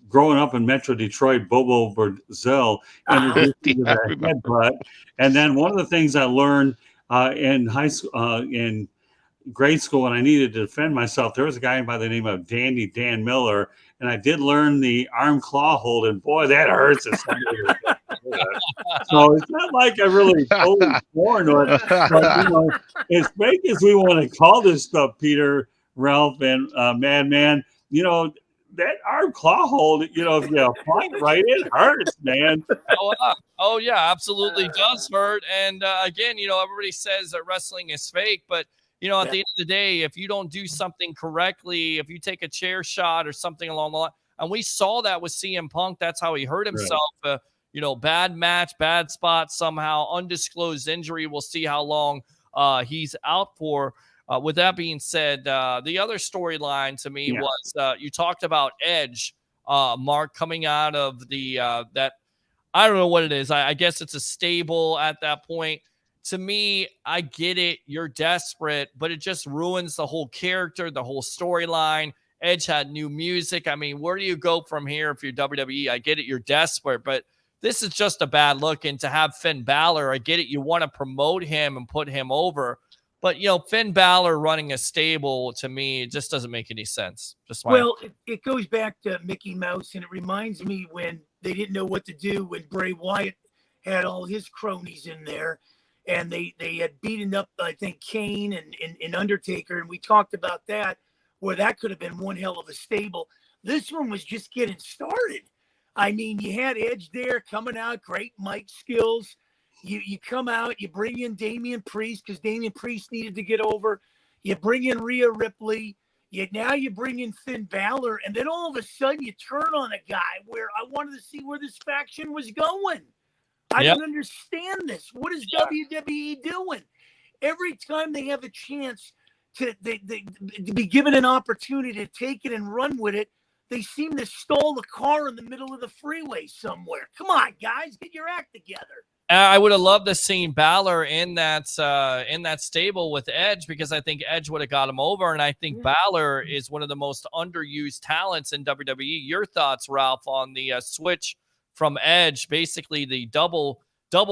growing up in Metro Detroit, Bobo Brazil introduced me to the headbutt. And then one of the things I learned in high school, in grade school, when I needed to defend myself, there was a guy by the name of Dan Miller, and I did learn the arm claw hold, and boy, that hurts. So it's not like I really totally born on it. But, as fake as we want to call this stuff, Peter, Ralph, and Madman, that arm claw hold, if you apply it right, it hurts, man. Oh yeah, absolutely does hurt. And again, everybody says that wrestling is fake, but at the end of the day, if you don't do something correctly, if you take a chair shot or something along the line, and we saw that with CM Punk, that's how he hurt himself. Right. Bad match, bad spot, somehow undisclosed injury. We'll see how long he's out for. With that being said, the other storyline to me was you talked about Edge, Mark, coming out of the that. I don't know what it is. I guess it's a stable at that point. To me, I get it. You're desperate, but it just ruins the whole character, the whole storyline. Edge had new music. I mean, where do you go from here if you're WWE? I get it. You're desperate, but this is just a bad look. And to have Finn Balor, I get it. You want to promote him and put him over. But, Finn Balor running a stable, to me, it just doesn't make any sense. It goes back to Mickey Mouse, and it reminds me when they didn't know what to do when Bray Wyatt had all his cronies in there, and they had beaten up, I think, Kane and Undertaker, and we talked about that, where that could have been one hell of a stable. This one was just getting started. I mean, you had Edge there coming out, great mic skills. You come out, you bring in Damian Priest because Damian Priest needed to get over. You bring in Rhea Ripley. Now you bring in Finn Balor, and then all of a sudden you turn on a guy where I wanted to see where this faction was going. I don't understand this. What is WWE doing? Every time they have a chance to be given an opportunity to take it and run with it, they seem to stall the car in the middle of the freeway somewhere. Come on, guys, get your act together. I would have loved to seen Balor in that stable with Edge, because I think Edge would have got him over, and I think Balor is one of the most underused talents in WWE. Your thoughts, Ralph, on the switch from Edge, basically the double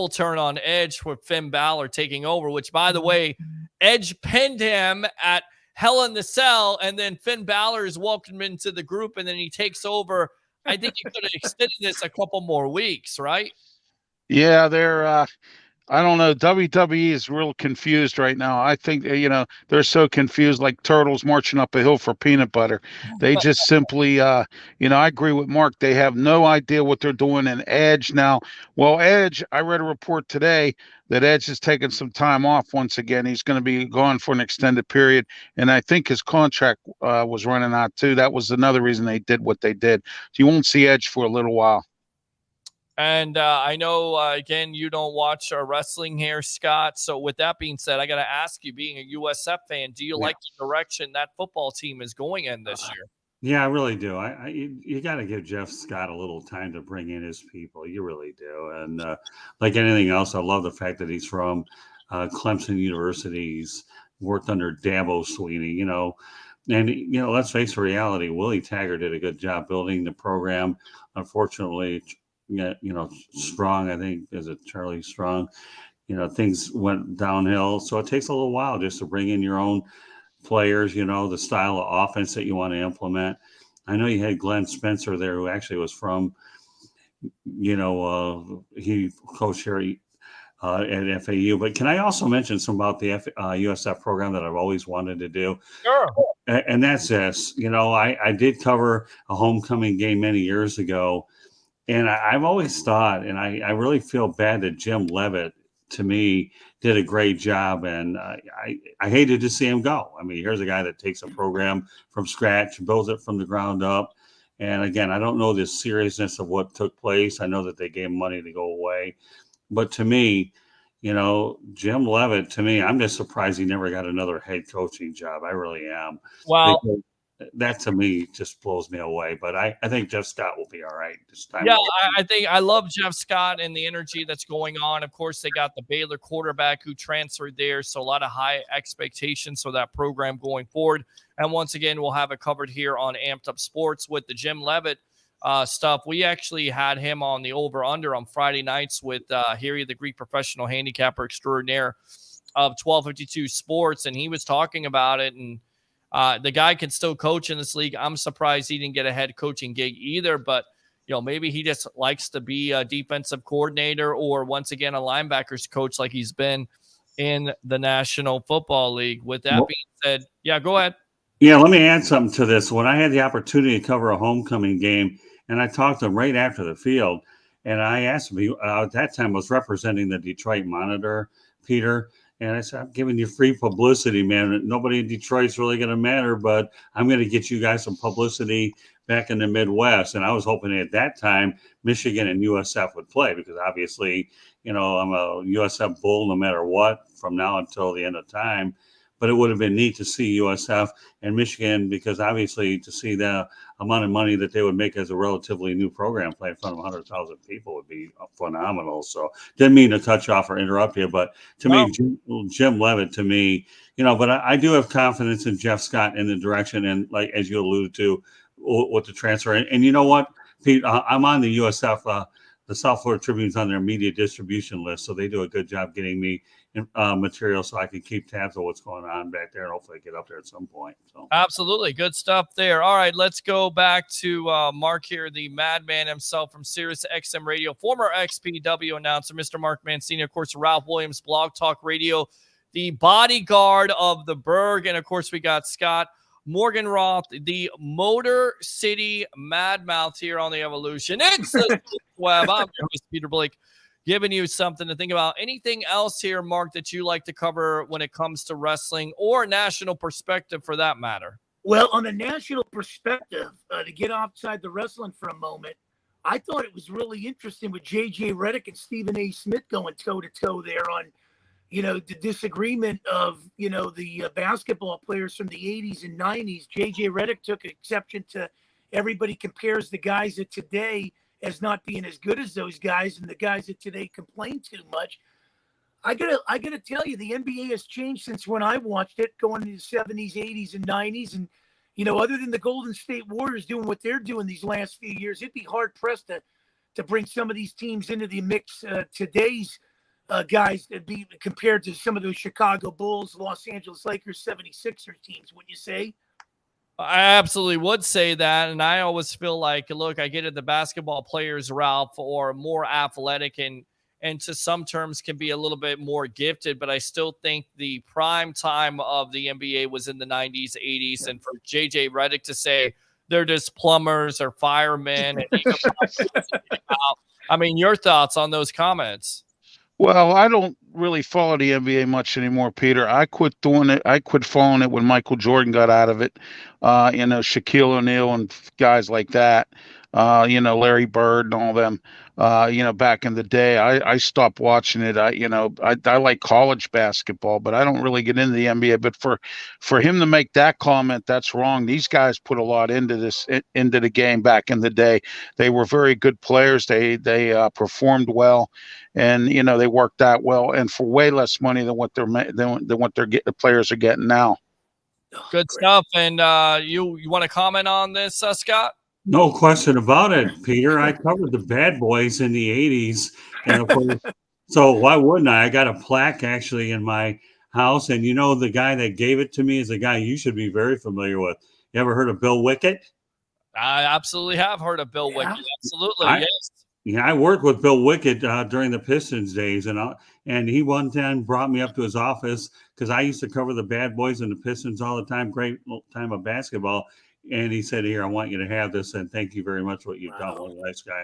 turn on Edge with Finn Balor taking over, which, by the way, Edge pinned him at Hell in the Cell, and then Finn Balor is welcomed into the group, and then he takes over. I think you could have extended this a couple more weeks, right? Yeah, I don't know. WWE is real confused right now. I think, they're so confused, like turtles marching up a hill for peanut butter. They just simply, I agree with Mark. They have no idea what they're doing in Edge now. Well, Edge, I read a report today that Edge is taking some time off once again. He's going to be gone for an extended period. And I think his contract was running out too. That was another reason they did what they did. So you won't see Edge for a little while. And I know, again, you don't watch wrestling here, Scott. So with that being said, I got to ask you, being a USF fan, do you like the direction that football team is going in this year? Yeah, I really do. You got to give Jeff Scott a little time to bring in his people. You really do. And like anything else, I love the fact that he's from Clemson University. He's worked under Dabo Sweeney, And, let's face the reality. Willie Taggart did a good job building the program. Unfortunately, Strong, I think, is it Charlie Strong? Things went downhill. So it takes a little while just to bring in your own players, the style of offense that you want to implement. I know you had Glenn Spencer there, who actually was from, he coached here at FAU. But can I also mention some about the USF program that I've always wanted to do? Sure. And that's this. I did cover a homecoming game many years ago. And I've always thought, and I really feel bad that Jim Levitt, to me, did a great job. And I hated to see him go. I mean, here's a guy that takes a program from scratch, builds it from the ground up. And again, I don't know the seriousness of what took place. I know that they gave him money to go away. But to me, Jim Levitt, to me, I'm just surprised he never got another head coaching job. I really am. Well, that to me just blows me away. But I think Jeff Scott will be all right this time. Yeah, I think I love Jeff Scott and the energy that's going on. Of course, they got the Baylor quarterback who transferred there, so a lot of high expectations for that program going forward. And once again, we'll have it covered here on Amped Up Sports with the Jim Levitt stuff. We actually had him on the over-under on Friday nights with Harry, the Greek professional handicapper extraordinaire of 1252 Sports, and he was talking about it. And the guy can still coach in this league. I'm surprised he didn't get a head coaching gig either. But, maybe he just likes to be a defensive coordinator or once again a linebackers coach like he's been in the National Football League. With that being said, yeah, go ahead. Yeah, let me add something to this. When I had the opportunity to cover a homecoming game, and I talked to him right after the field, and I asked him, at that time was representing the Detroit Monitor, Peter, and I said, I'm giving you free publicity, man. Nobody in Detroit's really going to matter, but I'm going to get you guys some publicity back in the Midwest. And I was hoping at that time Michigan and USF would play because obviously, I'm a USF bull no matter what from now until the end of time. But it would have been neat to see USF and Michigan because obviously to see the amount of money that they would make as a relatively new program play in front of 100,000 people would be phenomenal. So didn't mean to touch off or interrupt you, but to me, Jim Leavitt to me, but I do have confidence in Jeff Scott in the direction. And like, as you alluded to with the transfer and you know what, Pete, I'm on the USF, the South Florida Tribune's on their media distribution list. So they do a good job getting me material so I can keep tabs on what's going on back there and hopefully get up there at some point. So absolutely good stuff there. All right, let's go back to Mark here, the madman himself from Sirius XM Radio, former XPW announcer, Mr. Mark Mancini, of course, Ralph Williams, Blog Talk Radio, the bodyguard of the Berg, and of course we got Scott Morgonroth, the Motor City Mad Mouth here on the Evolution. It's the web. I'm Peter Blake, giving you something to think about. Anything else here, Mark, that you like to cover when it comes to wrestling or national perspective for that matter? Well, on a national perspective, to get outside the wrestling for a moment, I thought it was really interesting with J.J. Redick and Stephen A. Smith going toe-to-toe there on, the disagreement of, the basketball players from the 80s and 90s. J.J. Redick took exception to everybody compares the guys of today as not being as good as those guys, and the guys that today complain too much. I gotta tell you, the NBA has changed since when I watched it, going into the 70s, 80s, and 90s. And, other than the Golden State Warriors doing what they're doing these last few years, it'd be hard pressed to bring some of these teams into the mix. Today's guys that be compared to some of those Chicago Bulls, Los Angeles Lakers, 76ers teams, wouldn't you say? I absolutely would say that. And I always feel like, look, I get it. The basketball players, Ralph, are more athletic and to some terms can be a little bit more gifted, but I still think the prime time of the NBA was in the 90s, 80s. And for JJ Redick to say they're just plumbers or firemen. And your thoughts on those comments? Well, I don't really follow the NBA much anymore, Peter. I quit doing it. I quit following it when Michael Jordan got out of it. Shaquille O'Neal and guys like that. Larry Bird and all them. Back in the day, I stopped watching it. I like college basketball, but I don't really get into the NBA. But for him to make that comment, that's wrong. These guys put a lot into the game back in the day. They were very good players. They performed well, and they worked out well, and for way less money than what the players are getting now. Good stuff. And you want to comment on this, Scott? No question about it, Peter. I covered the Bad Boys in the 80s. And of course, so why wouldn't I? I got a plaque actually in my house. And the guy that gave it to me is a guy you should be very familiar with. You ever heard of Bill Wickett? I absolutely have heard of Bill Wickett. Absolutely, yes. Yeah, I worked with Bill Wickett during the Pistons days. And he one time brought me up to his office because I used to cover the Bad Boys and the Pistons all the time. Great time of basketball. And he said, "Here, I want you to have this, and thank you very much for what you've done." What a nice guy.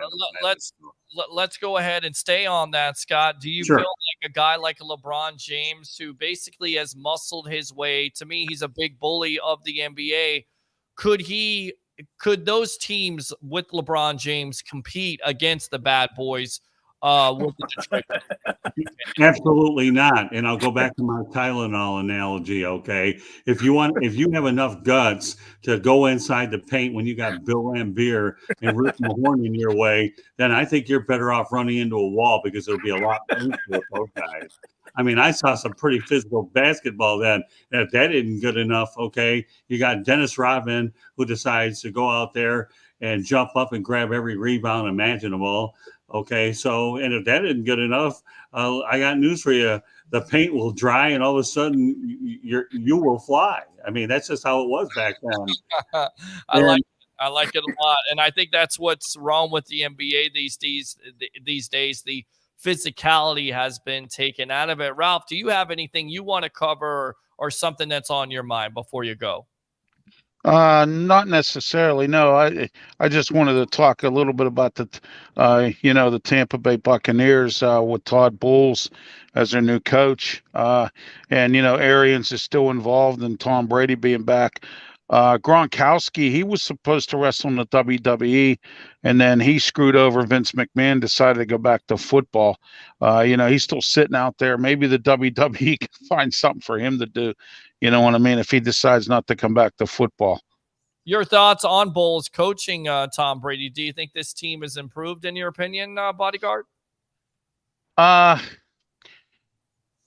Let's go ahead and stay on that, Scott. Do you Sure. feel like a guy like LeBron James, who basically has muscled his way? To me, he's a big bully of the NBA. Could those teams with LeBron James compete against the Bad Boys with the Detroit? Absolutely not. And I'll go back to my Tylenol analogy. Okay, if you have enough guts to go inside the paint when you got Bill Lambier and Rick Mahorn in your way, then I think you're better off running into a wall because it'll be a lot painful with those guys. I mean, I saw some pretty physical basketball then. And if that isn't good enough, okay, you got Dennis Rodman who decides to go out there and jump up and grab every rebound imaginable. Okay, so, and if that isn't good enough, I got news for you. The paint will dry and all of a sudden you will fly. I mean, that's just how it was back then. I I like it a lot. And I think that's what's wrong with the NBA these days. The physicality has been taken out of it. Ralph, do you have anything you want to cover or something that's on your mind before you go? Not necessarily. No, I just wanted to talk a little bit about the Tampa Bay Buccaneers with Todd Bowles as their new coach, and Arians is still involved, and Tom Brady being back. Gronkowski, he was supposed to wrestle in the WWE, and then he screwed over Vince McMahon, decided to go back to football. He's still sitting out there. Maybe the WWE can find something for him to do. You know what I mean? If he decides not to come back to football. Your thoughts on Bowles coaching Tom Brady? Do you think this team has improved in your opinion, Bodyguard?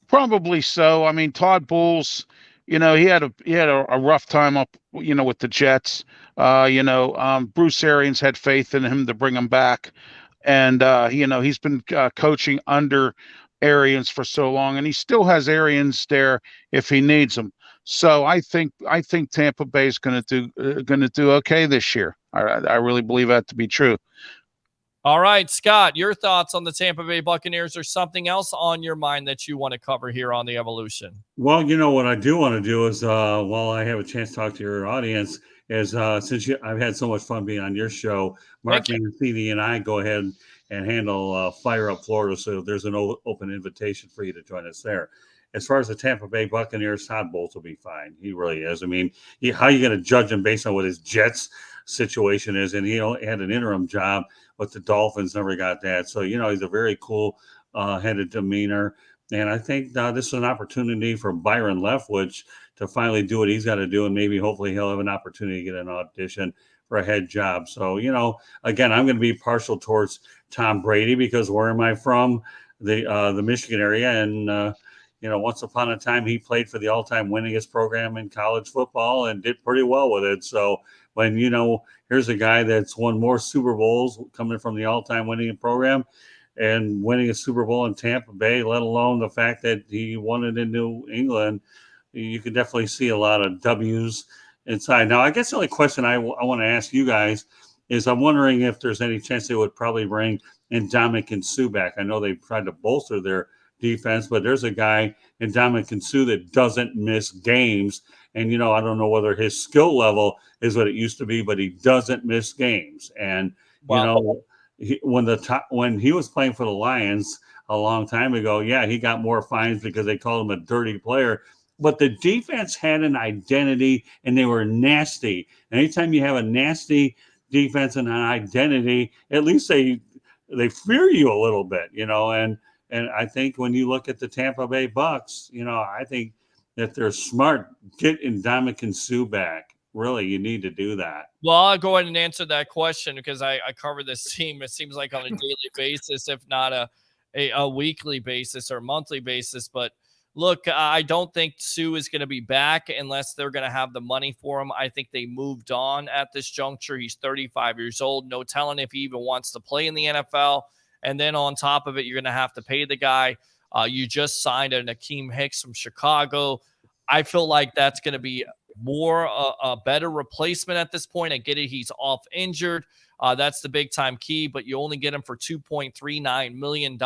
Probably so. I mean, Todd Bowles, he had a rough time up, with the Jets. Bruce Arians had faith in him to bring him back, and he's been coaching under Arians for so long, and he still has Arians there if he needs them. So I think Tampa Bay is going to do okay this year. I really believe that to be true. All right, Scott, your thoughts on the Tampa Bay Buccaneers, or something else on your mind that you want to cover here on the Evolution? Well, what I do want to do is, while I have a chance to talk to your audience, is since I've had so much fun being on your show, Mark Mancini and I go ahead and handle Fire Up Florida, so there's an open invitation for you to join us there. As far as the Tampa Bay Buccaneers, Todd Bowles will be fine. He really is. I mean, how are you going to judge him based on what his Jets situation is? And he had an interim job with the Dolphins, never got that. So, he's a very cool-headed demeanor. And I think this is an opportunity for Byron Leftwich to finally do what he's got to do. And maybe, hopefully, he'll have an opportunity to get an audition for a head job. So, again, I'm going to be partial towards Tom Brady because where am I from? The Michigan area. And, once upon a time, he played for the all-time winningest program in college football and did pretty well with it. So when, here's a guy that's won more Super Bowls coming from the all-time winning program and winning a Super Bowl in Tampa Bay, let alone the fact that he won it in New England, you can definitely see a lot of W's inside. Now, I guess the only question I want to ask you guys is I'm wondering if there's any chance they would probably bring Ndamukong Suh back. I know they've tried to bolster their defense, but there's a guy in Ndamukong Suh that doesn't miss games. And, I don't know whether his skill level is what it used to be, but he doesn't miss games. And, when he was playing for the Lions a long time ago, yeah, he got more fines because they called him a dirty player. But the defense had an identity and they were nasty. And anytime you have a nasty defense and an identity, at least they fear you a little bit, and I think when you look at the Tampa Bay Bucks, I think that they're smart. Get Ndamukong Suh back. Really, you need to do that. Well, I'll go ahead and answer that question because I cover this team. It seems like on a daily basis, if not a weekly basis or monthly basis. But look, I don't think Suh is going to be back unless they're going to have the money for him. I think they moved on at this juncture. He's 35 years old. No telling if he even wants to play in the NFL. And then on top of it, you're going to have to pay the guy. You just signed a Nakeem Hicks from Chicago. I feel like that's going to be more a better replacement at this point. I get it. He's off injured. That's the big time key, but you only get him for $2.39 million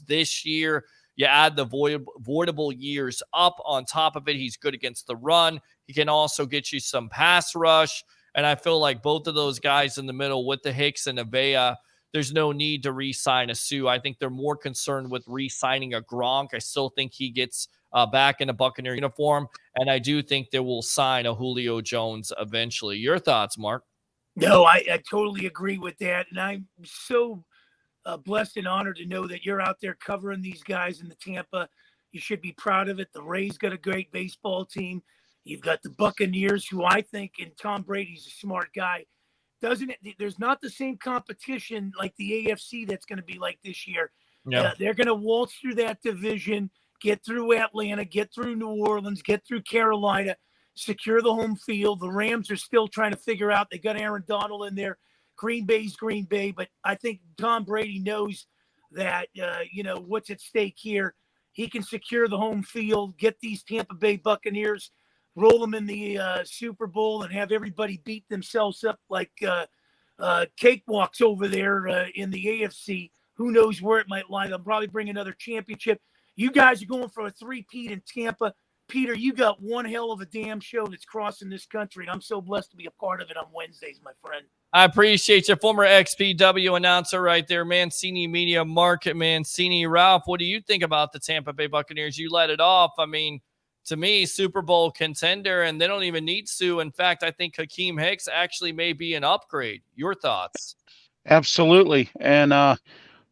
this year. You add the voidable years up on top of it. He's good against the run. He can also get you some pass rush. And I feel like both of those guys in the middle with the Hicks and Avea, there's no need to re-sign a Suh. I think they're more concerned with re-signing a Gronk. I still think he gets back in a Buccaneer uniform, and I do think they will sign a Julio Jones eventually. Your thoughts, Mark? No, I totally agree with that, and I'm so blessed and honored to know that you're out there covering these guys in the Tampa. You should be proud of it. The Rays got a great baseball team. You've got the Buccaneers, who I think, and Tom Brady's a smart guy. There's not the same competition like the AFC that's going to be like this year. Yeah. They're going to waltz through that division, get through Atlanta, get through New Orleans, get through Carolina, secure the home field. The Rams are still trying to figure out. They got Aaron Donald in there. Green Bay's Green Bay, but I think Tom Brady knows that, what's at stake here. He can secure the home field, get these Tampa Bay Buccaneers roll them in the Super Bowl and have everybody beat themselves up like cakewalks over there in the AFC. Who knows where it might lie? They'll probably bring another championship. You guys are going for a three-peat in Tampa. Peter, you got one hell of a damn show that's crossing this country, and I'm so blessed to be a part of it on Wednesdays, my friend. I appreciate you, former XPW announcer right there, Mancini Media, Mark Mancini. Ralph, what do you think about the Tampa Bay Buccaneers? You let it off. I mean, to me, Super Bowl contender, and they don't even need Sue. In fact, I think Hakeem Hicks actually may be an upgrade. Your thoughts? Absolutely. And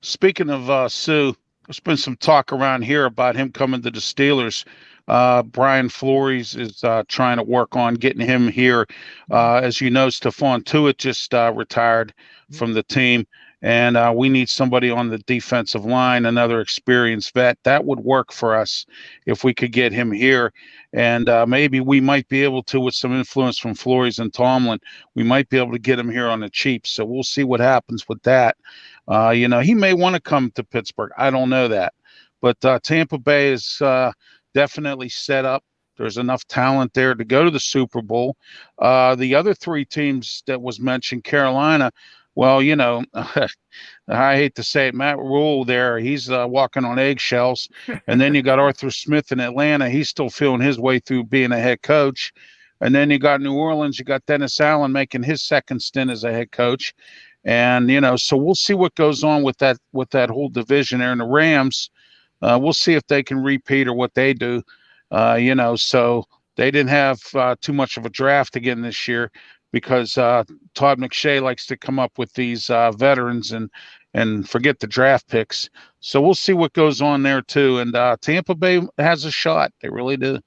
speaking of Sue, there's been some talk around here about him coming to the Steelers. Brian Flores is trying to work on getting him here. As you know, Stephon Tuitt just retired from the team, and we need somebody on the defensive line, another experienced vet. That would work for us if we could get him here. And maybe we might be able to, with some influence from Flores and Tomlin, we might be able to get him here on the cheap. So we'll see what happens with that. He may want to come to Pittsburgh. I don't know that. But Tampa Bay is definitely set up. There's enough talent there to go to the Super Bowl. The other three teams that was mentioned, Carolina, well, I hate to say it, Matt Rule there, he's walking on eggshells. And then you got Arthur Smith in Atlanta. He's still feeling his way through being a head coach. And then you got New Orleans. You got Dennis Allen making his second stint as a head coach. And, so we'll see what goes on with that whole division there. And the Rams, we'll see if they can repeat or what they do. So they didn't have too much of a draft again this year because Todd McShay likes to come up with these veterans and forget the draft picks. So we'll see what goes on there too. And Tampa Bay has a shot. They really do.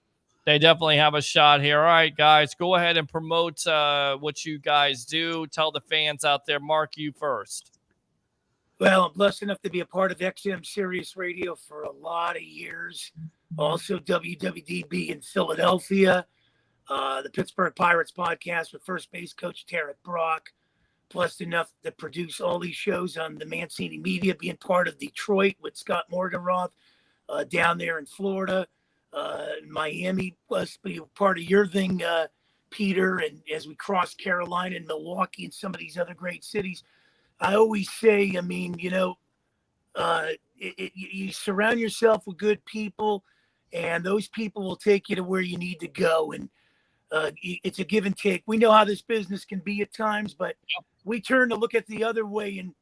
They definitely have a shot here. All right, guys, go ahead and promote what you guys do. Tell the fans out there. Mark, you first. Well, I'm blessed enough to be a part of XM Sirius Radio for a lot of years. Also, WWDB in Philadelphia, the Pittsburgh Pirates podcast with first base coach Tarek Brock. Blessed enough to produce all these shows on the Mancini Media, being part of Detroit with Scott Morgonroth down there in Florida. Miami, plus be part of your thing, Peter, and as we cross Carolina and Milwaukee and some of these other great cities. I always say, you surround yourself with good people, and those people will take you to where you need to go. And it's a give and take. We know how this business can be at times, but we turn to look at the other way and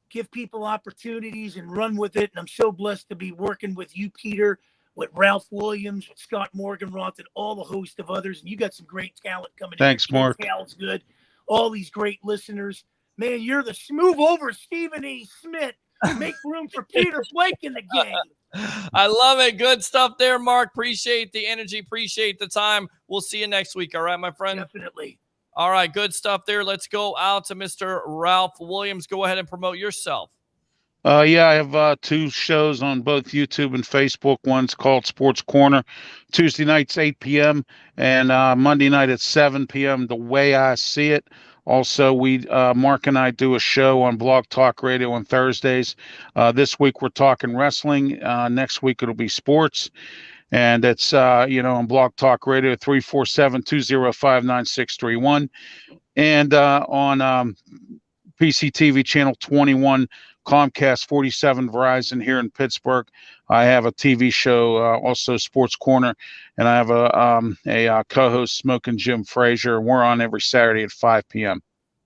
give people opportunities and run with it. And I'm so blessed to be working with you, Peter, with Ralph Williams, with Scott Morganroth, and all the host of others. And you got some great talent coming in. Thanks, Mark. Talent's good. All these great listeners. Man, you're the move over Stephen A. Smith. Make room for Peter Blake in the game. I love it. Good stuff there, Mark. Appreciate the energy. Appreciate the time. We'll see you next week. All right, my friend? Definitely. All right, good stuff there. Let's go out to Mr. Ralph Williams. Go ahead and promote yourself. I have two shows on both YouTube and Facebook. One's called Sports Corner, Tuesday nights, 8 p.m., and Monday night at 7 p.m., The Way I See It. Also, Mark and I do a show on Blog Talk Radio on Thursdays. This week we're talking wrestling. Next week it'll be sports. And it's, on Blog Talk Radio, 347-205-9631. And on PCTV Channel 21, Comcast 47, Verizon here in Pittsburgh. I have a TV show, also Sports Corner, and I have a co-host, Smoking Jim Frazier. We're on every Saturday at 5 p.m.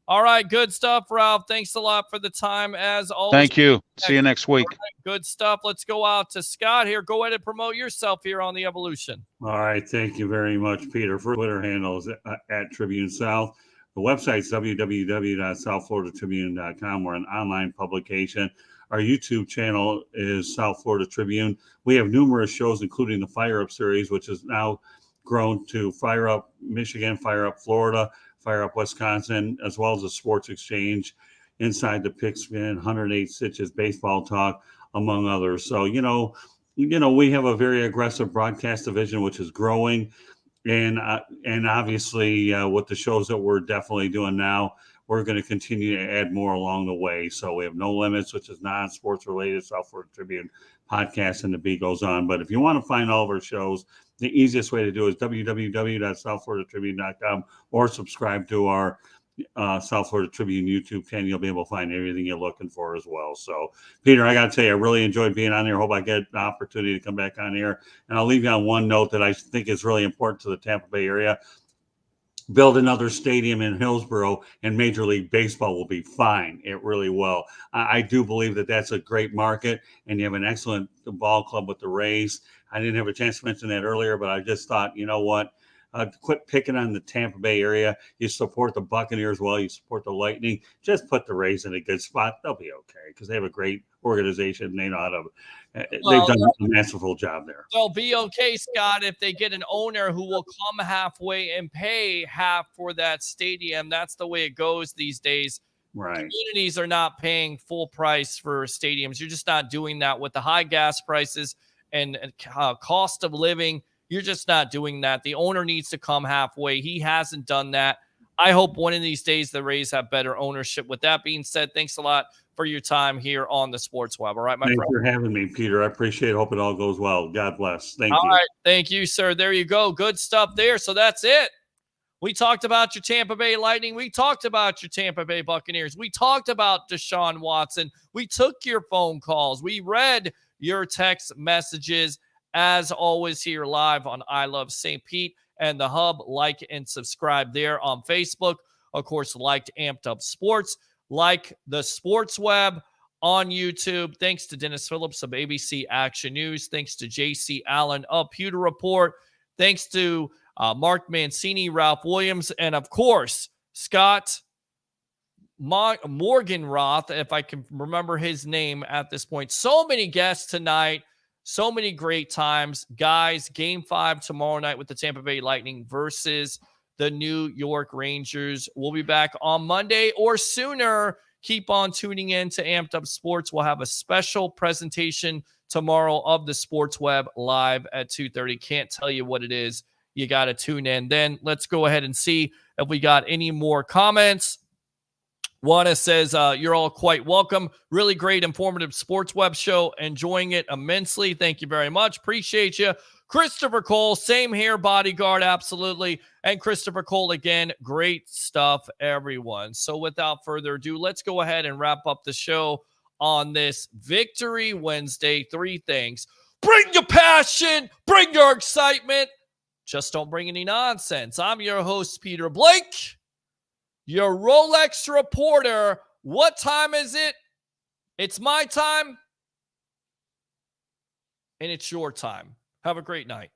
All right, good stuff, Ralph. Thanks a lot for the time, as always. Thank you. See you next week. Right, good stuff. Let's go out to Scott here. Go ahead and promote yourself here on The Evolution. All right, thank you very much, Peter. For Twitter handles at Tribune South. The website's www.southfloridatribune.com. We're an online publication. Our YouTube channel is South Florida Tribune. We have numerous shows, including the Fire Up series, which has now grown to Fire Up Michigan, Fire Up Florida, Fire Up Wisconsin, as well as the Sports Exchange, Inside the Pigskin, 108 Stitches, Baseball Talk, among others. So, we have a very aggressive broadcast division, which is growing. And obviously, with the shows that we're definitely doing now, we're going to continue to add more along the way. So we have No Limits, which is non-sports related, South Florida Tribune podcast, and the beat goes on. But if you want to find all of our shows, the easiest way to do is www.southfloridatribune.com or subscribe to our South Florida Tribune YouTube channel. You'll be able to find everything you're looking for as well. So, Peter, I got to tell you, I really enjoyed being on here. Hope I get the opportunity to come back on here. And I'll leave you on one note that I think is really important to the Tampa Bay area. Build another stadium in Hillsborough and Major League Baseball will be fine. It really will. I do believe that that's a great market, and you have an excellent ball club with the Rays. I didn't have a chance to mention that earlier, but I just thought, you know what? Quit picking on the Tampa Bay area. You support the Buccaneers well. You support the Lightning. Just put the Rays in a good spot. They'll be okay because they have a great organization. They know how to. They've done a masterful job there. They'll be okay, Scott, if they get an owner who will come halfway and pay half for that stadium. That's the way it goes these days. Right. Communities are not paying full price for stadiums. You're just not doing that with the high gas prices and cost of living. You're just not doing that. The owner needs to come halfway. He hasn't done that. I hope one of these days the Rays have better ownership. With that being said, thanks a lot for your time here on the Sports Web. All right, my friend. Thanks for having me, Peter. I appreciate it. Hope it all goes well. God bless. Thank you. All right. Thank you, sir. There you go. Good stuff there. So that's it. We talked about your Tampa Bay Lightning. We talked about your Tampa Bay Buccaneers. We talked about Deshaun Watson. We took your phone calls. We read your text messages. As always, here live on I Love St. Pete and the Hub. Like and subscribe there on Facebook. Of course, like Amped Up Sports, like the Sports Web on YouTube. Thanks to Dennis Phillips of ABC Action News. Thanks to JC Allen of Pewter Report. Thanks to Mark Mancini, Ralph Williams, and of course, Scott Morgonroth, if I can remember his name at this point. So many guests tonight. So many great times. Guys, Game 5 tomorrow night with the Tampa Bay Lightning versus the New York Rangers. We'll be back on Monday or sooner. Keep on tuning in to Amped Up Sports. We'll have a special presentation tomorrow of the Sports Web live at 2:30. Can't tell you what it is. You got to tune in. Then let's go ahead and see if we got any more comments. Juana says, you're all quite welcome. Really great, informative Sports Web show. Enjoying it immensely. Thank you very much. Appreciate you. Christopher Cole, same here, bodyguard, absolutely. And Christopher Cole again, great stuff, everyone. So without further ado, let's go ahead and wrap up the show on this Victory Wednesday. 3 things. Bring your passion. Bring your excitement. Just don't bring any nonsense. I'm your host, Peter Blake. Your Rolex reporter. What time is it? It's my time. And it's your time. Have a great night.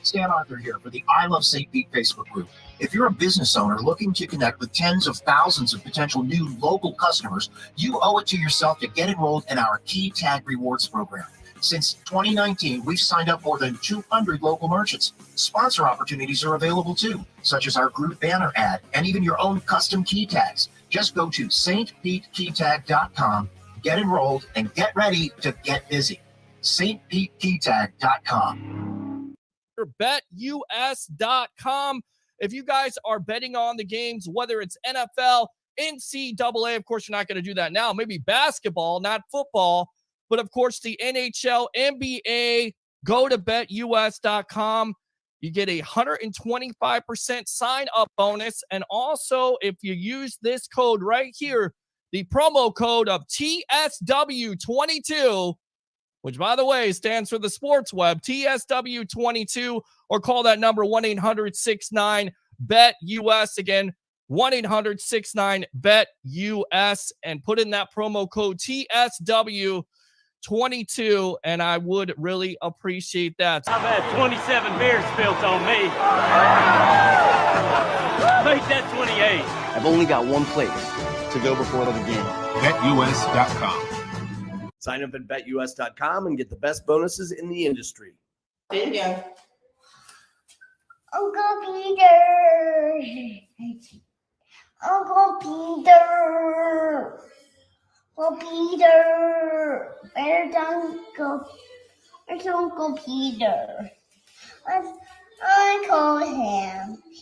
Stan Arthur here for the I Love St. Pete Facebook group. If you're a business owner looking to connect with tens of thousands of potential new local customers, you owe it to yourself to get enrolled in our Key Tag Rewards program. Since 2019, we've signed up more than 200 local merchants. Sponsor opportunities are available too, such as our group banner ad and even your own custom key tags. Just go to stpetekeytag.com, get enrolled, and get ready to get busy. stpetekeytag.com. BetUS.com. If you guys are betting on the games, whether it's NFL, NCAA, of course, you're not going to do that now. Maybe basketball, not football. But of course, the NHL, NBA, go to BetUS.com. you get a 125% sign-up bonus. And also, if you use this code right here, the promo code of TSW22, which, by the way, stands for the sports web, TSW22, or call that number 1-800-69-BET-US. Again, 1-800-69-BET-US, and put in that promo code TSW22, and I would really appreciate that. I've had 27 beers spilled on me. Make that 28. I've only got one place to go before the game. BetUS.com. Sign up at BetUS.com and get the best bonuses in the industry. Bingo. Uncle Peter. Uncle Peter. Uncle Peter. Where's Uncle Peter? I call him.